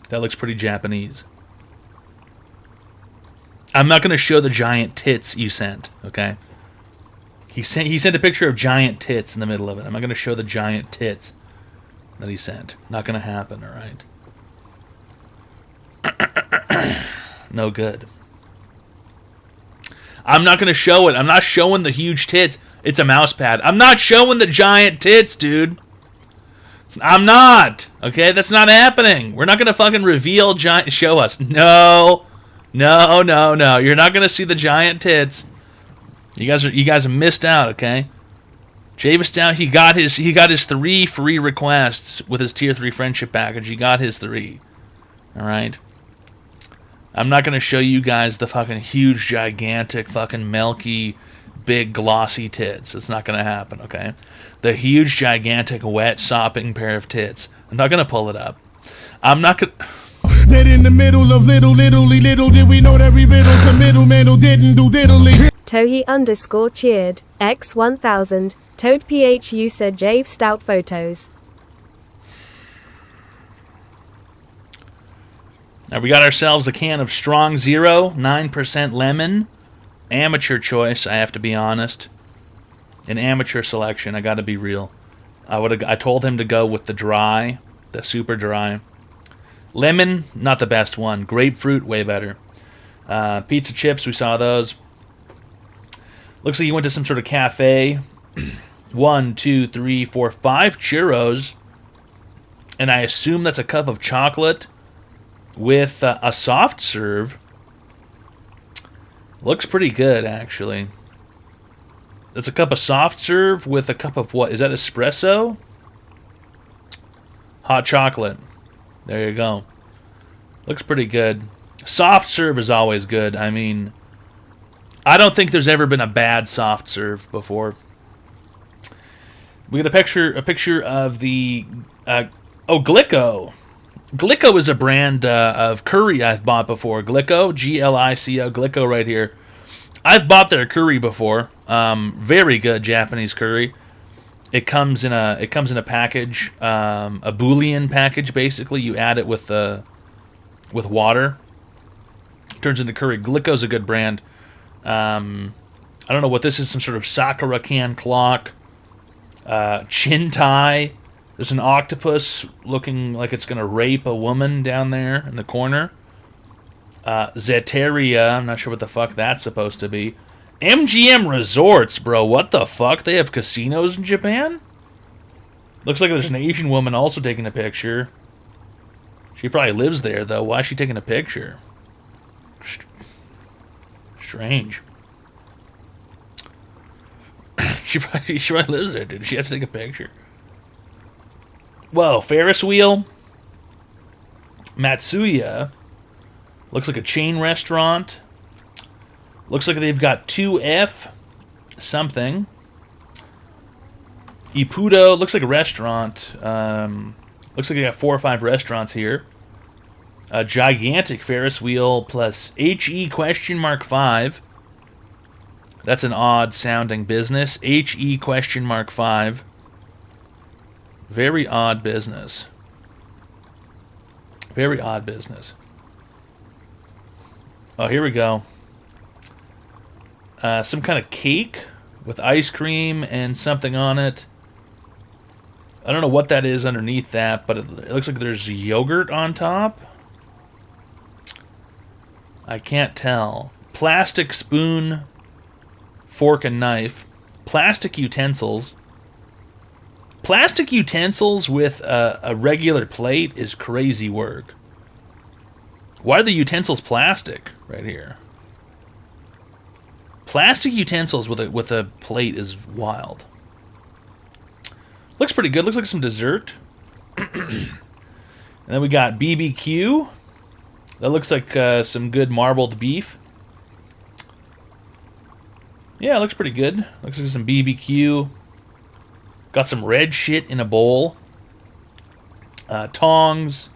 That looks pretty Japanese. I'm not going to show the giant tits you sent, okay? He sent a picture of giant tits in the middle of it. I'm not going to show the giant tits that he sent. Not going to happen, all right? No good. I'm not going to show it. I'm not showing the huge tits. It's a mouse pad. I'm not showing the giant tits, dude. I'm not. Okay, that's not happening. We're not going to fucking reveal giant... Show us. No. No, no, no. You're not going to see the giant tits. You guys have missed out, okay? Javis down, he got his 3 free requests with his tier 3 friendship package. He got his 3. All right. I'm not going to show you guys the fucking huge, gigantic, fucking milky, big, glossy tits. It's not going to happen, okay? The huge, gigantic, wet, sopping pair of tits. I'm not going to pull it up. I'm not going to... That in the middle of little did we know that we riddled to middleman who didn't do diddly. Tohi _cheered, X1000, Toad PHU said Jave Stout photos. Now we got ourselves a can of Strong Zero, 9% lemon. Amateur choice, I have to be honest. An amateur selection, I gotta be real. I told him to go with the dry, the super dry. Lemon, not the best one. Grapefruit, way better. Pizza chips, we saw those. Looks like you went to some sort of cafe. 1, 2, 3, 4, 5 churros. And I assume that's a cup of chocolate with a soft serve. Looks pretty good, actually. That's a cup of soft serve with a cup of what? Is that espresso? Hot chocolate. There you go. Looks pretty good. Soft serve is always good. I mean, I don't think there's ever been a bad soft serve before. We got a picture of the Glico. Glico is a brand of curry I've bought before. Glico, Glico, Glico right here. I've bought their curry before. Very good Japanese curry. It comes in a package, a bouillon package. Basically, you add it with water. Turns into curry. Glico's a good brand. I don't know what this is. Some sort of Sakura can clock. Chintai. There's an octopus looking like it's gonna rape a woman down there in the corner. Zeteria. I'm not sure what the fuck that's supposed to be. MGM Resorts, bro. What the fuck? They have casinos in Japan? Looks like there's an Asian woman also taking a picture. She probably lives there, though. Why is she taking a picture? Strange. She probably lives there, dude. She has to take a picture. Whoa, Ferris wheel. Matsuya. Looks like a chain restaurant. Looks like they've got 2F something. Ippudo. Looks like a restaurant. Looks like they got 4 or 5 restaurants here. A gigantic Ferris wheel plus HE ?5. That's an odd sounding business. HE ?5. Very odd business. Very odd business. Oh, here we go. Some kind of cake with ice cream and something on it. I don't know what that is underneath that, but it looks like there's yogurt on top. I can't tell. Plastic spoon, fork and knife. Plastic utensils. Plastic utensils with a regular plate is crazy work. Why are the utensils plastic right here? Plastic utensils with a plate is wild. Looks pretty good. Looks like some dessert. And then we got BBQ. That looks like some good marbled beef. Yeah, it looks pretty good. Looks like some BBQ. Got some red shit in a bowl. Tongs.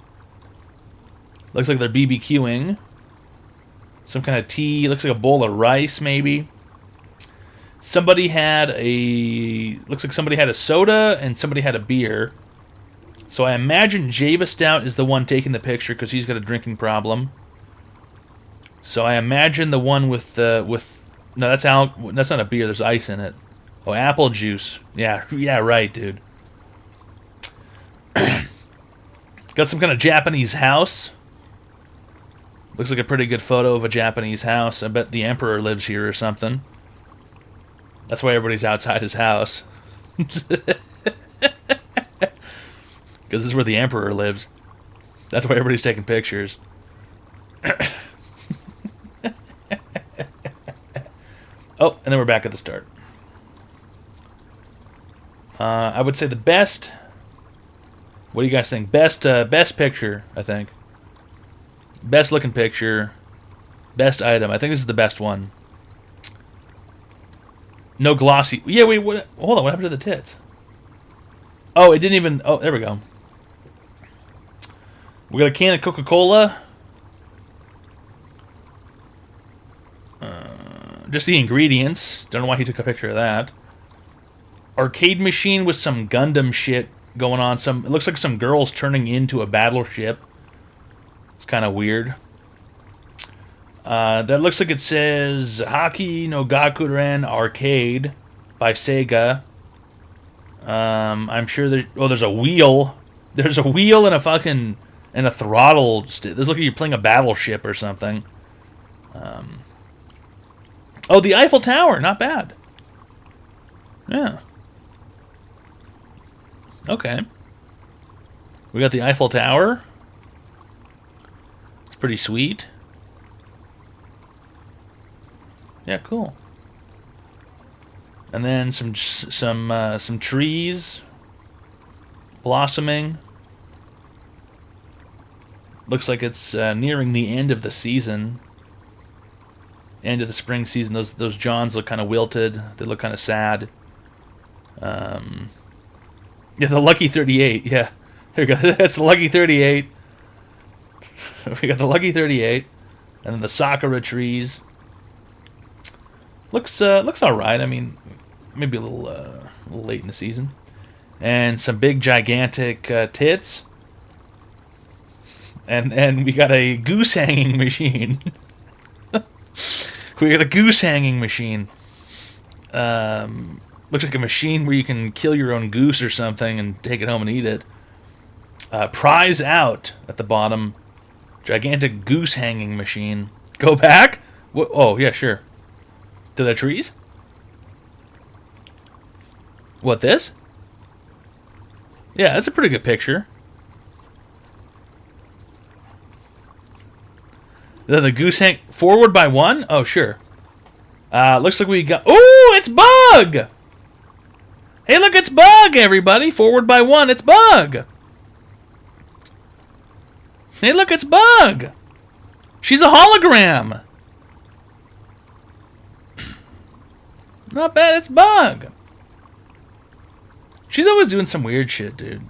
Looks like they're BBQing. Some kind of tea. Looks like a bowl of rice, maybe. Somebody had a... Looks like somebody had a soda and somebody had a beer. So I imagine Java Stout is the one taking the picture because he's got a drinking problem. So I imagine the one with... No, that's not a beer. There's ice in it. Oh, apple juice. Yeah, yeah, right, dude. Got some kind of Japanese house. Looks like a pretty good photo of a Japanese house. I bet the emperor lives here or something. That's why everybody's outside his house. Because this is where the emperor lives. That's why everybody's taking pictures. Oh, and then we're back at the start. I would say the best... What do you guys think? Best picture, I think. Best looking picture. Best item. I think this is the best one. No glossy... Yeah, wait, what... Hold on, what happened to the tits? Oh, it didn't even... Oh, there we go. We got a can of Coca-Cola. Just the ingredients. Don't know why he took a picture of that. Arcade machine with some Gundam shit going on. It looks like some girls turning into a battleship. It's kind of weird. That looks like it says Haki no Gakuren Arcade by Sega. I'm sure there's a wheel. There's a wheel and a fucking and a throttle. This looks like you're playing a battleship or something. Oh, the Eiffel Tower, not bad. Yeah. Okay. We got the Eiffel Tower. It's pretty sweet. Yeah, cool. And then some trees blossoming. Looks like it's nearing the end of the season. End of the spring season. Those Johns look kind of wilted. They look kind of sad. Yeah, the Lucky 38. Yeah, there we go. That's the Lucky 38. We got the Lucky 38, and then the Sakura trees. Looks all right. I mean, maybe a little late in the season. And some big gigantic tits. And we got a goose hanging machine. We got a goose hanging machine. Looks like a machine where you can kill your own goose or something and take it home and eat it. Prize out at the bottom. Gigantic goose hanging machine. Go back? Oh, yeah, sure. To the trees? What, this? Yeah, that's a pretty good picture. Then the goose hang forward by one? Oh, sure. Looks like we got... Oh, it's Bug! Hey, look, it's Bug, everybody. Forward by one, it's Bug. Hey, look, it's Bug. She's a hologram. Not bad, it's Bug. She's always doing some weird shit, dude.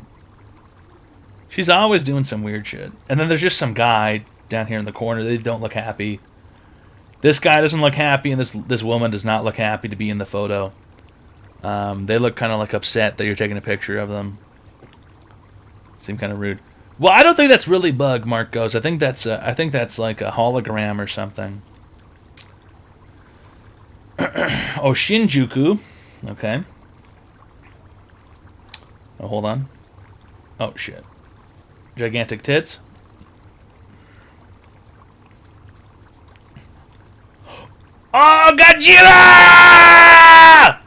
She's always doing some weird shit. And then there's just some guy down here in the corner. They don't look happy. This guy doesn't look happy, and this woman does not look happy to be in the photo. They look kind of like upset that you're taking a picture of them. Seem kind of rude. Well, I don't think that's really Bug, Mark goes. I think that's like a hologram or something. Oh, Shinjuku. Okay. Oh, hold on. Oh, shit. Gigantic tits. Oh, Godzilla!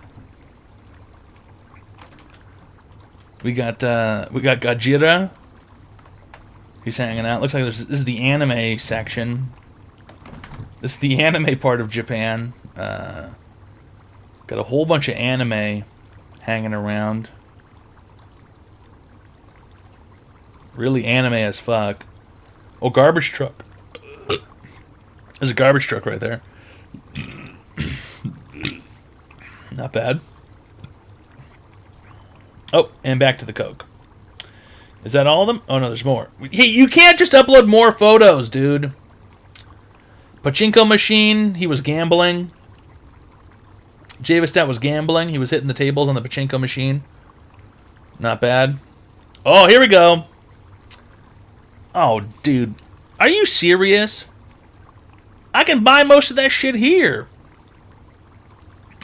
We got Godzilla. He's hanging out. Looks like this is the anime section. This is the anime part of Japan. Got a whole bunch of anime hanging around. Really anime as fuck. Oh, garbage truck. There's a garbage truck right there. Not bad. Oh, and back to the Coke. Is that all of them? Oh, no, there's more. Hey, you can't just upload more photos, dude. Pachinko machine. He was gambling. Javistat was gambling. He was hitting the tables on the pachinko machine. Not bad. Oh, here we go. Oh, dude. Are you serious? I can buy most of that shit here.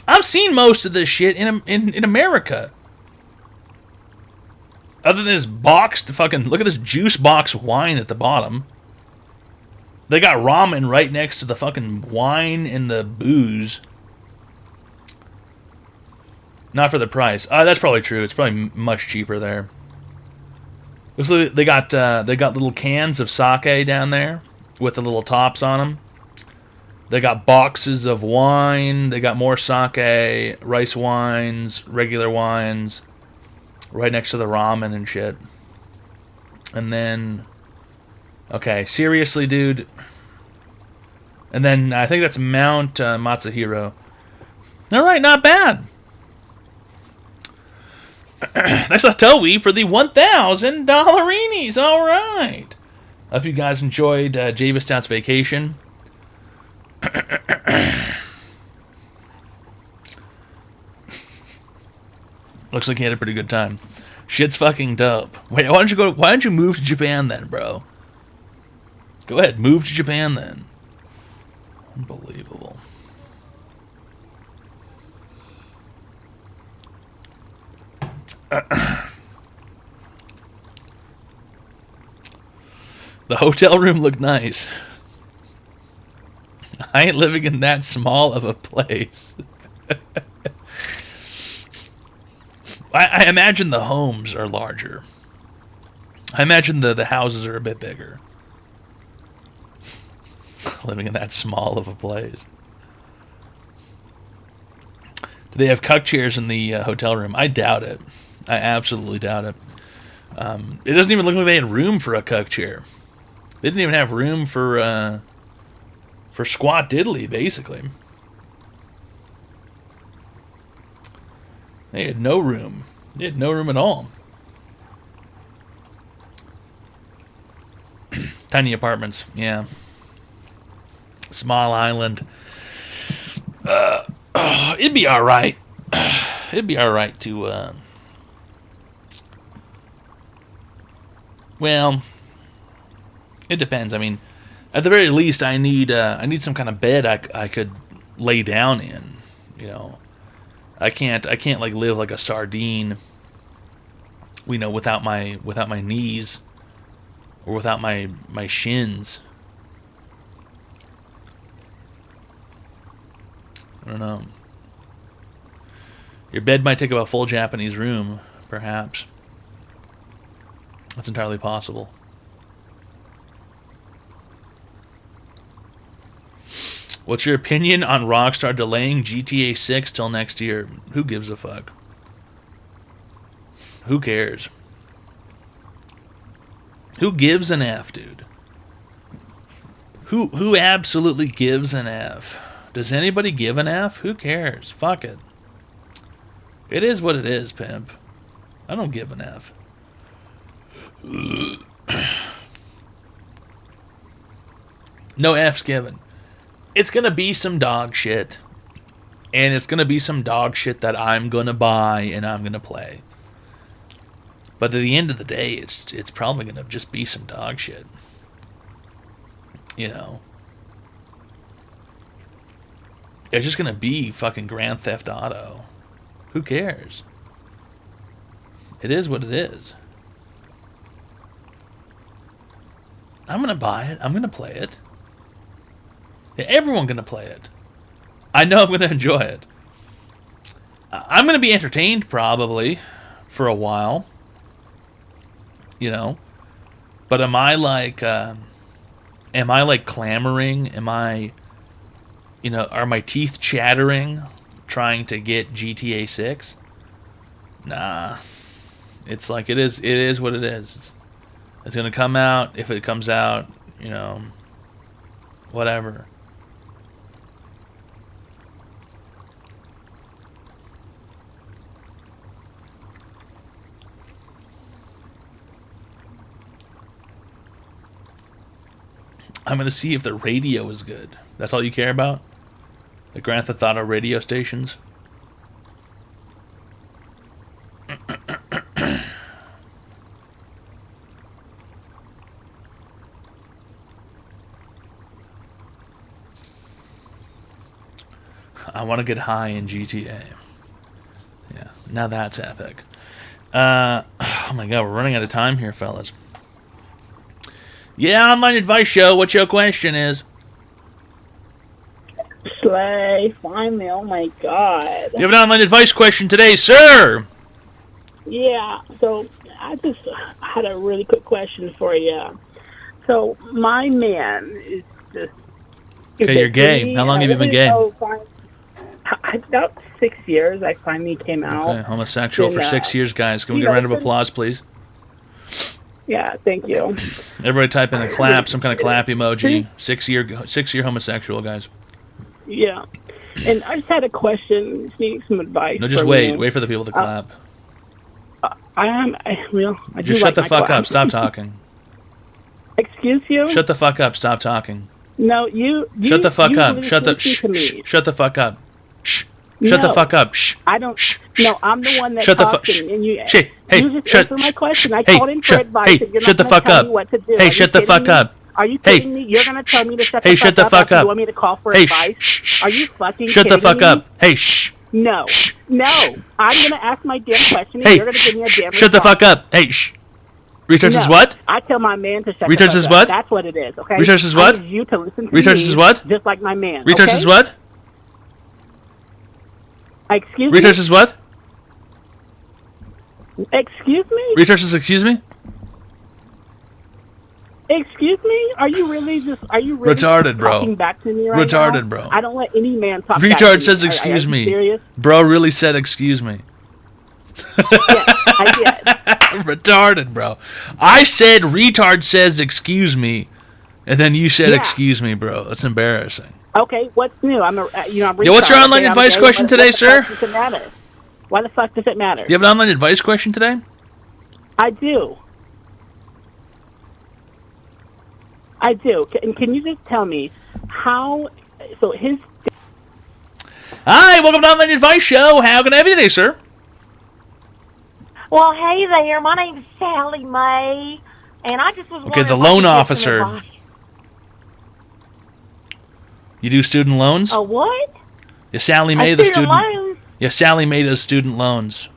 I've seen most of this shit in America. Other than this boxed fucking... Look at this juice box wine at the bottom. They got ramen right next to the fucking wine and the booze. Not for the price. That's probably true. It's probably much cheaper there. Looks like they got little cans of sake down there with the little tops on them. They got boxes of wine. They got more sake, rice wines, regular wines, right next to the ramen and shit. And then, okay, seriously, dude. And then I think that's Mount Matsuhiro. All right, not bad. That's a Toei for the $1,000. All right. I hope you guys enjoyed Javistown's vacation. Looks like he had a pretty good time. Shit's fucking dope. Wait, why don't you move to Japan then, bro? Go ahead, move to Japan then. Unbelievable. The hotel room looked nice. I ain't living in that small of a place. I imagine the homes are larger. I imagine the houses are a bit bigger. Living in that small of a place. Do they have cuck chairs in the hotel room? I doubt it. I absolutely doubt it. It doesn't even look like they had room for a cuck chair. They didn't even have room for squat diddly, basically. They had no room. They had no room at all. Tiny apartments, yeah. Small island. It'd be alright. It'd be alright to, well, it depends. I mean, at the very least, I need some kind of bed I could lay down in. You know, I can't like live like a sardine. You know, without my knees or without my shins. I don't know. Your bed might take up a full Japanese room, perhaps. That's entirely possible. What's your opinion on Rockstar delaying GTA 6 till next year? Who gives a fuck? Who cares? Who gives an F, dude? Who absolutely gives an F? Does anybody give an F? Who cares? Fuck it. It is what it is, pimp. I don't give an F. No F's given. It's gonna be some dog shit. And it's gonna be some dog shit that I'm gonna buy and I'm gonna play. But at the end of the day, it's probably gonna just be some dog shit. You know. It's just gonna be fucking Grand Theft Auto. Who cares? It is what it is. I'm gonna buy it. I'm gonna play it. Yeah, everyone's gonna play it. I know I'm gonna enjoy it. I'm gonna be entertained probably for a while. You know, but am I like clamoring? Am I, you know, are my teeth chattering trying to get GTA 6? Nah. It's like it is what it is. It's gonna come out if it comes out, you know, whatever. I'm gonna see if the radio is good. That's all you care about? The Grand Theft Auto radio stations? I want to get high in GTA. Yeah, now that's epic. Oh my god, we're running out of time here, fellas. Yeah, online advice show. What your question is? Slay, finally, oh my god. You have an online advice question today, sir. Yeah, so I just had a really quick question for you. So my man is just... Okay, you're gay. How long have you been gay? About 6 years, I finally came out. Okay, homosexual for 6 years, guys. Can we get a round of applause, please? Yeah, thank you. Everybody type in a clap, some kind of clap emoji. 6 year homosexual, guys. Yeah. And I just had a question, just needing some advice. No, just from wait. you. Wait for the people to clap. I do Just shut like the my fuck clap. up. Stop talking. Excuse you? Shut the fuck up. Stop talking. No, you Shut the fuck up. usually Shut the listen to me. shut the fuck up. Shh. Shut the No. fuck up. Shh. I don't. No, I'm the one that Shut the talks, fuck. and you. Hey, you just shut. answer my question. I Hey, called in for shut. advice, Hey, and you're shut not the gonna fuck tell up. me what to do. Hey, Are you shut the kidding fuck me? up. Are you Hey, kidding me? You're gonna tell me to shut hey, the shut fuck the up fuck after up. you want me to call for Hey, advice? Are you fucking Shut the kidding fuck me? up. Hey, shh. No, no. I'm gonna ask my damn question, and Hey, you're gonna give me a damn shut the response. fuck up. Hey, shh. Retards is No, what? I tell my man to shut Retards the fuck is up. what? That's what it is, okay? Retards is I what? need you to listen to Retards me, is what? just like my man, Retards okay? is what? Excuse me? Retards is what? Excuse me? Retards is excuse me? Excuse me? Are you really Retarded, bro. talking back to me right Retarded, now? bro. I don't let any man talk back to Retard me. says Are excuse you me. serious? Bro really said excuse me. I did. Retarded, bro. I said retard says excuse me, and then you said Yeah. excuse me, bro. That's embarrassing. Okay, what's new? I'm Yeah, what's your retarded, online okay? I'm advice gay. question What today, the sir? fuck does it matter? Why the fuck does it matter? Do you have an online advice question today? I do. And can you just tell me how? So his. Hi, welcome to Online Advice Show. How can I help you today, sir? Well, hey there. My name's Sally Mae, and I just was Okay, wondering the if I loan could get some officer. advice. You do student loans? A what? Yeah, Sally A Mae, the student student. loan? Yeah, Sally Mae does student loans.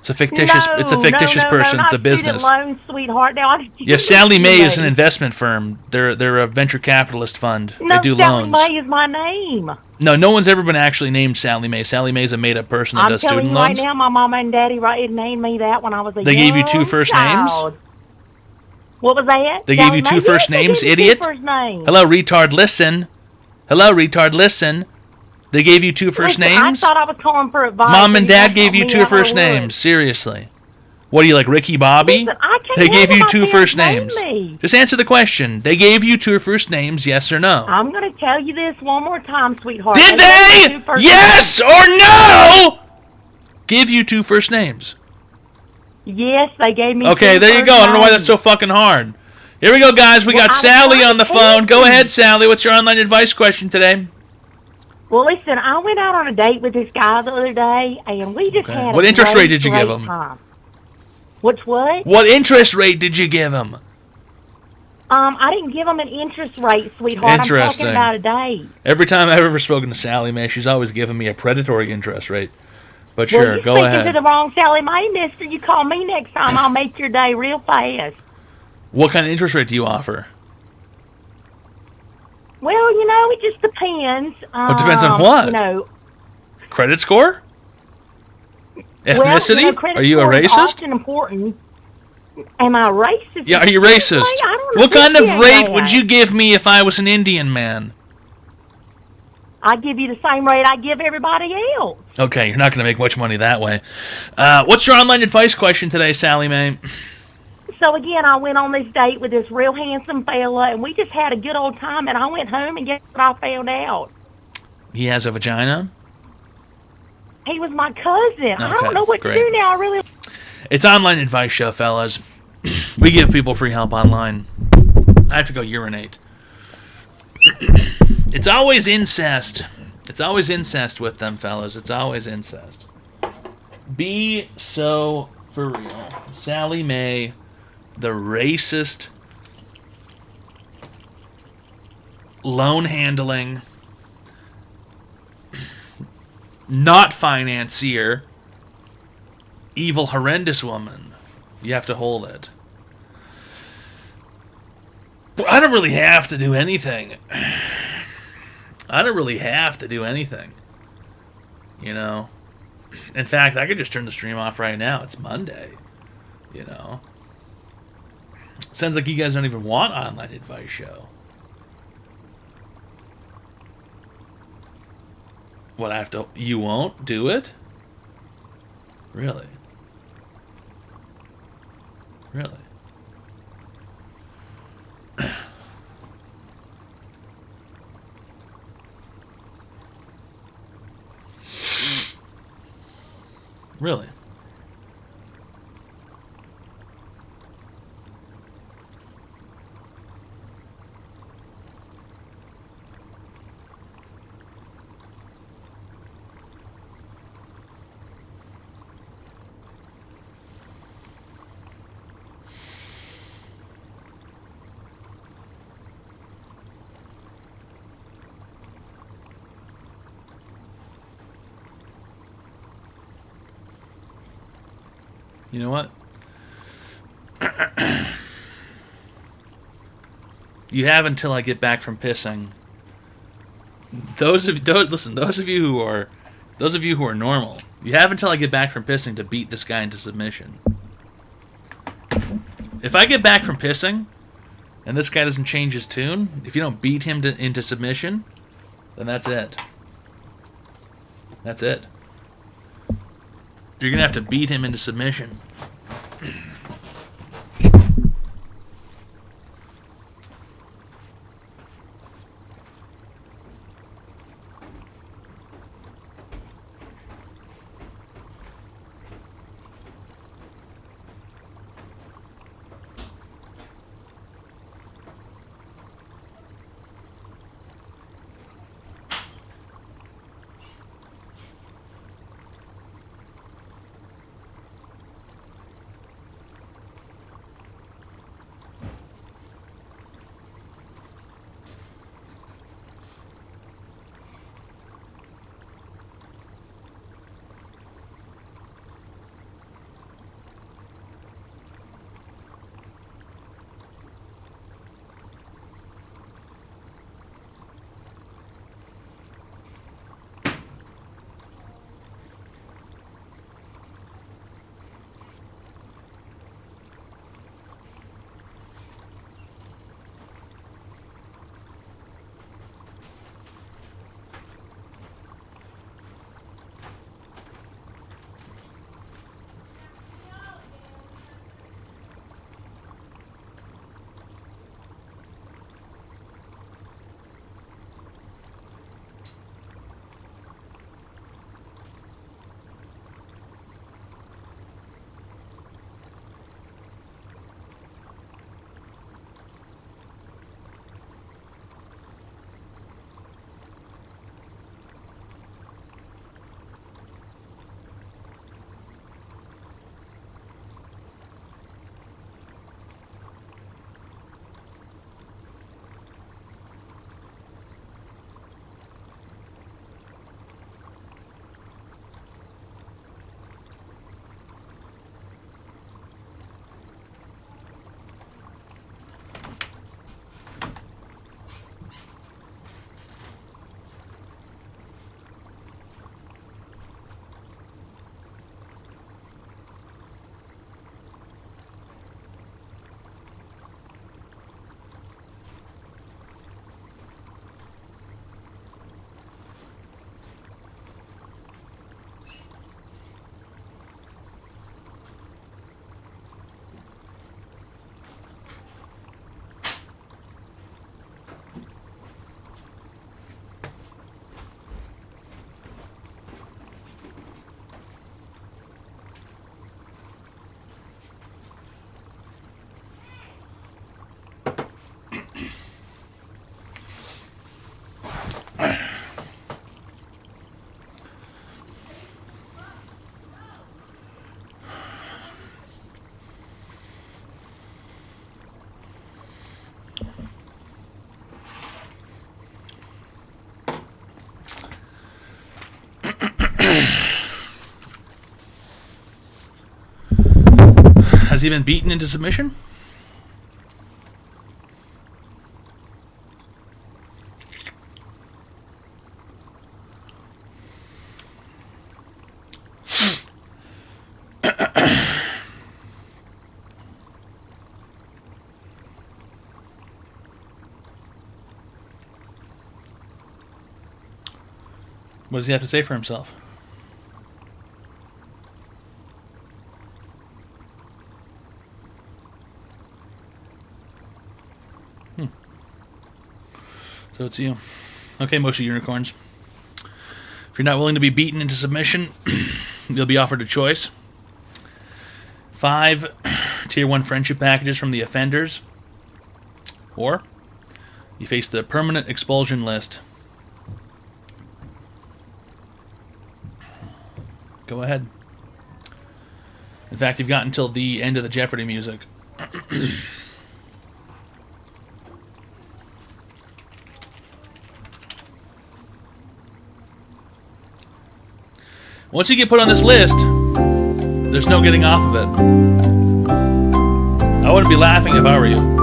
It's a fictitious. It's a fictitious person. No, It's a not business. Student loan, sweetheart. Now, Yeah, Sally Mae is an investment firm. They're a venture capitalist fund. No, They do Sally loans. Mae is my name. No one's ever been actually named Sally Mae. Sally Mae's a made-up person that I'm does telling student you right loans. now, my mama and daddy named me that when I was a They gave you two first names? child. What was that? They Sally gave you two Mae? first Yes, they names, gave me idiot. Two first names. Hello, retard. Listen. Hello, retard. Listen. They gave you two first Listen, names. I thought I was calling for advice. Mom and you Dad guys gave told you me two that I first would. names. Seriously. What are you, like Ricky Bobby? Listen, I can't They gave have you my two parents first name names. me. Just answer the question. They gave you two first names, yes or no? I'm going to tell you this one more time, sweetheart. Did gave me they? two first Yes names. or no? Give you two first names. Yes, they gave me Okay, two there you first go. I don't know why names. that's so fucking hard. Here we go, guys. We got Sally on the phone. Go ahead, Sally. What's your online advice question today? Well, listen, I went out on a date with this guy the other day, and we just had What a interest great, rate did you give great him? time. Which what? What interest rate did you give him? I didn't give him an interest rate, sweetheart. Interesting. I'm talking about a date. Every time I've ever spoken to Sally Mae, she's always given me a predatory interest rate. But Well, sure, you're go speaking ahead. to the wrong Sally Mae, mister. You call me next time, I'll make your day real fast. What kind of interest rate do you offer? Well, you know, it just depends. It depends on what? You know, Credit score? Ethnicity? Well, you know, credit Are you a score is racist? often important. Am I racist? Yeah, are you racist? I don't What kind of appreciate rate would that. you give me if I was an Indian man? I give you the same rate I give everybody else. Okay, you're not going to make much money that way. What's your online advice question today, Sally Mae? So again, I went on this date with this real handsome fella, and we just had a good old time. And I went home, and guess what I found out? He has a vagina? He was my cousin. I Okay, don't know what great. to do now. I really. It's online advice show, fellas. We give people free help online. I have to go urinate. It's always incest. It's always incest with them, fellas. It's always incest. Be so for real. Sally Mae, the racist, loan handling, not financier, evil, horrendous woman. You have to hold it. But I don't really have to do anything. I don't really have to do anything. You know? In fact, I could just turn the stream off right now. It's Monday. You know? Sounds like you guys don't even want online advice show. What, I have to... You won't do it? Really? Really? Really? You know what? You have until I get back from pissing. Those of you who are normal, you have until I get back from pissing to beat this guy into submission. If I get back from pissing and this guy doesn't change his tune, if you don't beat him into submission, then that's it. That's it. You're gonna have to beat him into submission. Has he been beaten into submission? What does he have to say for himself? So it's you. Okay, most of unicorns. If you're not willing to be beaten into submission, you'll be offered a choice. 5 Tier 1 friendship packages from the offenders. Or you face the permanent expulsion list. Go ahead. In fact, you've got until the end of the Jeopardy music. Once you get put on this list, there's no getting off of it. I wouldn't be laughing if I were you.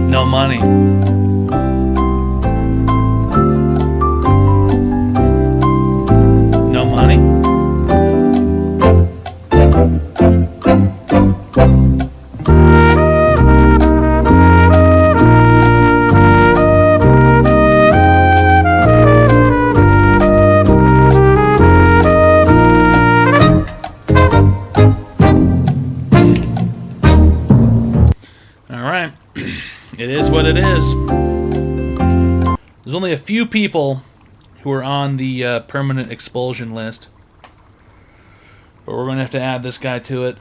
No money. No money? Alright. It is what it is. There's only a few people who are on the permanent expulsion list. But we're going to have to add this guy to it.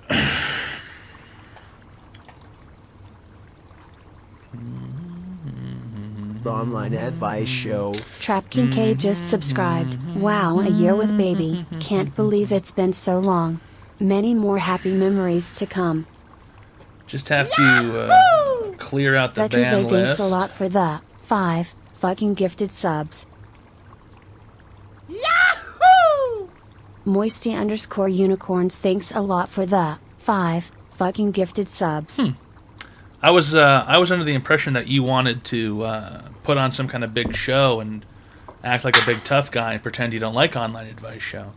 The Online Advice Show. Trap Kincaid just subscribed. Wow, a year with baby. Can't believe it's been so long. Many more happy memories to come. Just have to clear out the Veteran ban thanks list. a lot for the 5 fucking gifted subs. Yahoo! Moisty_unicorns thanks a lot for the 5 fucking gifted subs. I was under the impression that you wanted to put on some kind of big show and act like a big tough guy and pretend you don't like Online Advice Show.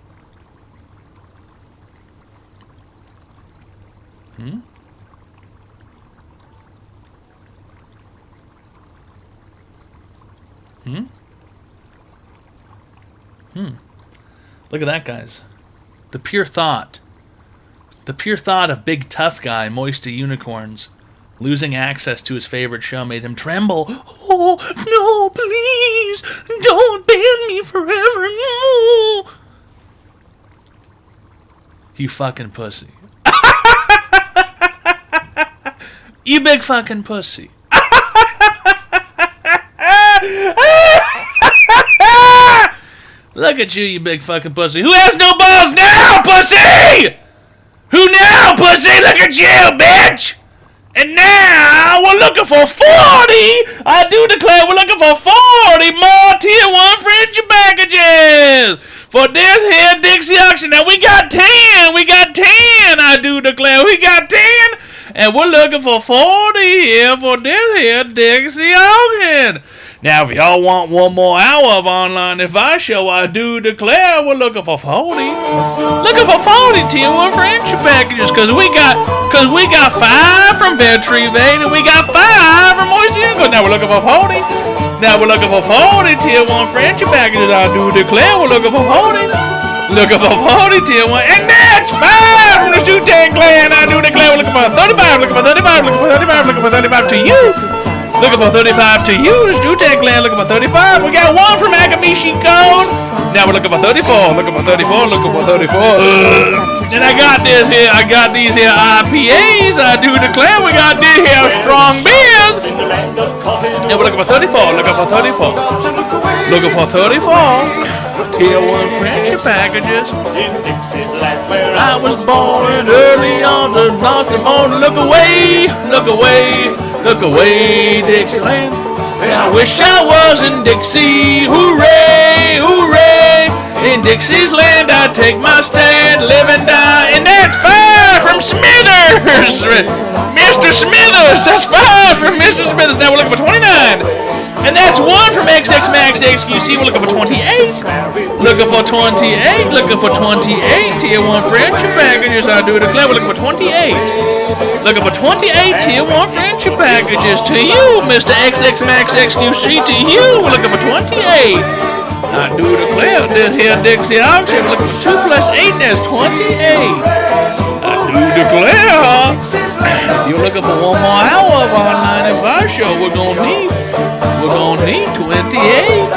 Look at that, guys. The pure thought. The pure thought of big tough guy, Moisty Unicorns, losing access to his favorite show made him tremble. Oh, no, please, don't ban me forever, no. You fucking pussy. You big fucking pussy. Look at you, you big fucking pussy. Who has no balls now, pussy? Who now, pussy? Look at you, bitch. And now we're looking for 40. I do declare we're looking for 40 more Tier 1 friendship packages for this here Dixie auction. Now we got 10. We got 10. I do declare we got 10. And we're looking for 40 here for this here Dixie auction. Now, if y'all want one more hour of Online Advice Show, I do declare we're looking for 40. Looking for 40 Tier 1 friendship packages, because we got 5 from Vetrivate, and we got 5 from Moisty Unicorns. Now we're looking for 40. Now we're looking for 40 Tier 1 friendship packages. I do declare we're looking for 40. Looking for 40 Tier 1. And that's 5 from the Wu-Tang Clan. I do declare we're looking for 35. Looking for 35. Looking for 35. Looking for 35 to you. Looking for 35 to you, Wu-Tang Clan. Looking for 35. We got 1 from Akamishi Code. Now we're looking for 34. Looking for 34. Looking for 34. And I got this here. I got these here IPAs. I do declare we got these here strong beers. And we're looking for 34. Looking for 34. Looking for 34. Tier 1 friendship packages. I was born early on the north morning. Look away. Look away. Look away, Dixieland. I wish I was in Dixie. Hooray, hooray. In Dixie's land I take my stand, live and die. And that's 5 from Smithers. Mr. Smithers. That's 5 from Mr. Smithers. Now we're looking for 29. And that's 1 from XX Max XQC. We're looking for 28. Looking for 28. Looking for 28. Tier 1 friendship packages. I do declare we're looking for 28. Looking for 28 Tier 1 friendship packages. To you, Mr. XX Max XQC. To you, we're looking for 28. I do declare this here Dixie auction. We're looking for 2 plus 8. That's 28. I do declare. If you're looking for 1 more hour of our 95 show, we're gonna need 28.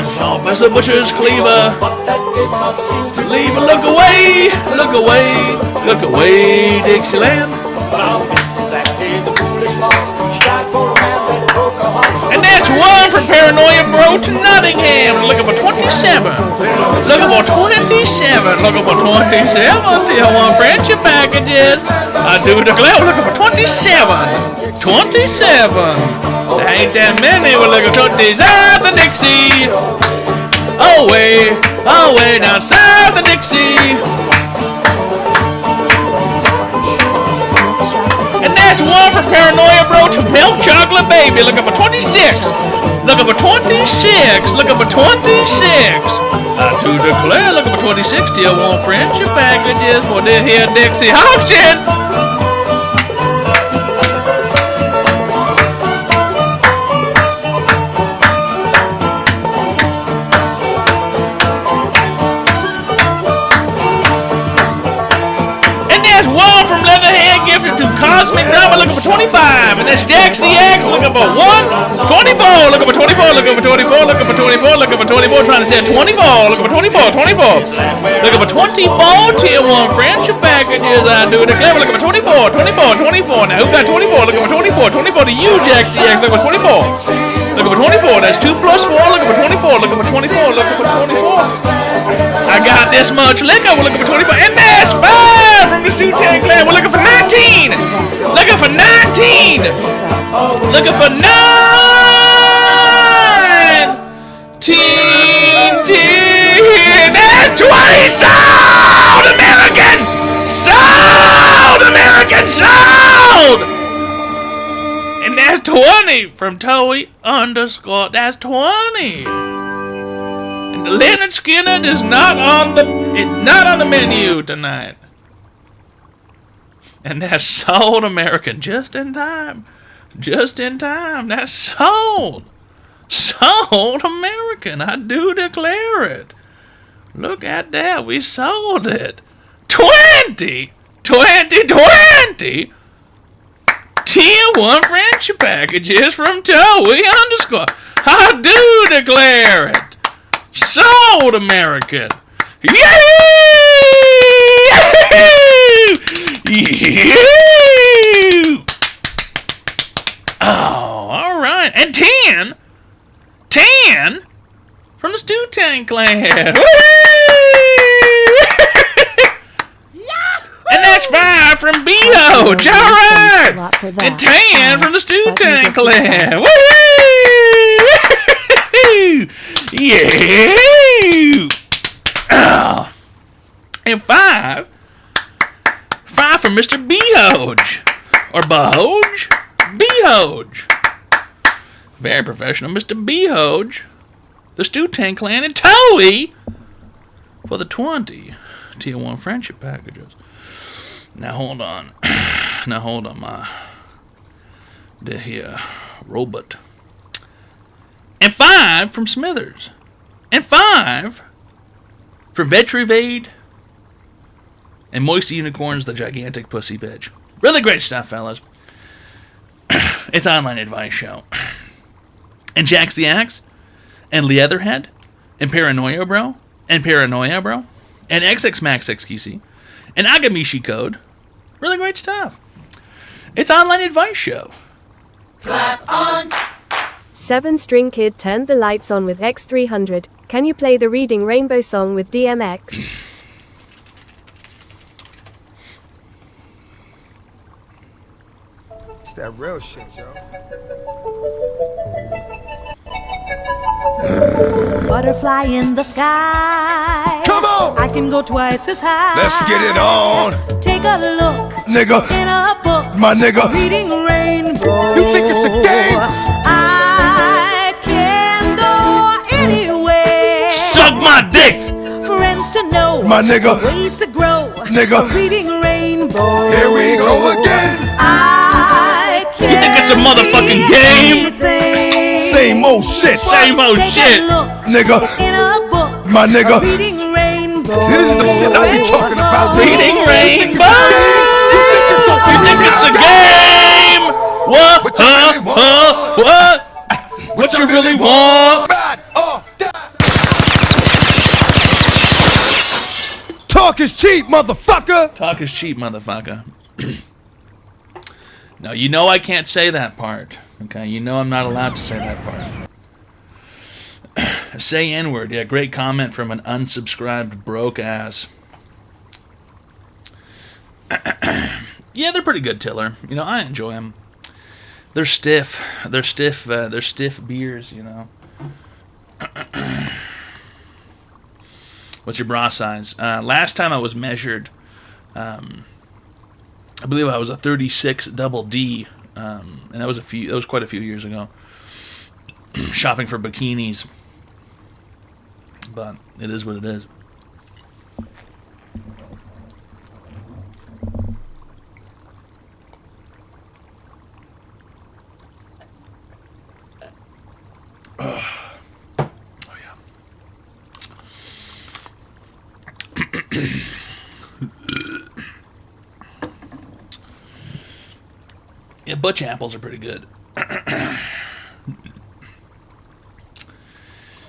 Sharp as a butcher's cleaver. Cleaver, look away, look away, look away, Dixieland. And that's 1 from Paranoia Bro to Nottingham. We're looking for 27. Looking for 27. Looking for 27. Tier 1 friendship packages. I do declare we're looking for 27. 27. There ain't that many. We're looking for 20 south of Dixie. Away down south of Dixie. And that's 1 from Paranoia Bro to Milk Chocolate Baby. Looking for 26. Looking for 26. Looking for 26. I do declare looking for 26. Tier 1 friendship packages for this here Dixie auction. To Cosmic Drama looking for 25, and that's Jack CX looking for 24, looking for 24, looking for 24, looking for 24, looking for 24, trying to say 24, looking for 24, 24, looking for 24 Tier 1 friendship packages. I do declare we're looking for 24, 24, 24. Now who got 24? Looking for 24, 24 to you, Jack CX, looking for 24. Looking for 24, that's 2 plus 4, looking for 24, looking for 24, looking for 24. I got this much liquor, we're looking for 24, and that's 5 from the Stu-Tang Clan, we're looking for 19! Looking for 19! Looking for 19! That's 20! Sold! American! Sold! American! Sold! And that's 20 from Toey _ that's 20. And the Leonard Skinner is not on the menu tonight. And that's sold American just in time. Just in time. That's sold. Sold American. I do declare it. Look at that. We sold it. 20. 20. Tier 1 friendship packages from Toey _ I do declare it. Sold American. Yay! Oh, all right. And 10 from the Stu-Tang Clan. And that's 5 from B-Hoge. All right. And 10 from the Stu-Tang Clan. Yeah. Oh. And 5 from Mr. B-Hoge. Or Bahoge? B-Hoge. Very professional. Mr. B-Hoge. The Stu-Tang Clan and Toey for the 20 Tier 1 friendship packages. Now hold on. The here robot. And 5 from Smithers. And 5 for Vetrivade. And Moisty Unicorns, the gigantic pussy bitch. Really great stuff, fellas. It's Online Advice Show. And Jax the Axe, and Leatherhead, and Paranoia Bro, and Paranoia Bro, and XXMaxXQC, and Agamishi Code. Really great stuff. It's Online Advice Show. Clap on. 7-String Kid turned the lights on with X300. Can you play the Reading Rainbow song with DMX? It's that real shit, yo. Butterfly in the sky. Come on! I can go twice as high. Let's get it on. Take a look, nigga. In a book, my nigga. Reading Rainbow. You think it's a game? I can go anywhere. Suck my dick. Friends to know, my nigga. Ways to grow, nigga. Reading Rainbow. Here we go again. I can You think it's a motherfucking game? Same old shit. Same old shit. Nigga. In a book, my nigga. Reading Rainbow. This is the shit I be talking about. Reading Rainbow. You think it's a game? What? What? What you really want? Talk is cheap, motherfucker. Talk is cheap, motherfucker. No, you know I can't say that part. Okay, you know I'm not allowed to say that part. Say N-word. Yeah, great comment from an unsubscribed broke ass. Yeah, they're pretty good, Tiller. You know, I enjoy them. They're stiff. They're stiff beers, you know. What's your bra size? Last time I was measured, I believe I was a 36 double D, and that was quite a few years ago. Shopping for bikinis, but it is what it is. Yeah, butch apples are pretty good. I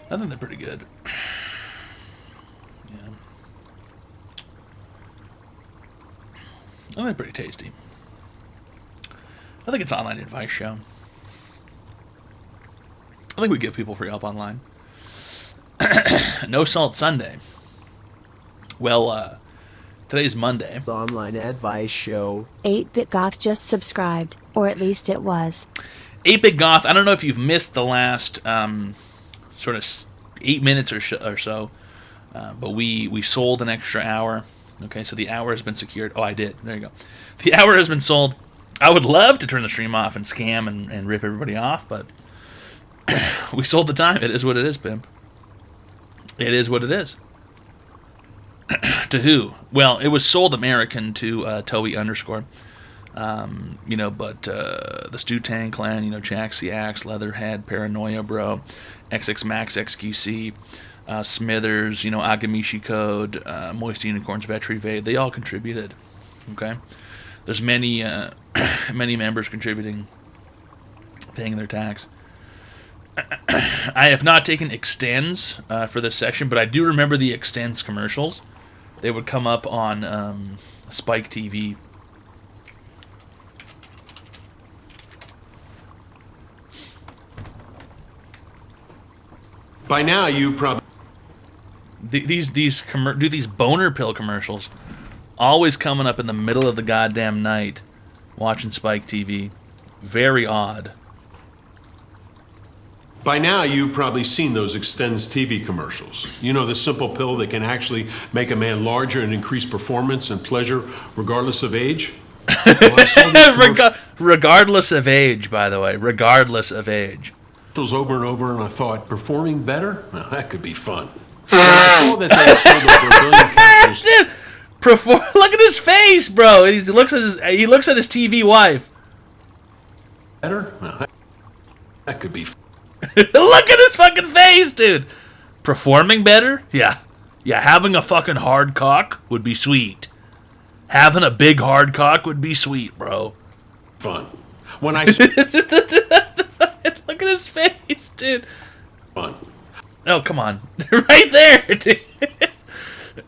think they're pretty good. Yeah. I think they're pretty tasty. I think it's an online advice show. I think we give people free help online. No Salt Sunday. Well, today's Monday. The Online Advice Show. 8-Bit Goth just subscribed, or at least it was. 8-Bit Goth, I don't know if you've missed the last sort of 8 minutes or so, but we sold an extra hour. Okay, so the hour has been secured. Oh, I did. There you go. The hour has been sold. I would love to turn the stream off and scam and rip everybody off, but we sold the time. It is what it is, pimp. It is what it is. To who? Well, it was sold American to Toby _. You know, but the Stu-Tang Clan, you know, Jax the Axe, Leatherhead, Paranoia Bro, XXMaxXQC, Smithers, you know, Agamishi Code, Moist Unicorns, Vetrivade, they all contributed. Okay? There's many many members contributing, paying their tax. I have not taken extends for this section, but I do remember the extends commercials. They would come up on Spike TV. By now, you probably these boner pill commercials, always coming up in the middle of the goddamn night, watching Spike TV. Very odd. By now, you've probably seen those Extends TV commercials. You know, the simple pill that can actually make a man larger and increase performance and pleasure regardless of age. Regardless of age, by the way. Regardless of age. Over and over, and I thought, performing better? Well, that could be fun. I saw that they sold over 1 billion capsules. Look at his face, bro. He looks at his TV wife. Better? Well, that could be fun. Look at his fucking face, dude. Performing better? Yeah. Yeah, having a fucking hard cock would be sweet. Having a big hard cock would be sweet, bro. Fun. When I Look at his face, dude. Oh, come on. Right there, dude.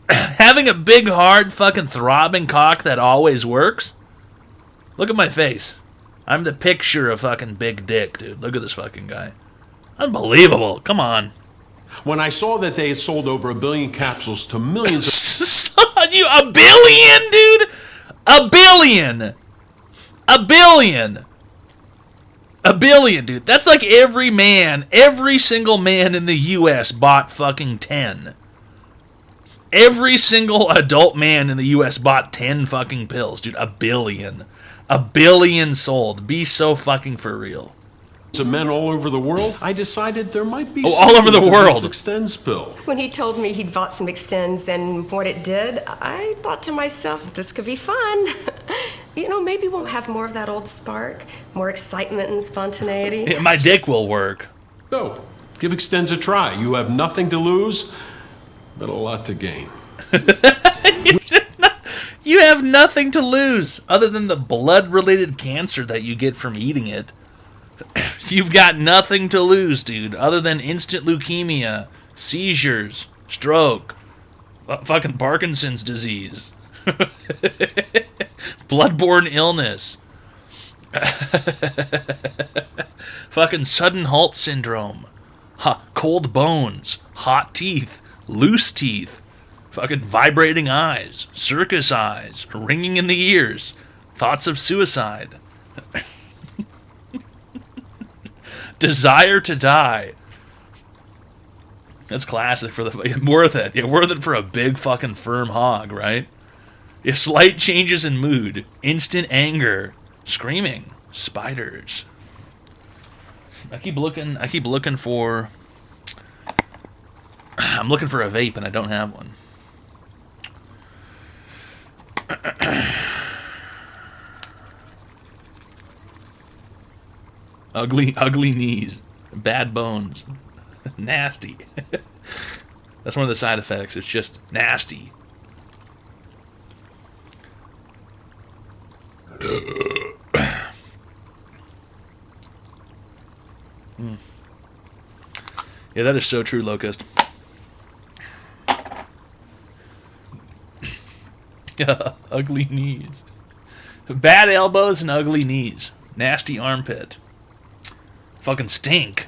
Having a big, hard, fucking throbbing cock that always works. Look at my face. I'm the picture of fucking big dick, dude. Look at this fucking guy. Unbelievable. Come on. When I saw that they had sold over 1 billion capsules to millions of... You, a billion, dude? A billion. A billion. A billion, dude. That's like every single man in the U.S. bought fucking 10. Every single adult man in the U.S. bought 10 fucking pills, dude. A billion. A billion sold. Be so fucking for real. of men all over the world, I decided there might be all over the something to world. this Extends pill. When he told me he'd bought some Extends and what it did, I thought to myself, this could be fun. You know, maybe we'll have more of that old spark, more excitement and spontaneity. My dick will work. So, give Extends a try. You have nothing to lose, but a lot to gain. You have nothing to lose other than the blood-related cancer that you get from eating it. You've got nothing to lose, dude, other than instant leukemia, seizures, stroke, fucking Parkinson's disease, bloodborne illness, fucking sudden halt syndrome, cold bones, hot teeth, loose teeth, fucking vibrating eyes, circus eyes, ringing in the ears, thoughts of suicide, desire to die. That's classic for the... Worth it. Yeah, worth it for a big fucking firm hog, right? Yeah, slight changes in mood, instant anger, screaming, spiders. I keep looking for... I'm looking for a vape and I don't have one. Ugly knees, bad bones, nasty. That's one of the side effects. It's just nasty. Yeah, that is so true, Locust. Ugly knees. Bad elbows and ugly knees. Nasty armpit. Fucking stink.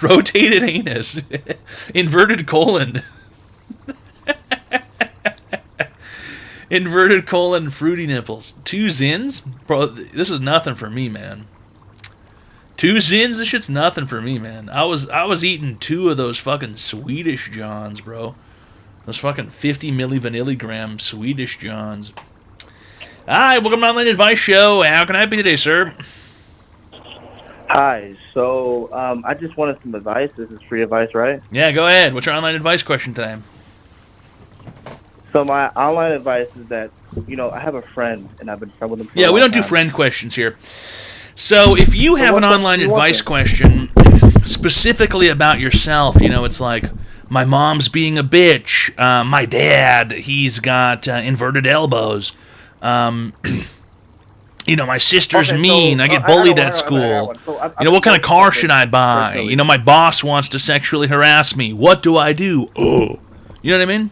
Rotated anus. Inverted colon. Inverted colon, fruity nipples. 2 Zins? Bro, this is nothing for me, man. 2 Zins? This shit's nothing for me, man. I was eating 2 of those fucking Swedish Johns, bro. Those fucking 50 milligram Swedish Johns. Hi, welcome to my Online Advice Show. How can I help you today, sir? Hi, so I just wanted some advice. This is free advice, right? Yeah, go ahead. What's your online advice question today? So my online advice is that, you know, I have a friend, and I've been friends with him for a Yeah, we long don't do time. friend questions here. So if you have an online advice question specifically about yourself, you know, it's like, my mom's being a bitch, my dad, he's got inverted elbows, you know, my sister's mean, I get bullied at school, you know, what kind of car should I buy, you know, my boss wants to sexually harass me, what do I do? Oh, you know what I mean?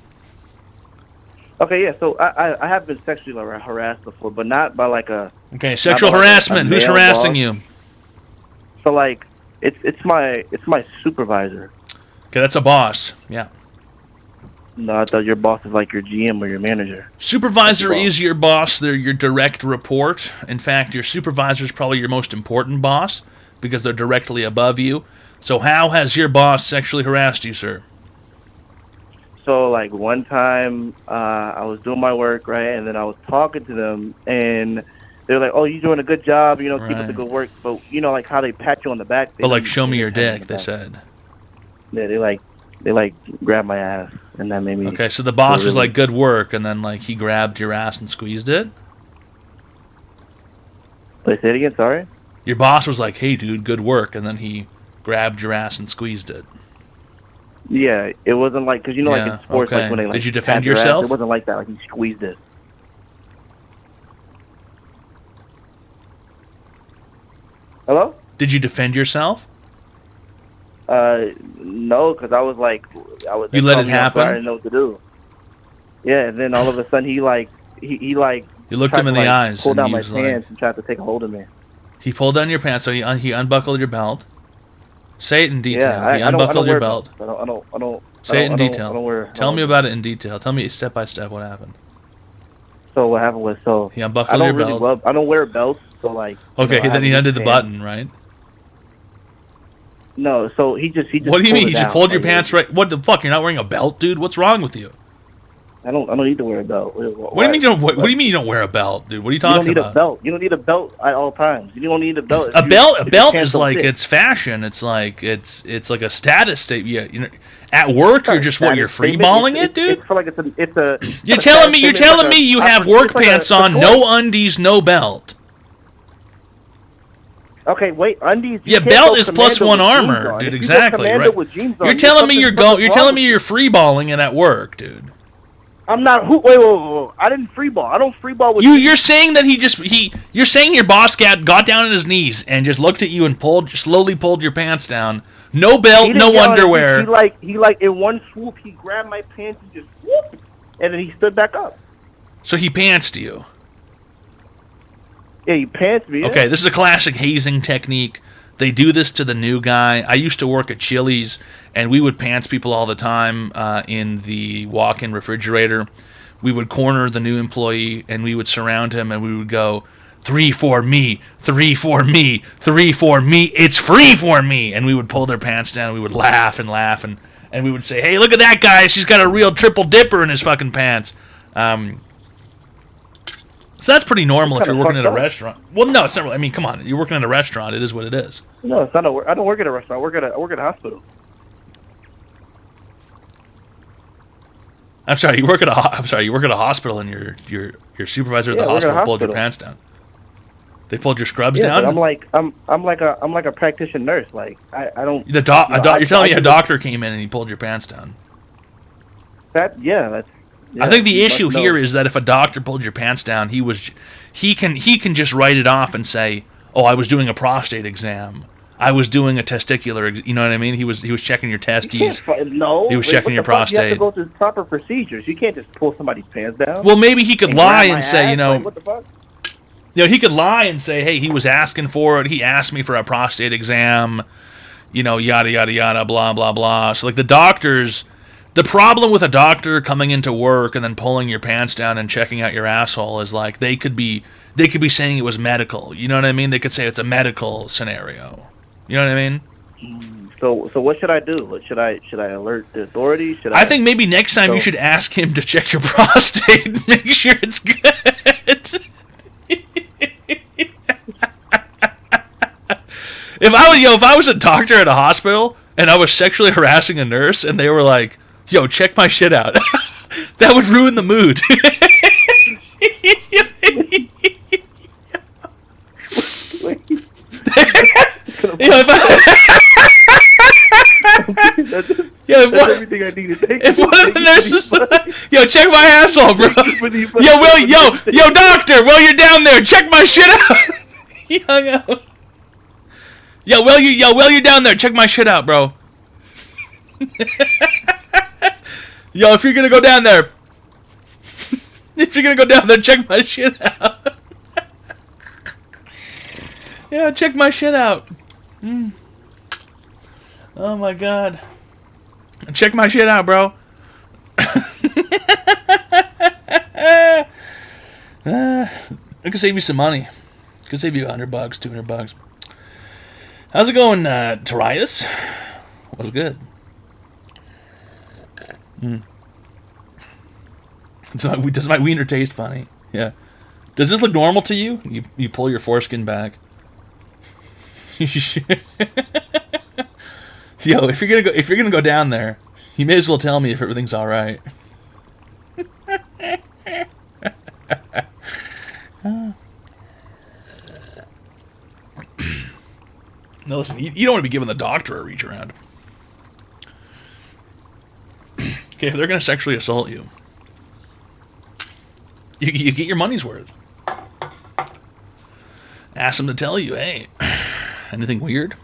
Okay, yeah, so I have been sexually harassed before, but not by like a... Okay, sexual harassment, who's harassing you? So like, it's my supervisor. Okay, that's a boss, yeah. No, I thought your boss is like your GM or your manager. Supervisor is your boss. They're your direct report. In fact, your supervisor is probably your most important boss because they're directly above you. So how has your boss sexually harassed you, sir? So, like, one time, I was doing my work, right, and then I was talking to them, and they were like, oh, you're doing a good job, you know, keep up the good work. But, you know, like, how they pat you on the back. But, like, show me your dick, they said. Yeah, they grabbed my ass, and that made me... Okay, so the boss was like, good work, and then, like, he grabbed your ass and squeezed it? Wait, say it again, sorry? Your boss was like, hey, dude, good work, and then he grabbed your ass and squeezed it. Yeah, it wasn't like... Because, you know, like, in sports, like, when they, like... Did you defend tap your ass, yourself? it wasn't like that, like, he squeezed it. Hello? Did you defend yourself? No, because I was like, You let it happen? I didn't know what to do. Yeah, and then all of a sudden he you looked him in the eyes pulled and down he my was like- pants and tried to take a hold of me. He pulled down your pants, so he unbuckled your belt. Say it in detail. Yeah, He I don't unbuckled your wear belt. belts. I don't. Say it in I don't detail. Tell me about it in detail. Tell me step by step what happened. So what happened was He unbuckled I don't your really belt. I don't wear belts, so like. you Okay, know, I then he have undid the these pants. button, right? No, so he just. What do you pulled mean? it He just down, pulled your like, pants right? What the fuck? You're not wearing a belt, dude? What's wrong with you? I don't need to wear a belt. What do you mean you don't? What do you mean you don't wear a belt, dude? What are you talking You don't need about? a belt. You don't need a belt at all times. You don't need a belt. A belt pants is don't like fit. it's fashion. It's like it's like a status statement. Yeah, you know, at work you're just what you're Status statement. freeballing it, dude. It's for like it's a. You're it's a telling status me you're statement. telling It's me you like a- have it's work like a pants on, support. no undies, no belt. Okay, wait, undies. you Yeah, can't belt go is plus commando one with jeans armor, on. dude. If you go Exactly, commando right? with jeans on, You're telling me something's you're wrong telling me with you're freeballing it at work, dude. I'm not. Wait. I didn't freeball. I don't freeball with. You're saying that you're saying your boss got down on his knees and just looked at you and slowly pulled your pants down. No He belt, didn't no get on his underwear. knees. He like in one swoop he grabbed my pants and just whoop, and then he stood back up. So he pantsed you. Yeah, he pants me. Okay, this is a classic hazing technique. They do this to the new guy. I used to work at Chili's, and we would pants people all the time in the walk-in refrigerator. We would corner the new employee, and we would surround him, and we would go, 3 for me, 3 for me, 3 for me, it's free for me. And we would pull their pants down, and we would laugh, and we would say, hey, look at that guy. She's got a real triple dipper in his fucking pants. So that's pretty normal if That's you're kinda working at a fucked up. restaurant. Well, no, it's not really. I mean, come on. You're working at a restaurant. It is what it is. No, it's not. I don't work at a restaurant. I work at a hospital. I'm sorry. You work at a hospital, and your supervisor at Yeah, the I work at a hospital pulled your hospital. pants down. They pulled your scrubs Yeah, down. but I'm like a practitioner nurse. Like I don't. You're telling me a do doctor came in and he pulled your pants down. That yeah. I think the you issue must know. here is that if a doctor pulled your pants down, he can just write it off and say, "Oh, I was doing a prostate exam. I was doing a testicular." You know what I mean? He was checking your testes. No, He was wait, checking what your the fuck? You have prostate. to go through proper procedures. You can't just pull somebody's pants down. Well, maybe he could and lie grab my and say, ass? you know, Like, what the fuck? you know, he could lie and say, hey, he was asking for it. He asked me for a prostate exam. You know, yada yada yada, blah blah blah. So like the doctors. The problem with a doctor coming into work and then pulling your pants down and checking out your asshole is like they could be saying it was medical. You know what I mean? They could say it's a medical scenario. You know what I mean? So what should I do? Should I alert the authorities? I think maybe next time you should ask him to check your prostate and make sure it's good. If I was a doctor at a hospital and I was sexually harassing a nurse and they were like, "Yo, check my shit out," that would ruin the mood. That's everything I need to take. If one of the nurses, yo, check my asshole, bro. Yo, doctor, while you're down there, check my shit out. He hung up. While you're down there, check my shit out, bro. Yo, if you're gonna go down there, check my shit out. Yeah, check my shit out. Oh my god. Check my shit out, bro. I could save you some money. Could save you $100, $200. How's it going, Torias? What's good? Does my wiener taste funny? Yeah. Does this look normal to you? You pull your foreskin back. Yo, if you're gonna go down there, you may as well tell me if everything's all right. No, listen, you don't want to be giving the doctor a reach around. Okay, if they're gonna sexually assault you, you get your money's worth. Ask them to tell you, hey, Anything weird?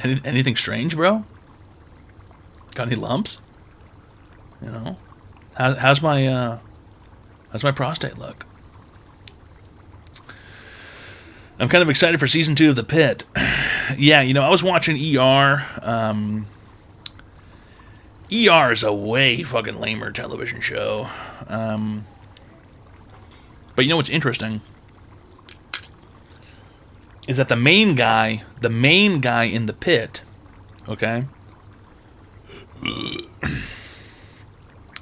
Anything strange, bro? Got any lumps? You know? How's my prostate look? I'm kind of excited for season 2 of The Pit. Yeah, you know, I was watching ER. ER is a way fucking lamer television show. But you know what's interesting? Is that the main guy in The Pit, okay?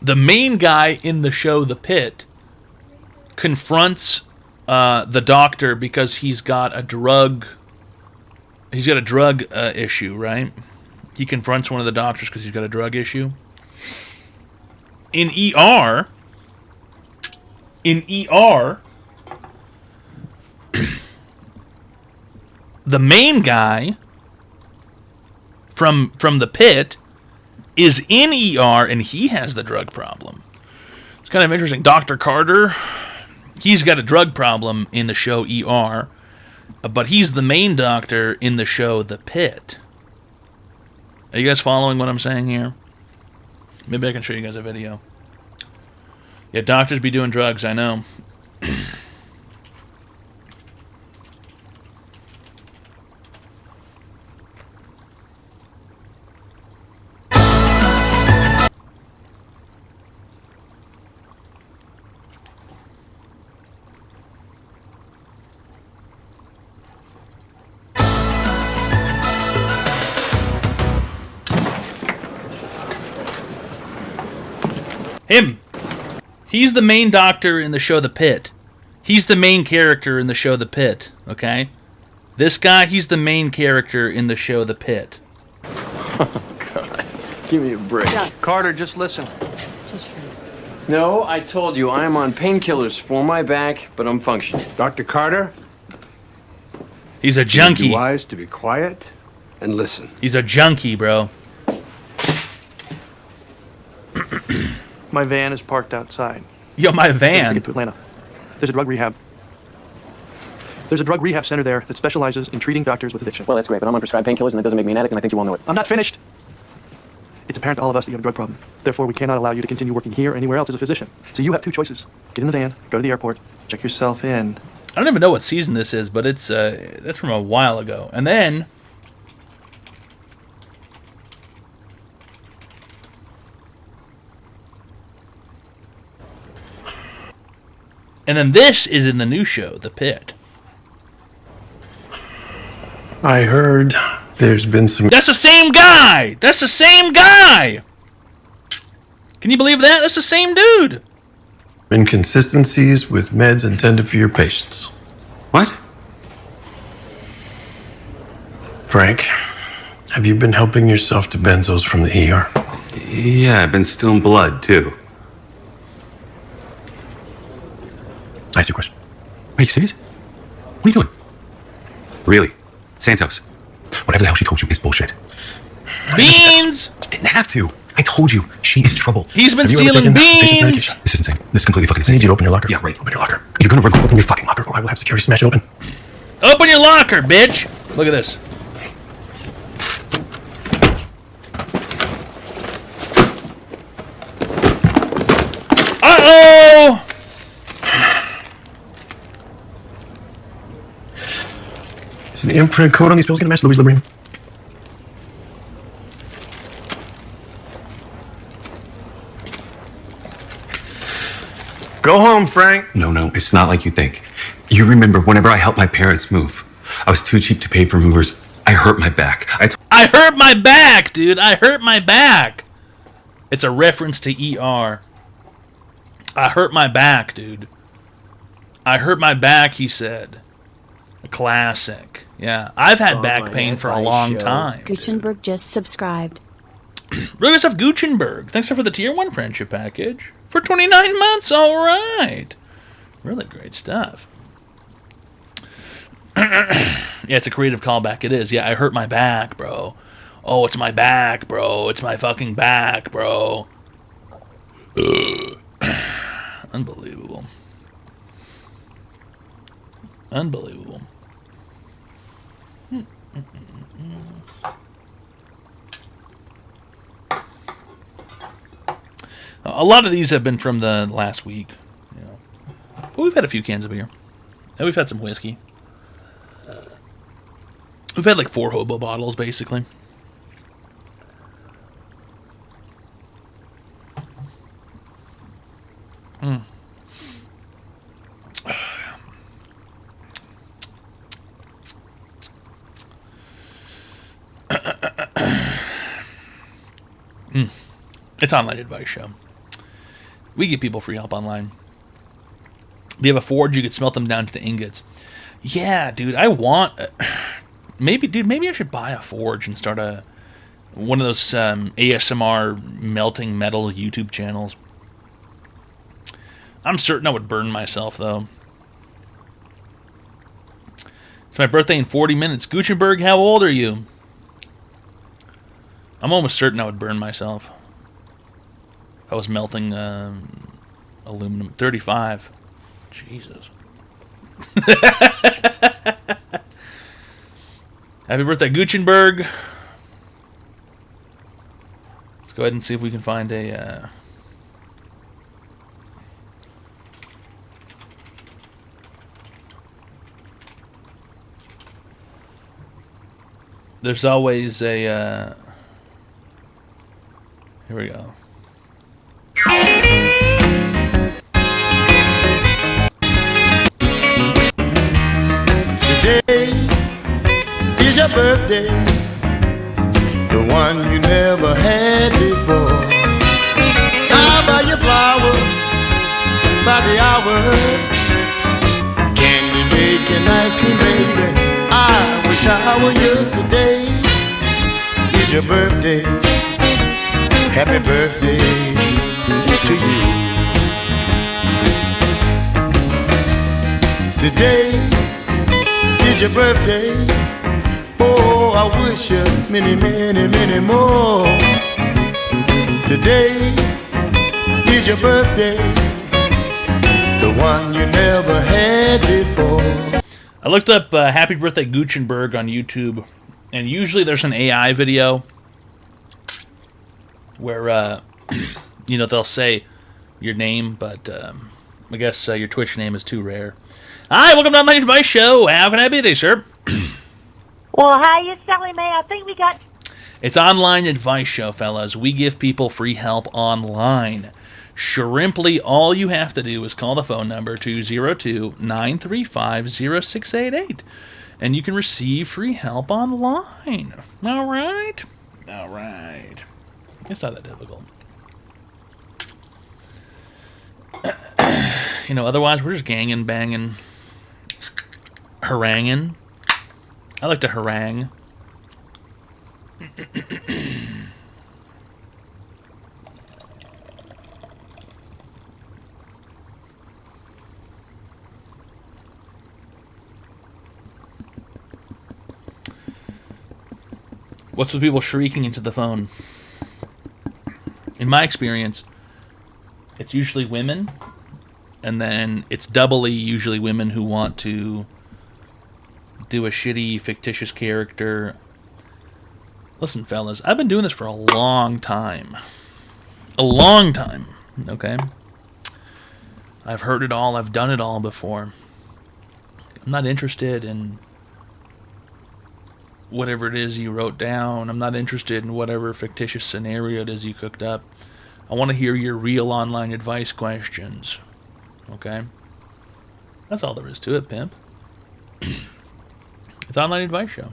The main guy in the show The Pit confronts the doctor because he's got a drug issue, right? He confronts one of the doctors because he's got a drug issue. In ER, the main guy from The Pit is in ER and he has the drug problem. It's kind of interesting. Dr. Carter, he's got a drug problem in the show ER, but he's the main doctor in the show The Pit. Are you guys following what I'm saying here? Maybe I can show you guys a video. Yeah, doctors be doing drugs, I know. Him. He's the main doctor in the show The Pit. He's the main character in the show The Pit, okay? This guy, he's the main character in the show The Pit. Oh, God. Give me a break. Yeah, Carter, just listen. No, I told you, I am on painkillers for my back, but I'm functioning. Dr. Carter? He's a junkie. You'd be wise to be quiet and listen. He's a junkie, bro. My van is parked outside. Yo, my van. To get to Atlanta. There's a drug rehab. There's a drug rehab center there that specializes in treating doctors with addiction. Well, that's great, but I'm on prescribed painkillers and that doesn't make me an addict, and I think you all know it. I'm not finished. It's apparent to all of us that you have a drug problem. Therefore, we cannot allow you to continue working here or anywhere else as a physician. So you have two choices. Get in the van, go to the airport, check yourself in. I don't even know what season this is, but it's that's from a while ago. And then this is in the new show, The Pit. I heard there's been some... That's the same guy! That's the same guy! Can you believe that? That's the same dude! inconsistencies with meds intended for your patients. What? Frank, have you been helping yourself to benzos from the ER? Yeah, I've been stealing blood, too. I asked you a question. Are you serious? What are you doing? Really? Santos. Whatever the hell she told you is bullshit. Beans! You didn't have to. I told you, she is trouble. He's been Have you ever stealing taken patient's beans! medication? This is insane. This is completely fucking insane. I need you to open your locker. Yeah, right. Open your locker. You're gonna open your fucking locker or I will have security smash it open. Open your locker, bitch! Look at this. Uh-oh! Is the imprint code on these pills gonna match Louis Librium? Go home, Frank. No, it's not like you think. You remember whenever I helped my parents move, I was too cheap to pay for movers. I hurt my back. I hurt my back, dude. I hurt my back. It's a reference to ER. I hurt my back, dude. I hurt my back, he said. A classic. Yeah, I've had back pain for a long time. Guchenberg just subscribed. Really stuff, Guchenberg. Thanks for the tier 1 friendship package. For 29 months, alright. Really great stuff. Yeah, it's a creative callback. It is. Yeah, I hurt my back, bro. Oh, it's my back, bro. It's my fucking back, bro. Unbelievable. A lot of these have been from the last week. You know. But we've had a few cans of beer. And we've had some whiskey. We've had like 4 hobo bottles, basically. It's Online Advice Show. We give people free help online. If you have a forge, you could smelt them down to the ingots. Yeah, dude, I want... maybe I should buy a forge and start one of those ASMR melting metal YouTube channels. I'm certain I would burn myself, though. It's my birthday in 40 minutes. Guchenberg, how old are you? I'm almost certain I would burn myself. If I was melting aluminum. 35. Jesus. Happy birthday, Guchenberg. Let's go ahead and see if we can find a... There's always a... Here we go. Today is your birthday, the one you never had before. I'll buy you flowers by the hour, candy making ice cream, baby. I wish I were you. Today is your birthday. Happy birthday to you. Today is your birthday. Oh, I wish you many, many, many more. Today is your birthday, the one you never had before. I looked up Happy Birthday Guchenberg on YouTube, and usually there's an AI video where, you know, they'll say your name, but I guess your Twitch name is too rare. Hi, welcome to Online Advice Show. How can I be today, sir? Well, hi, it's Sally Mae. I think we got... It's Online Advice Show, fellas. We give people free help online. Shrimply, all you have to do is call the phone number 202-935-0688, and you can receive free help online. All right? All right. It's not that difficult. You know, otherwise we're just ganging, banging, haranguing. I like to harangue. What's with people shrieking into the phone? In my experience, it's usually women, and then it's doubly usually women who want to do a shitty, fictitious character. Listen, fellas, I've been doing this for a long time. A long time, okay? I've heard it all, I've done it all before. I'm not interested in whatever it is you wrote down. I'm not interested in whatever fictitious scenario it is you cooked up. I want to hear your real online advice questions. Okay? That's all there is to it, pimp. It's Online Advice Show.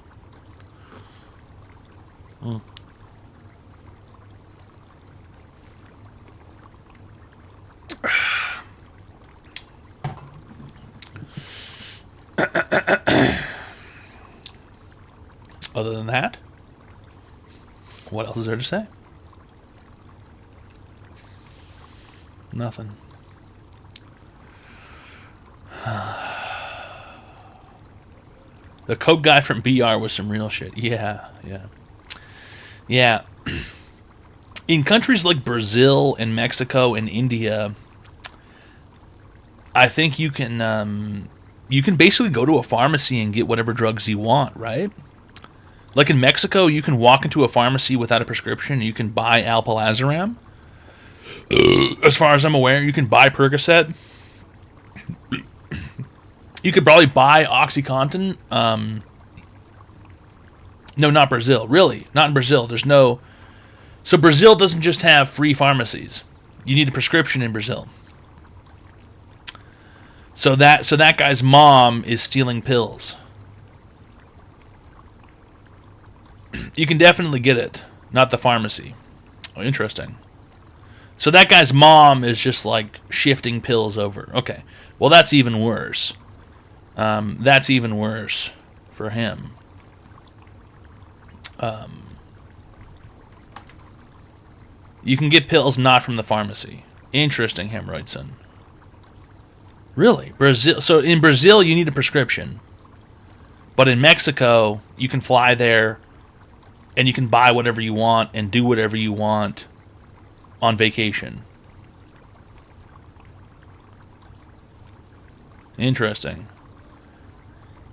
Other than that, what else is there to say? Nothing. The Coke guy from BR was some real shit. Yeah. In countries like Brazil and Mexico and India, I think you can you can basically go to a pharmacy and get whatever drugs you want, right? Like in Mexico, you can walk into a pharmacy without a prescription and you can buy alpalazoram. As far as I'm aware, you can buy Percocet. You could probably buy OxyContin. No, not Brazil. Really, not in Brazil. There's no... So Brazil doesn't just have free pharmacies. You need a prescription in Brazil. So that guy's mom is stealing pills. You can definitely get it, not the pharmacy. Oh, interesting. So that guy's mom is just like shifting pills over. Okay, well that's even worse. That's even worse for him. You can get pills not from the pharmacy. Interesting, Hemorrhoidson. Really? Brazil? So in Brazil, you need a prescription. But in Mexico, you can fly there and you can buy whatever you want and do whatever you want on vacation. Interesting.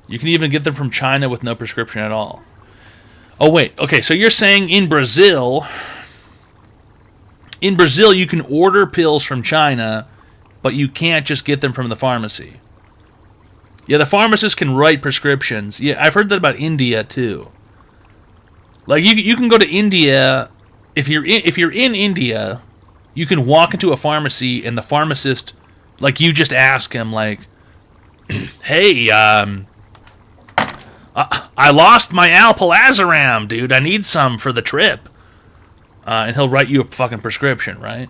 You can even get them from China with no prescription at all. Oh, wait. Okay, so you're saying in Brazil you can order pills from China, but you can't just get them from the pharmacy. Yeah, the pharmacist can write prescriptions. Yeah, I've heard that about India too. Like you can go to India if you're in India, you can walk into a pharmacy and the pharmacist, like, you just ask him like, "Hey, I lost my alpalazoram, dude. I need some for the trip." And he'll write you a fucking prescription, right?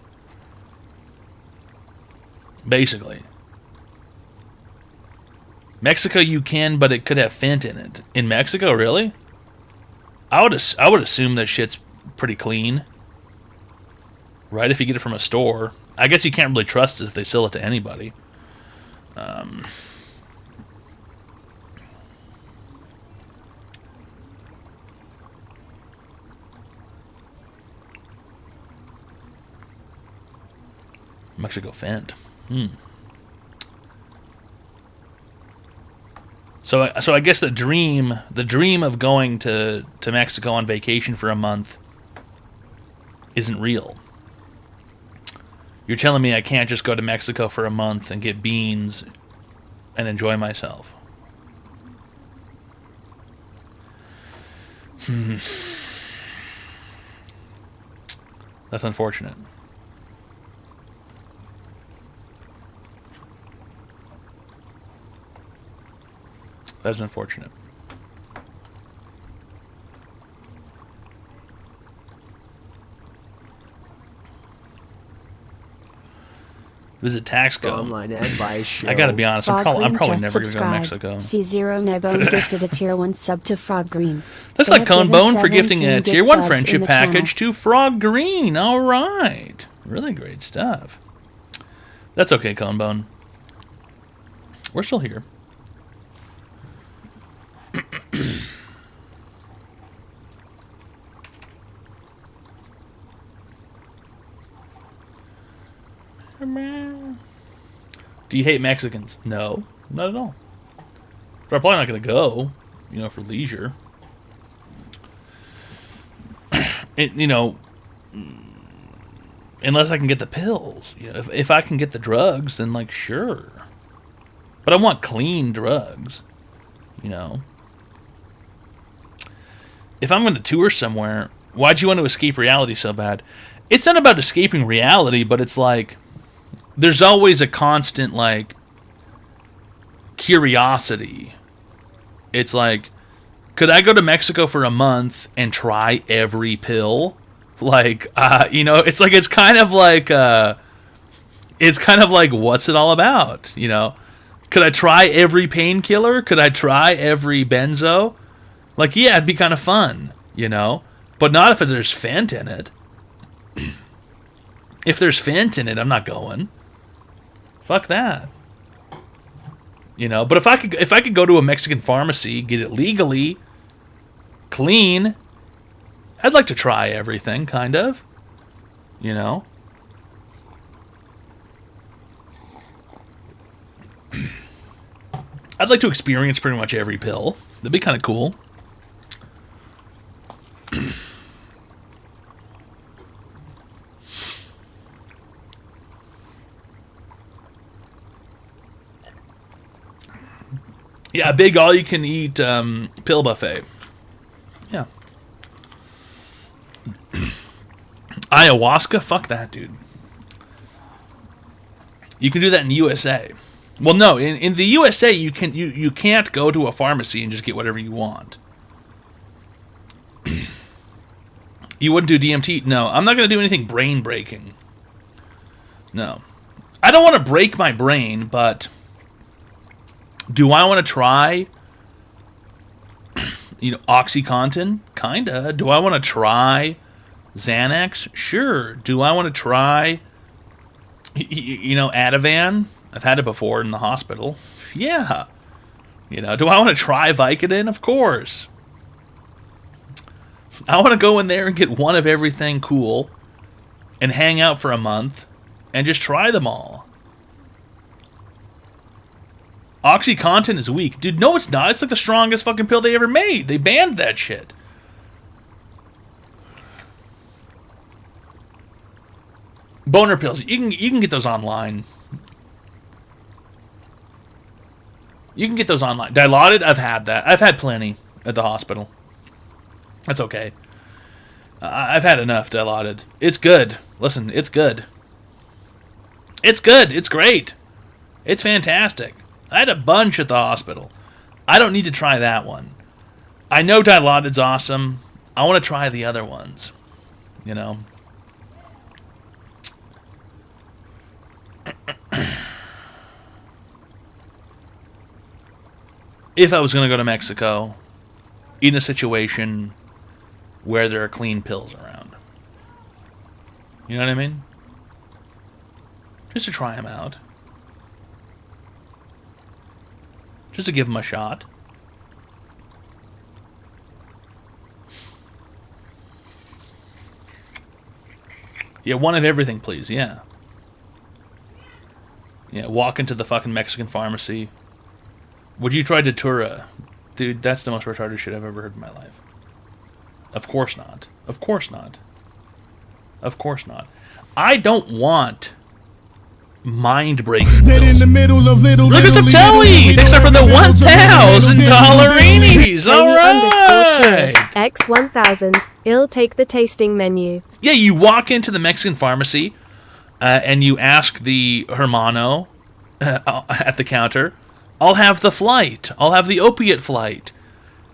Basically. Mexico you can, but it could have Fent in it. In Mexico, really? I would assume that shit's pretty clean. Right, if you get it from a store. I guess you can't really trust it if they sell it to anybody. Mexico Fent. So I guess the dream of going to Mexico on vacation for a month isn't real. You're telling me I can't just go to Mexico for a month and get beans and enjoy myself. That's unfortunate. That's unfortunate. Visit Taxco. Online advice show. I gotta be honest, I'm probably Green never just gonna go to subscribed. Mexico. C0 Nebone gifted a tier 1 sub to Frog Green. That's They like have Cone given Bone for gifting a 17 tier gift 1 subs in friendship the package channel. to Frog Green. All right, really great stuff. That's okay, Cone Bone. We're still here. Do you hate Mexicans? No, not at all. But I'm probably not going to go, for leisure. Unless I can get the pills. If I can get the drugs, then, like, sure. But I want clean drugs, If I'm going to tour somewhere, why'd you want to escape reality so bad? It's not about escaping reality, but it's like, there's always a constant, like, curiosity. It's like, could I go to Mexico for a month and try every pill? Like, it's kind of like, what's it all about? Could I try every painkiller? Could I try every benzo? Like, yeah, it'd be kind of fun, but not if there's Fent in it. If there's Fent in it, I'm not going. Fuck that. But if I could go to a Mexican pharmacy, get it legally, clean, I'd like to try everything, kind of. I'd like to experience pretty much every pill. That'd be kind of cool. Yeah, a big all-you-can-eat pill buffet. Yeah. Ayahuasca? Fuck that, dude. You can do that in the USA. Well, no, in the USA you can't go to a pharmacy and just get whatever you want. You wouldn't do DMT? No, I'm not going to do anything brain-breaking. No. I don't want to break my brain, but do I want to try, OxyContin? Kinda. Do I want to try Xanax? Sure. Do I want to try, Ativan? I've had it before in the hospital. Yeah. Do I want to try Vicodin? Of course. I want to go in there and get one of everything cool and hang out for a month and just try them all. OxyContin is weak. Dude, no it's not. It's like the strongest fucking pill they ever made. They banned that shit. Boner pills. You can get those online. You can get those online. Dilaudid, I've had that. I've had plenty at the hospital. That's okay. I've had enough Dilaudid. It's good. Listen, it's good. It's good. It's great. It's fantastic. I had a bunch at the hospital. I don't need to try that one. I know Dilaudid's awesome. I want to try the other ones. If I was going to go to Mexico in a situation where there are clean pills around. You know what I mean? Just to try them out. Just to give them a shot. Yeah, one of everything, please. Yeah. Yeah, walk into the fucking Mexican pharmacy. Would you try Datura? Dude, that's the most retarded shit I've ever heard in my life. Of course not. Of course not. Of course not. I don't want mind-breaking pills. Lucas of Telly! Thanks for the $1,000 Alright! X1000, I'll take the tasting menu. Yeah, you walk into the Mexican pharmacy and you ask the hermano at the counter, I'll have the flight. I'll have the opiate flight.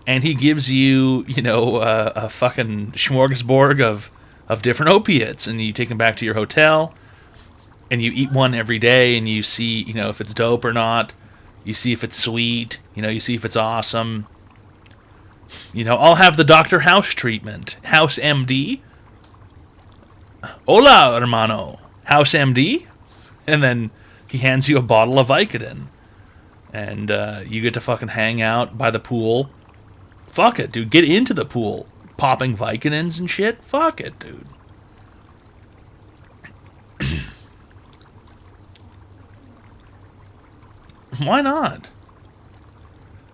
And he gives you, a fucking smorgasbord of different opiates. And you take them back to your hotel. And you eat one every day. And you see, if it's dope or not. You see if it's sweet. You see if it's awesome. I'll have the Dr. House treatment. House MD. Hola, hermano. House MD. And then he hands you a bottle of Vicodin. And you get to fucking hang out by the pool. Fuck it, dude. Get into the pool. Popping Vicodins and shit. Fuck it, dude. Why not?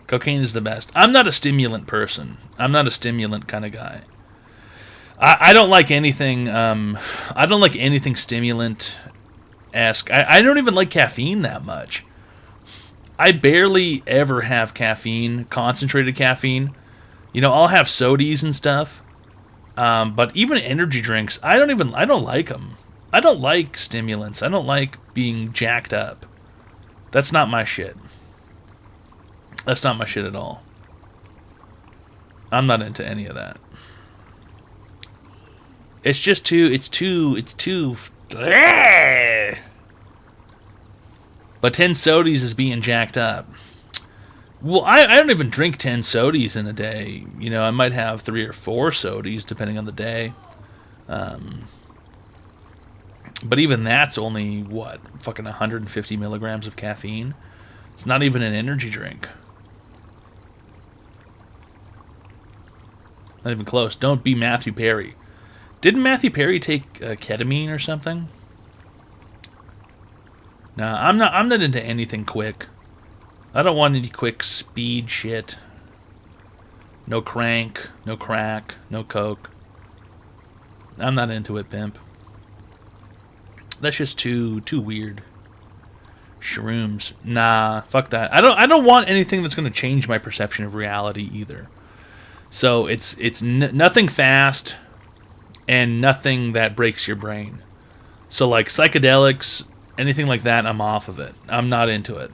Cocaine is the best. I'm not a stimulant person. I'm not a stimulant kind of guy. I don't like anything. I don't like anything stimulant-esque. I don't even like caffeine that much. I barely ever have caffeine, concentrated caffeine. I'll have sodies and stuff. But even energy drinks, I don't like them. I don't like stimulants. I don't like being jacked up. That's not my shit. That's not my shit at all. I'm not into any of that. It's just too... But 10 sodies is being jacked up. Well, I don't even drink 10 sodies in a day. I might have 3 or 4 sodies, depending on the day. But even that's only, fucking 150 milligrams of caffeine? It's not even an energy drink. Not even close. Don't be Matthew Perry. Didn't Matthew Perry take ketamine or something? No, I'm not into anything quick. I don't want any quick speed shit. No crank, no crack, no coke. I'm not into it, pimp. That's just too weird. Shrooms. Nah, fuck that. I don't want anything that's going to change my perception of reality either. So it's nothing fast and nothing that breaks your brain. So like psychedelics, anything like that, I'm off of it. I'm not into it.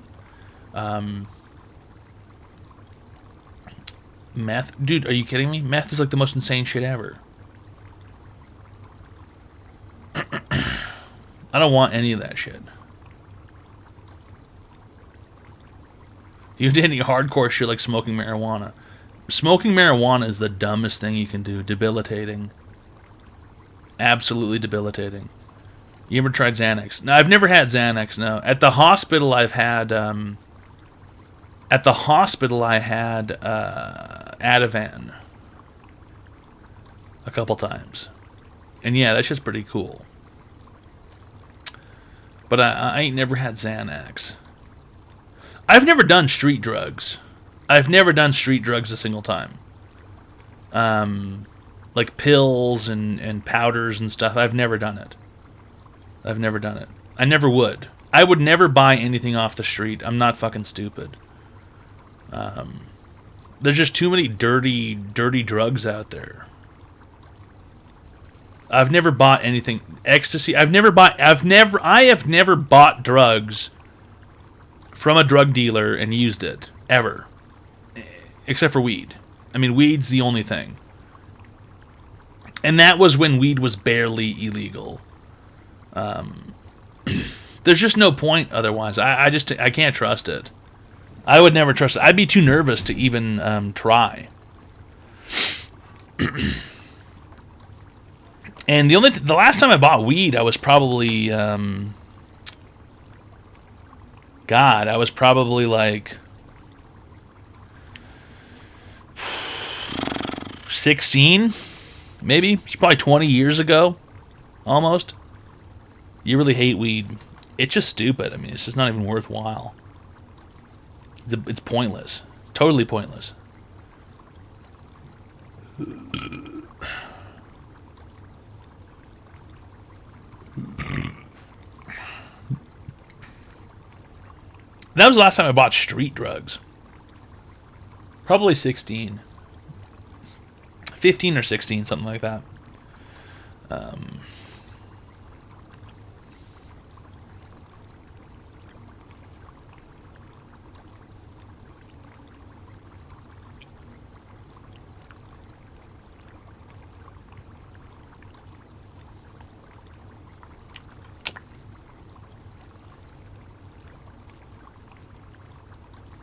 Meth? Dude, are you kidding me? Meth is like the most insane shit ever. I don't want any of that shit. You did any hardcore shit like smoking marijuana. Smoking marijuana is the dumbest thing you can do. Debilitating. Absolutely debilitating. You ever tried Xanax? No, I've never had Xanax, no. At the hospital I've had, Ativan. A couple times. And yeah, that's just pretty cool. But I ain't never had Xanax. I've never done street drugs. I've never done street drugs a single time. Like pills and powders and stuff. I've never done it. I've never done it. I never would. I would never buy anything off the street. I'm not fucking stupid. There's just too many dirty drugs out there. I've never bought anything. Ecstasy. I have never bought drugs from a drug dealer and used it. Ever. Except for weed. I mean, weed's the only thing. And that was when weed was barely illegal. There's just no point otherwise. I can't trust it. I would never trust it. I'd be too nervous to even try. And the last time I bought weed, I was probably I was probably like 16, maybe. It's probably 20 years ago, almost. You really hate weed. It's just stupid. I mean, it's just not even worthwhile. It's pointless. It's totally pointless. That was the last time I bought street drugs. Probably 16. 15 or 16, something like that.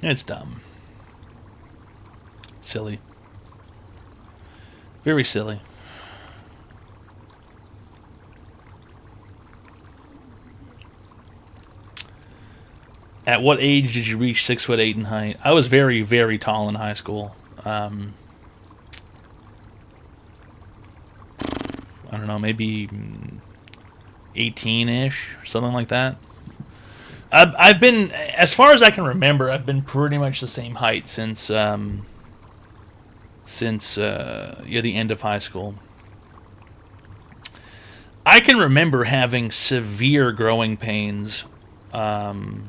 It's dumb. Silly. Very silly. At what age did you reach 6'8" in height? I was very, very tall in high school. I don't know, maybe 18-ish, something like that. I've been, as far as I can remember, I've been pretty much the same height since the end of high school. I can remember having severe growing pains, and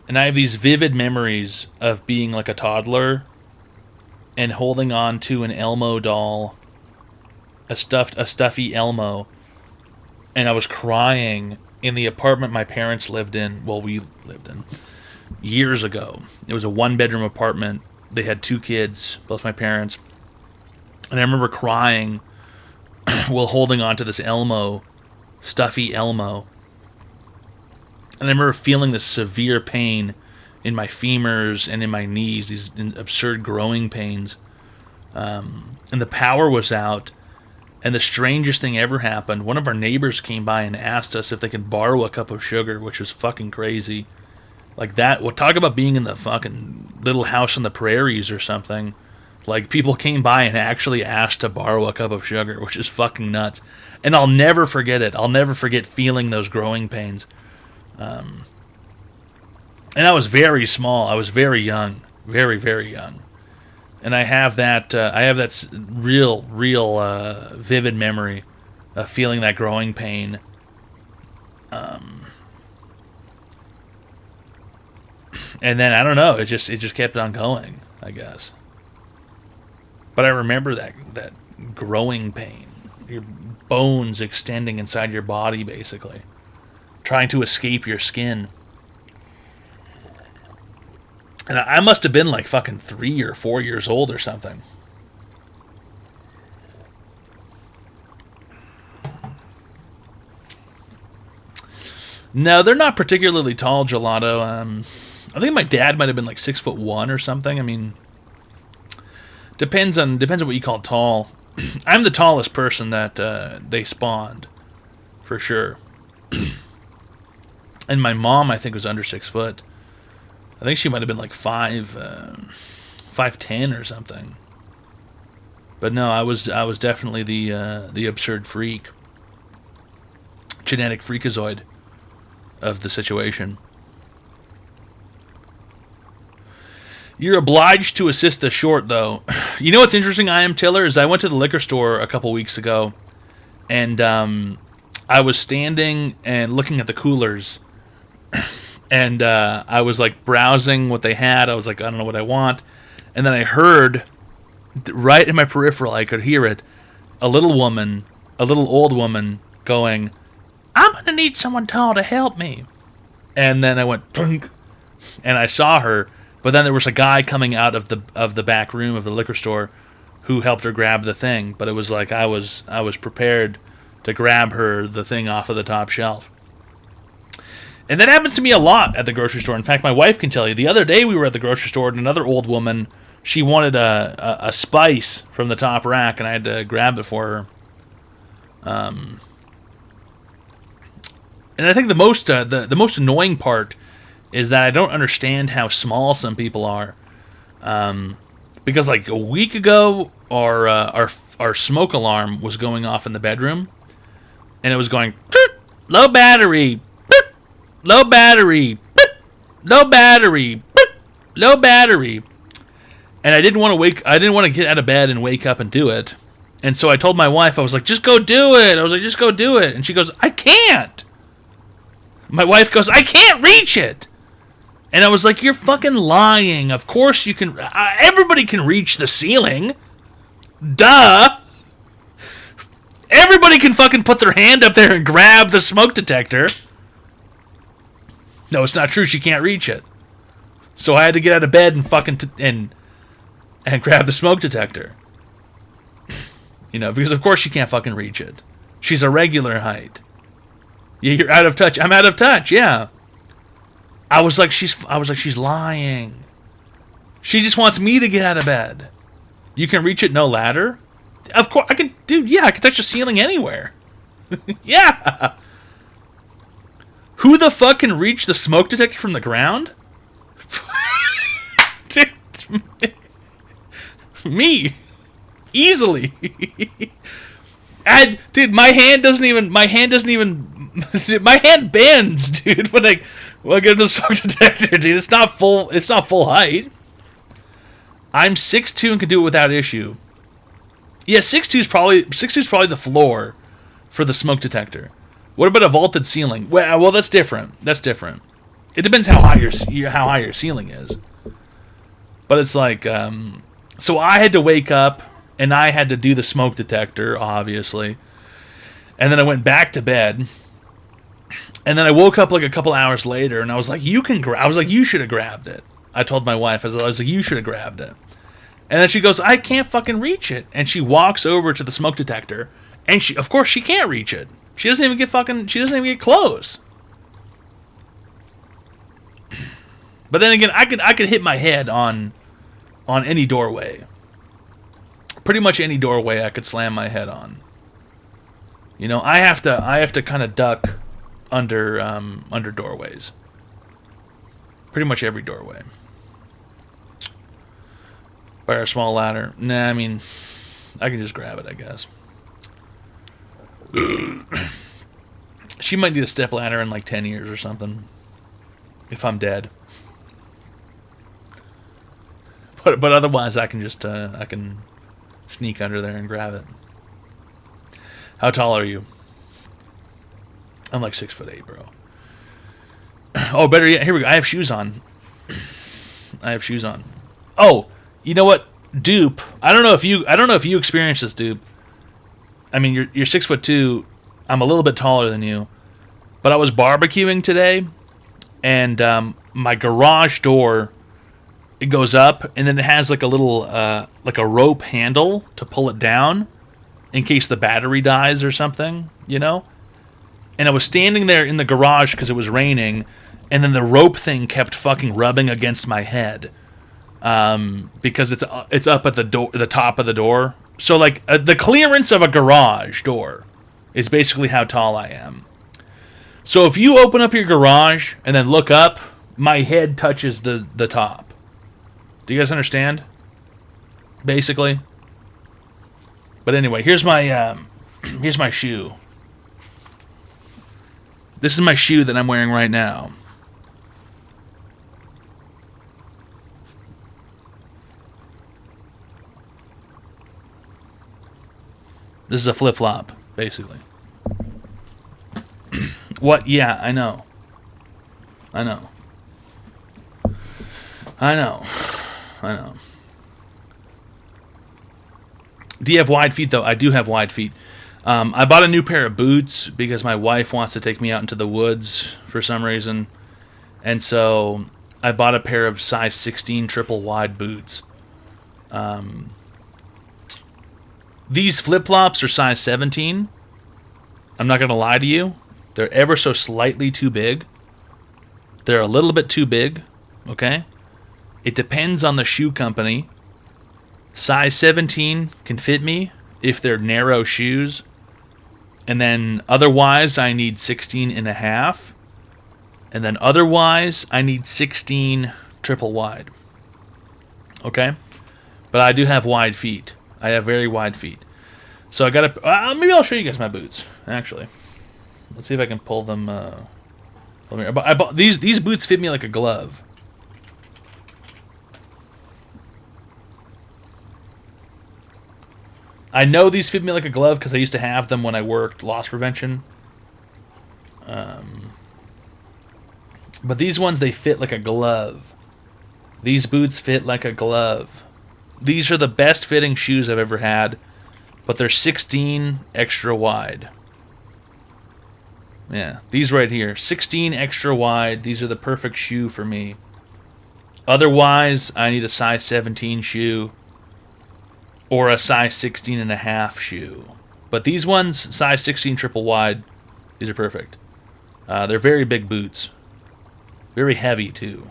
I have these vivid memories of being like a toddler and holding on to an Elmo doll, a stuffy Elmo, and I was crying in the apartment my parents lived in, we lived in, years ago. It was a one-bedroom apartment. They had 2 kids, both my parents. And I remember crying while holding on to this Elmo, stuffy Elmo. And I remember feeling this severe pain in my femurs and in my knees, these absurd growing pains. And the power was out. And the strangest thing ever happened. One of our neighbors came by and asked us if they could borrow a cup of sugar, which was fucking crazy. Like that. Well, talk about being in the fucking Little House on the Prairies or something. Like, people came by and actually asked to borrow a cup of sugar, which is fucking nuts. And I'll never forget it. I'll never forget feeling those growing pains. And I was very small. I was very young, very, very young. And I have that real vivid memory of feeling that growing pain. And then I don't know, it just kept on going, I guess. But I remember that growing pain, your bones extending inside your body, basically, trying to escape your skin. And I must have been like fucking 3 or 4 years old or something. No, they're not particularly tall, Gelato. I think my dad might have been like 6'1" or something. I mean, depends on what you call tall. I'm the tallest person that they spawned, for sure. And my mom, I think, was under 6 foot. I think she might have been like 5'10" or something. But no, I was definitely the absurd freak, genetic freakazoid of the situation. You're obliged to assist the short, though. You know what's interesting, I Am Tiller, is I went to the liquor store a couple weeks ago, and I was standing and looking at the coolers. And I was like browsing what they had. I was like, I don't know what I want. And then I heard, right in my peripheral, I could hear it, a little old woman going, "I'm going to need someone tall to help me." And then I went, "Tunk," and I saw her. But then there was a guy coming out of the back room of the liquor store who helped her grab the thing. But it was like I was prepared to grab her the thing off of the top shelf. And that happens to me a lot at the grocery store. In fact, my wife can tell you. The other day we were at the grocery store and another old woman, she wanted a spice from the top rack, and I had to grab it for her. And I think the most annoying part is that I don't understand how small some people are. Because like a week ago, our smoke alarm was going off in the bedroom, and it was going, "Low battery. Low battery, low battery, low battery," and I didn't want to get out of bed and wake up and do it, and so I told my wife, I was like, "Just go do it." I was like, "Just go do it," and she goes, "I can't." My wife goes, "I can't reach it," and I was like, "You're fucking lying. Of course you can. Everybody can reach the ceiling. Duh. Everybody can fucking put their hand up there and grab the smoke detector." No, it's not true. She can't reach it. So I had to get out of bed and fucking and grab the smoke detector. You know, because of course she can't fucking reach it. She's a regular height. Yeah, you're out of touch. I'm out of touch. Yeah. I was like, she's lying. She just wants me to get out of bed. You can reach it, no ladder? Of course I can, dude. Yeah, I can touch the ceiling anywhere. Yeah. Who the fuck can reach the smoke detector from the ground? Dude, me. Easily. Dude, my hand bends, dude, when I get the smoke detector, dude. It's not full height. I'm 6'2" and can do it without issue. Yeah, 6'2" is probably the floor for the smoke detector. What about a vaulted ceiling? Well, that's different. It depends how high your ceiling is. But it's like, so I had to wake up and I had to do the smoke detector, obviously. And then I went back to bed. And then I woke up like a couple hours later, and I was like, "You should have grabbed it." I told my wife, I was like, "You should have grabbed it." And then she goes, "I can't fucking reach it." And she walks over to the smoke detector, and of course she can't reach it. She doesn't even get close. But then again, I could hit my head on any doorway. Pretty much any doorway I could slam my head on. You know, I have to kind of duck under doorways. Pretty much every doorway. By a small ladder. Nah, I mean, I can just grab it, I guess. She might need a step ladder in like 10 years or something. If I'm dead. but otherwise I can just I can sneak under there and grab it. How tall are you? I'm like 6'8", bro. Oh, better yet, here we go. I have shoes on. I have shoes on. Oh, you know what, Dupe? I don't know if you experienced this, Dupe. I mean, you're 6'2". I'm a little bit taller than you, but I was barbecuing today, and my garage door, it goes up, and then it has like a little like a rope handle to pull it down in case the battery dies or something, you know. And I was standing there in the garage because it was raining, and then the rope thing kept fucking rubbing against my head, because it's up at the door, the top of the door. So like the clearance of a garage door is basically how tall I am. So if you open up your garage and then look up, my head touches the top. Do you guys understand? Basically. But anyway, here's my shoe. This is my shoe that I'm wearing right now. This is a flip-flop, basically. What? Yeah, I know. I know. I know. I know. Do you have wide feet, though? I do have wide feet. I bought a new pair of boots because my wife wants to take me out into the woods for some reason. And so I bought a pair of size 16 triple wide boots. These flip-flops are size 17. I'm not going to lie to you. They're ever so slightly too big. They're a little bit too big, okay? It depends on the shoe company. Size 17 can fit me if they're narrow shoes. And then otherwise, I need 16 and a half. And then otherwise, I need 16 triple wide. Okay? But I do have wide feet. I have very wide feet. So I gotta... maybe I'll show you guys my boots, actually. Let's see if I can pull them... I bought these boots fit me like a glove. I know these fit me like a glove because I used to have them when I worked loss prevention. But these ones, they fit like a glove. These boots fit like a glove. These are the best fitting shoes I've ever had, but they're 16 extra wide. Yeah, these right here, 16 extra wide. These are the perfect shoe for me. Otherwise, I need a size 17 shoe or a size 16 and a half shoe. But these ones, size 16 triple wide, these are perfect. They're very big boots. Very heavy too.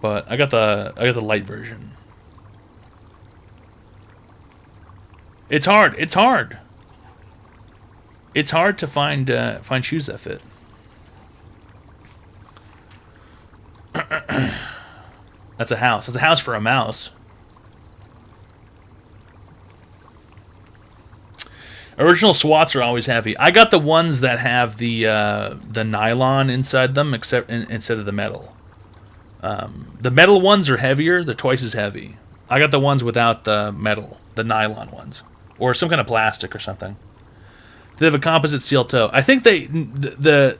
But I got the light version. It's hard. It's hard. It's hard to find shoes that fit. That's a house. That's a house for a mouse. Original Swats are always heavy. I got the ones that have the nylon inside them, instead of the metal. The metal ones are heavier. They're twice as heavy. I got the ones without the metal, the nylon ones, or some kind of plastic or something. They have a composite steel toe. I think the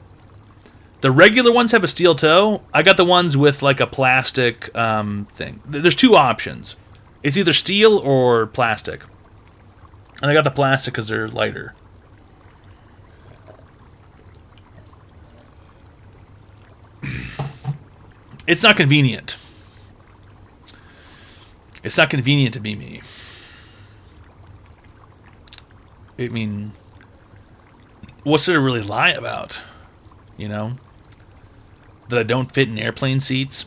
regular ones have a steel toe. I got the ones with like a plastic thing. There's two options. It's either steel or plastic. And I got the plastic because they're lighter. It's not convenient. It's not convenient to be me. I mean, what's there to really lie about? You know? That I don't fit in airplane seats.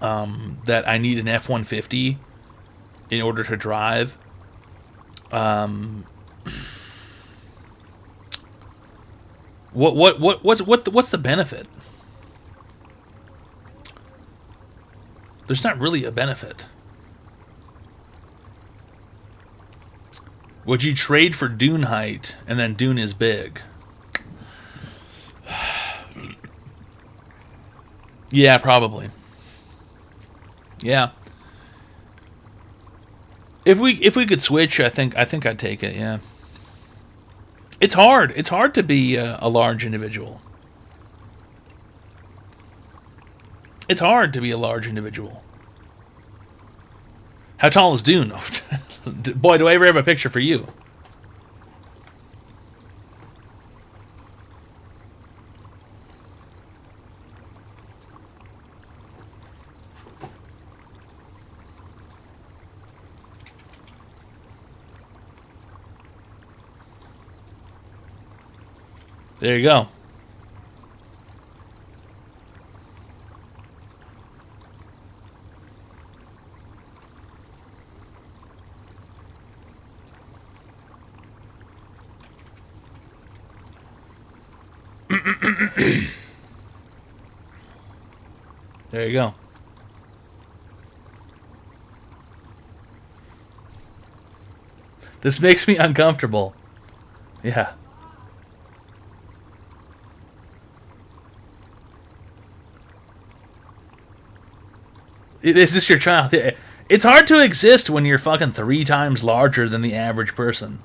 That I need an F-150 in order to drive. What's the benefit? There's not really a benefit. Would you trade for Dune height and then Dune is big? Yeah, probably. Yeah. If we could switch, I think I'd take it. Yeah. It's hard. It's hard to be a large individual. It's hard to be a large individual. How tall is Dune? Boy, do I ever have a picture for you. There you go. There you go. This makes me uncomfortable. Yeah. Is this your child? It's hard to exist when you're fucking 3 times larger than the average person.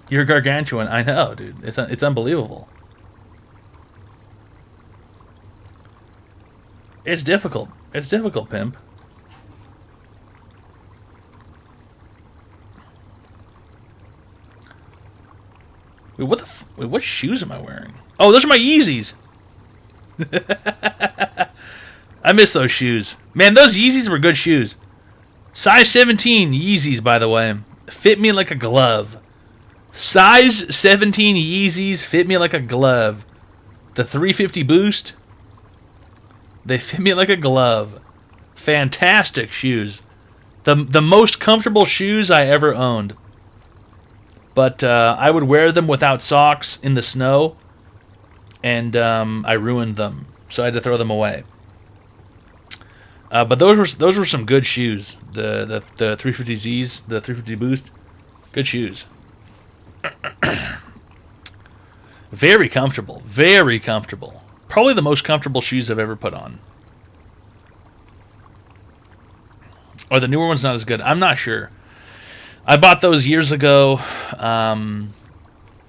You're gargantuan. I know, dude. It's unbelievable. It's difficult. It's difficult, pimp. Wait, what shoes am I wearing? Oh, those are my Yeezys. I miss those shoes. Man, those Yeezys were good shoes. Size 17 Yeezys, by the way. Fit me like a glove. Size 17 Yeezys fit me like a glove. The 350 Boost, they fit me like a glove. Fantastic shoes. The most comfortable shoes I ever owned. But I would wear them without socks in the snow, and I ruined them, so I had to throw them away. But those were some good shoes. The 350Zs, the 350 Boost, good shoes. Very comfortable. Very comfortable. Probably the most comfortable shoes I've ever put on. Or the newer one's not as good. I'm not sure. I bought those years ago, and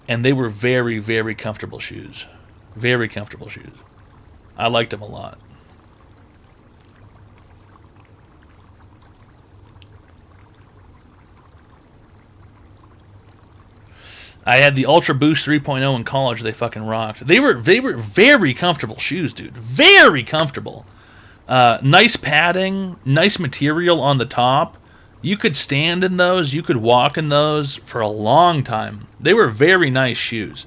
they were very, very comfortable shoes. Very comfortable shoes. I liked them a lot. I had the Ultra Boost 3.0 in college. They fucking rocked. They were very comfortable shoes, dude. Very comfortable. Nice padding, nice material on the top. You could stand in those. You could walk in those for a long time. They were very nice shoes.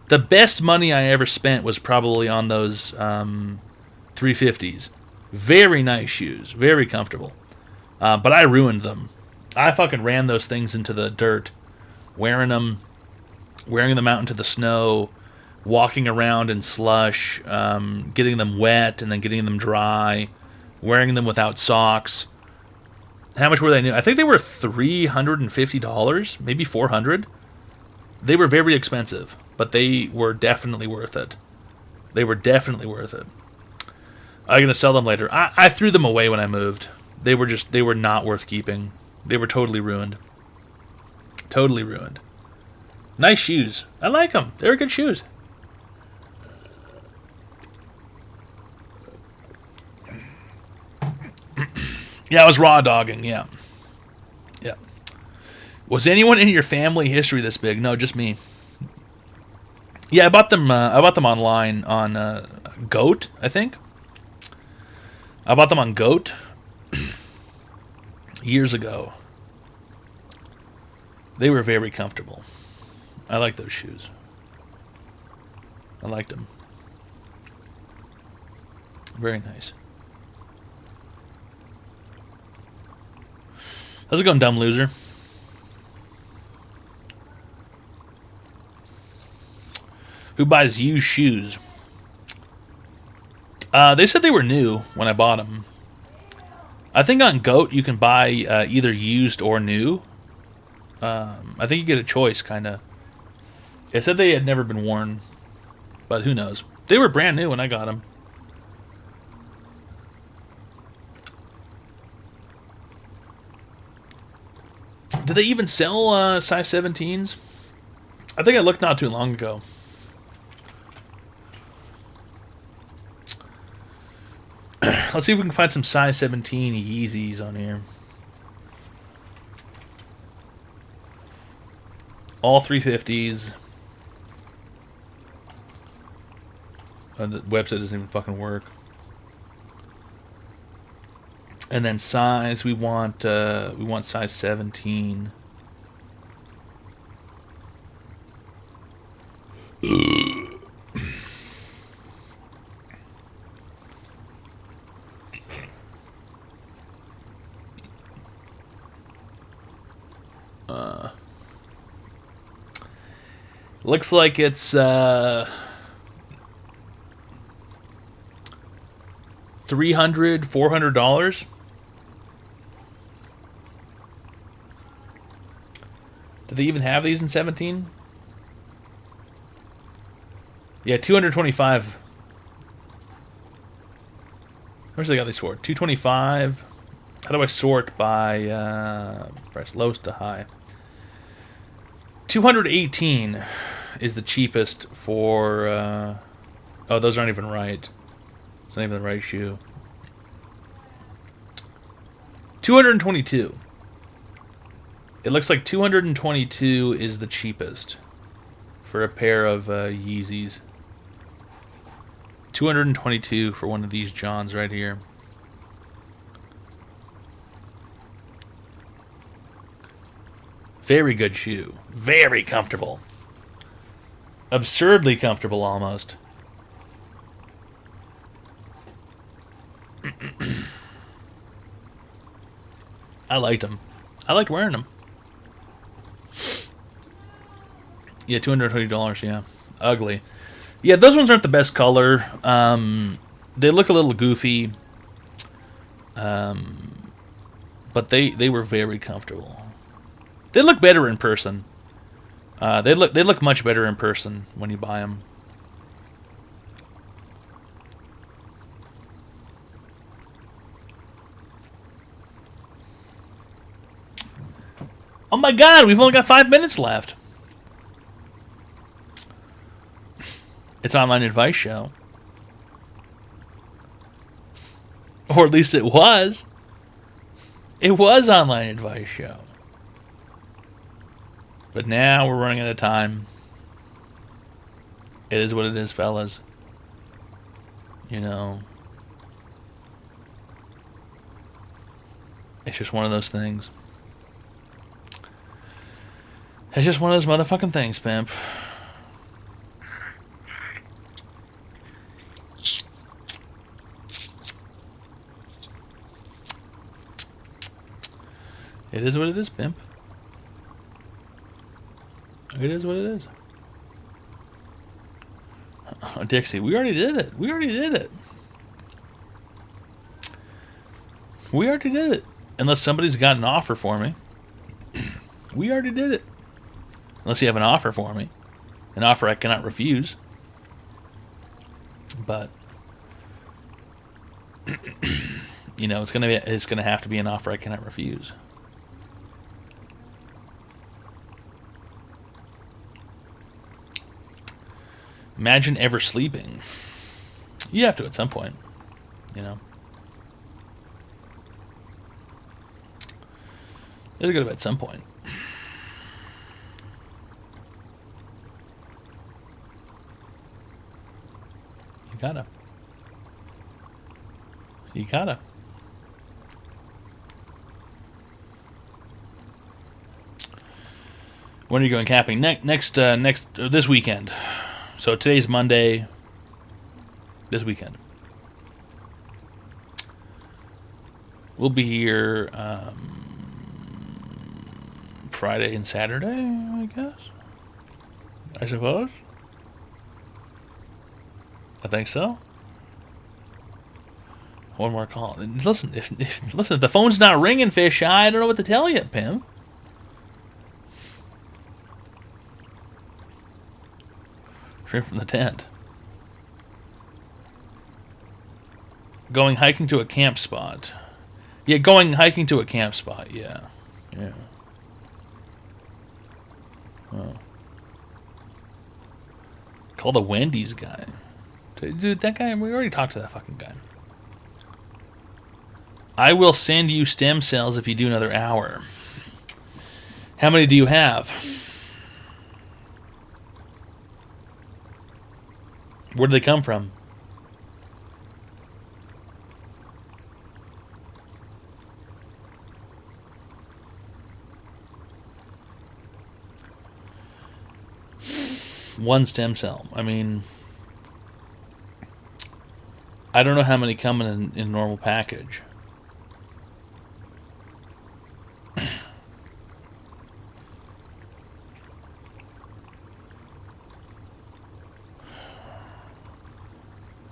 The best money I ever spent was probably on those 350s. Very nice shoes. Very comfortable. But I ruined them. I fucking ran those things into the dirt. Wearing them out into the snow, walking around in slush, getting them wet and then getting them dry, wearing them without socks. How much were they new? I think they were $350, maybe $400. They were very expensive, but they were definitely worth it. They were definitely worth it. I'm gonna sell them later. I threw them away when I moved. They were not worth keeping. They were totally ruined. Totally ruined. Nice shoes. I like them. They're good shoes. Yeah, I was raw dogging. Yeah. Yeah. Was anyone in your family history this big? No, just me. Yeah, I bought them online on Goat, I think. I bought them on Goat years ago. They were very comfortable. I like those shoes. I liked them. Very nice. How's it going, dumb loser? Who buys used shoes? They said they were new when I bought them. I think on Goat you can buy either used or new. I think you get a choice, kind of. It said they had never been worn, but who knows? They were brand new when I got them. Do they even sell size 17s? I think I looked not too long ago. Let's see if we can find some size 17 Yeezys on here. All 350s. The website doesn't even fucking work. And then size, we want size 17. Looks like it's $300, $400. Do they even have these in 17? Yeah, 225. How much they got these for? 225. How do I sort by price lowest to high? 218 is the cheapest for. Oh, those aren't even right. It's not even the right shoe. 222. It looks like 222 is the cheapest for a pair of Yeezys. 222 for one of these Johns right here. Very good shoe. Very comfortable. Absurdly comfortable almost. I liked them. I liked wearing them. Yeah, $220, yeah. Ugly. Yeah, those ones aren't the best color. They look a little goofy. But they were very comfortable. They look better in person. They look much better in person when you buy them. Oh my God, we've only got 5 minutes left. It's Online Advice Show. Or at least it was. It was Online Advice Show. But now we're running out of time. It is what it is, fellas. You know. It's just one of those things. It's just one of those motherfucking things, pimp. It is what it is, pimp. It is what it is. Oh, Dixie, we already did it. We already did it. We already did it. Unless somebody's got an offer for me. We already did it. Unless you have an offer for me. An offer I cannot refuse. But you know, it's gonna have to be an offer I cannot refuse. Imagine ever sleeping. You have to at some point, you know. You gotta go to bed at some point. You gotta. You gotta. When are you going camping? This weekend. So today's Monday. This weekend. We'll be here Friday and Saturday, I guess. I suppose. I think so. One more call. Listen, listen, if the phone's not ringing, fish eye, I don't know what to tell you, Pim. Straight from the tent. Going hiking to a camp spot. Yeah, going hiking to a camp spot. Yeah. Yeah. Oh. Call the Wendy's guy. Dude, that guy, we already talked to that fucking guy. I will send you stem cells if you do another hour. How many do you have? Where do they come from? One stem cell. I mean, I don't know how many come in a normal package.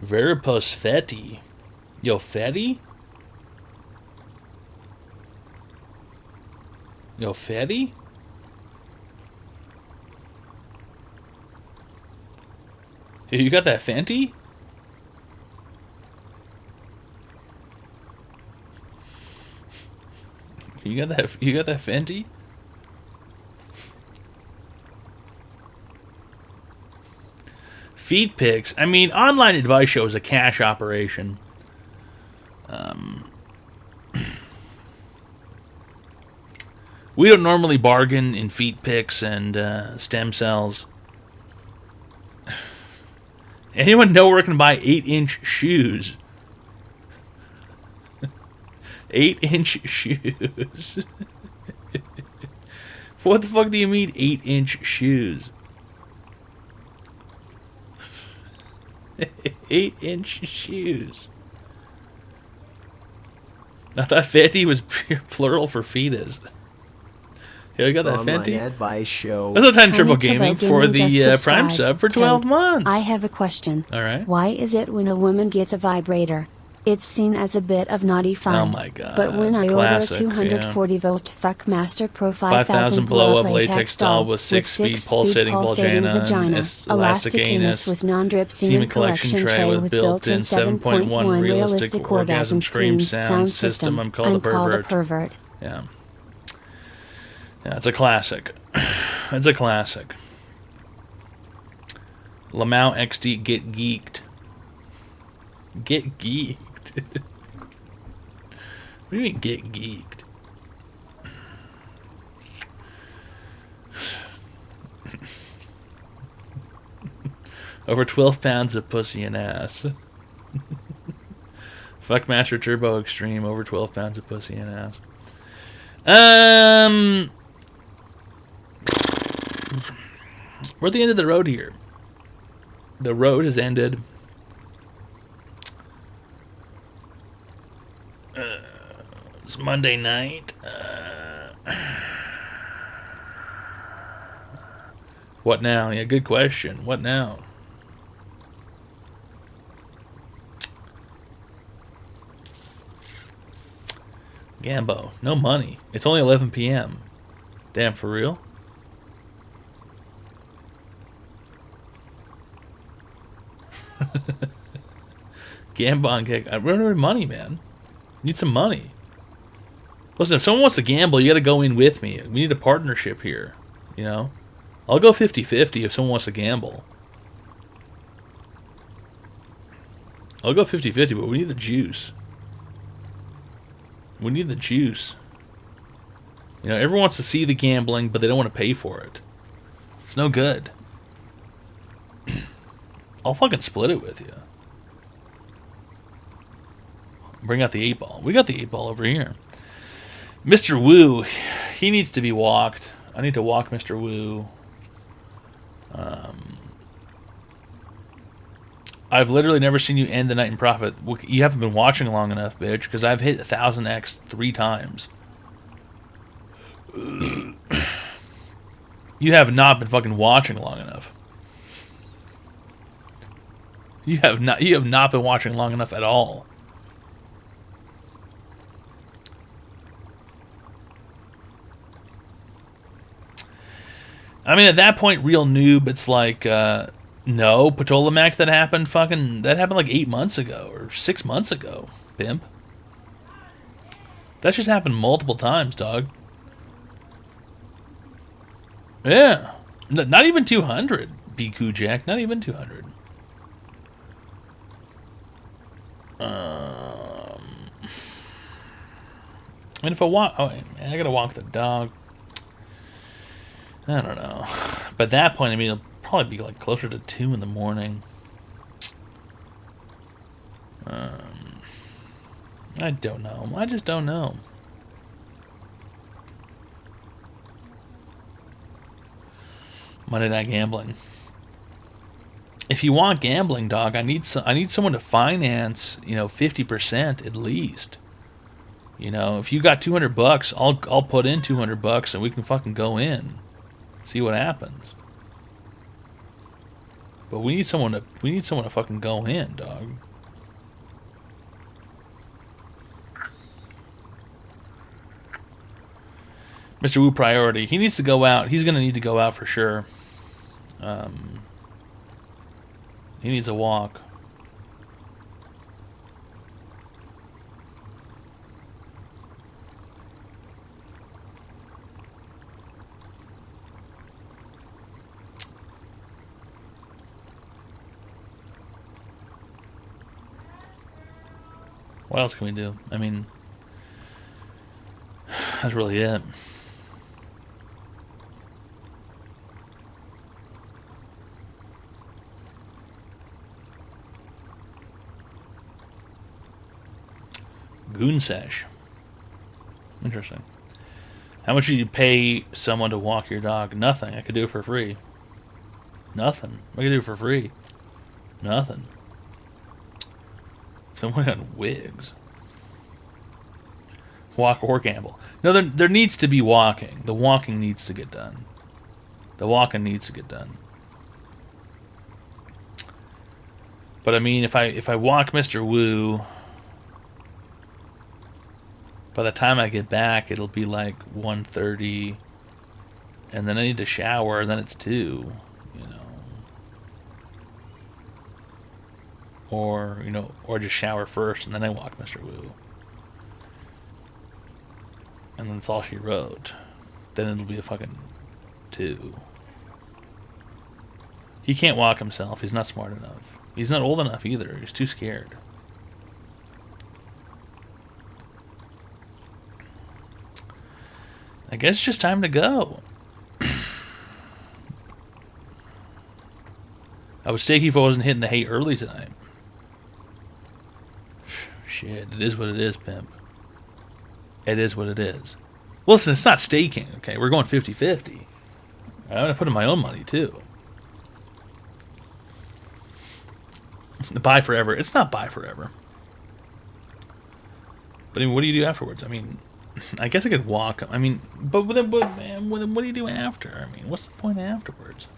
Veripos Fetty. Yo, Fetty? Yo, Fetty? Hey, you got that Fenty? You got that Fenty? Feed pics. I mean, Online Advice Show is a cash operation. We don't normally bargain in feet pics and stem cells. Anyone know where I can buy 8-inch shoes? 8-inch shoes. What the fuck do you mean 8-inch shoes? 8-inch shoes. I thought Fenty was plural for fetus. Yeah, I got that Online Fenty. Advice Show. That's a Tiny Turbo Tiny Gaming Turbo for Gaming the just Prime subscribed. sub for 12 Toad, months. I have a question. All right. Why is it when a woman gets a vibrator, it's seen as a bit of naughty fun? Oh my God. But when I Classic, order a 240-volt Fuckmaster Pro 5,000 blow-up latex doll with 6-speed six-speed pulsating vagina, elastic anus with non-drip semen collection tray with built-in 7.1 realistic orgasm scream sound system, I'm called a pervert. Yeah. Yeah, it's a classic. It's a classic. Lamau XD Get Geeked. Get geeked. What do you mean get geeked? Over 12 pounds of pussy and ass. Fuckmaster Turbo Extreme, over 12 pounds of pussy and ass. We're at the end of the road here. The road has ended. It's Monday night. What now? Yeah, good question. What now? Gambo. No money. It's only 11 p.m. Damn, for real? Gambon kick. I run out of money, man. Need some money. Listen, if someone wants to gamble, you got to go in with me. We need a partnership here. You know? I'll go 50-50 if someone wants to gamble. I'll go 50-50, but we need the juice. We need the juice. You know, everyone wants to see the gambling, but they don't want to pay for it. It's no good. I'll fucking split it with you. Bring out the 8-ball. We got the 8-ball over here. Mr. Wu, he needs to be walked. I need to walk Mr. Wu. I've literally never seen you end the night in profit. You haven't been watching long enough, bitch, because I've hit 1,000x 3 times. You have not been fucking watching long enough. You have not been watching long enough at all. I mean, at that point, real noob, it's like, No, Ptolemac that happened like 8 months ago or 6 months ago, pimp. That just happened multiple times, dog. Yeah. Not even 200, B. Kujak. Not even 200. And if I walk... Oh, I gotta walk the dog. I don't know. By that point, I mean, it'll probably be like closer to 2 in the morning. I don't know. I just don't know. Monday Night Gambling. If you want gambling, dog, I need someone to finance, 50% at least. If you got $200, I'll put in $200 and we can fucking go in. See what happens. But we need someone to fucking go in, dog. Mr. Wu Priority. He needs to go out. He's gonna need to go out for sure. He needs a walk. What else can we do? I mean, that's really it. Goon Sesh. Interesting. How much did you pay someone to walk your dog? Nothing. I could do it for free. Nothing. I could do it for free. Nothing. Someone on wigs. Walk or gamble. No, there needs to be walking. The walking needs to get done. The walking needs to get done. But I mean, if I walk Mr. Wu, by the time I get back, it'll be like 1:30, and then I need to shower, and then it's 2, Or, or just shower first, and then I walk Mr. Wu. And then that's all she wrote. Then it'll be a fucking 2. He can't walk himself. He's not smart enough. He's not old enough either. He's too scared. I guess it's just time to go. I would stake if I wasn't hitting the hay early tonight. Shit, it is what it is, pimp. It is what it is. Well, listen, it's not staking, okay? We're going 50-50. I'm going to put in my own money, too. Buy forever. It's not buy forever. But I mean, what do you do afterwards? I mean, I guess I could walk. I mean, but then what do you do after? I mean, what's the point afterwards?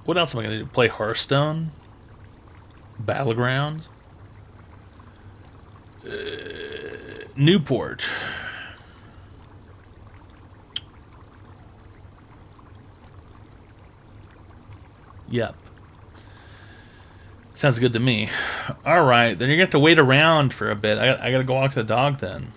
What else am I going to do? Play Hearthstone? Battlegrounds? Newport. Yep. Sounds good to me. Alright, then you're going to have to wait around for a bit. I got to go walk the dog then.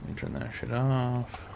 Let me turn that shit off.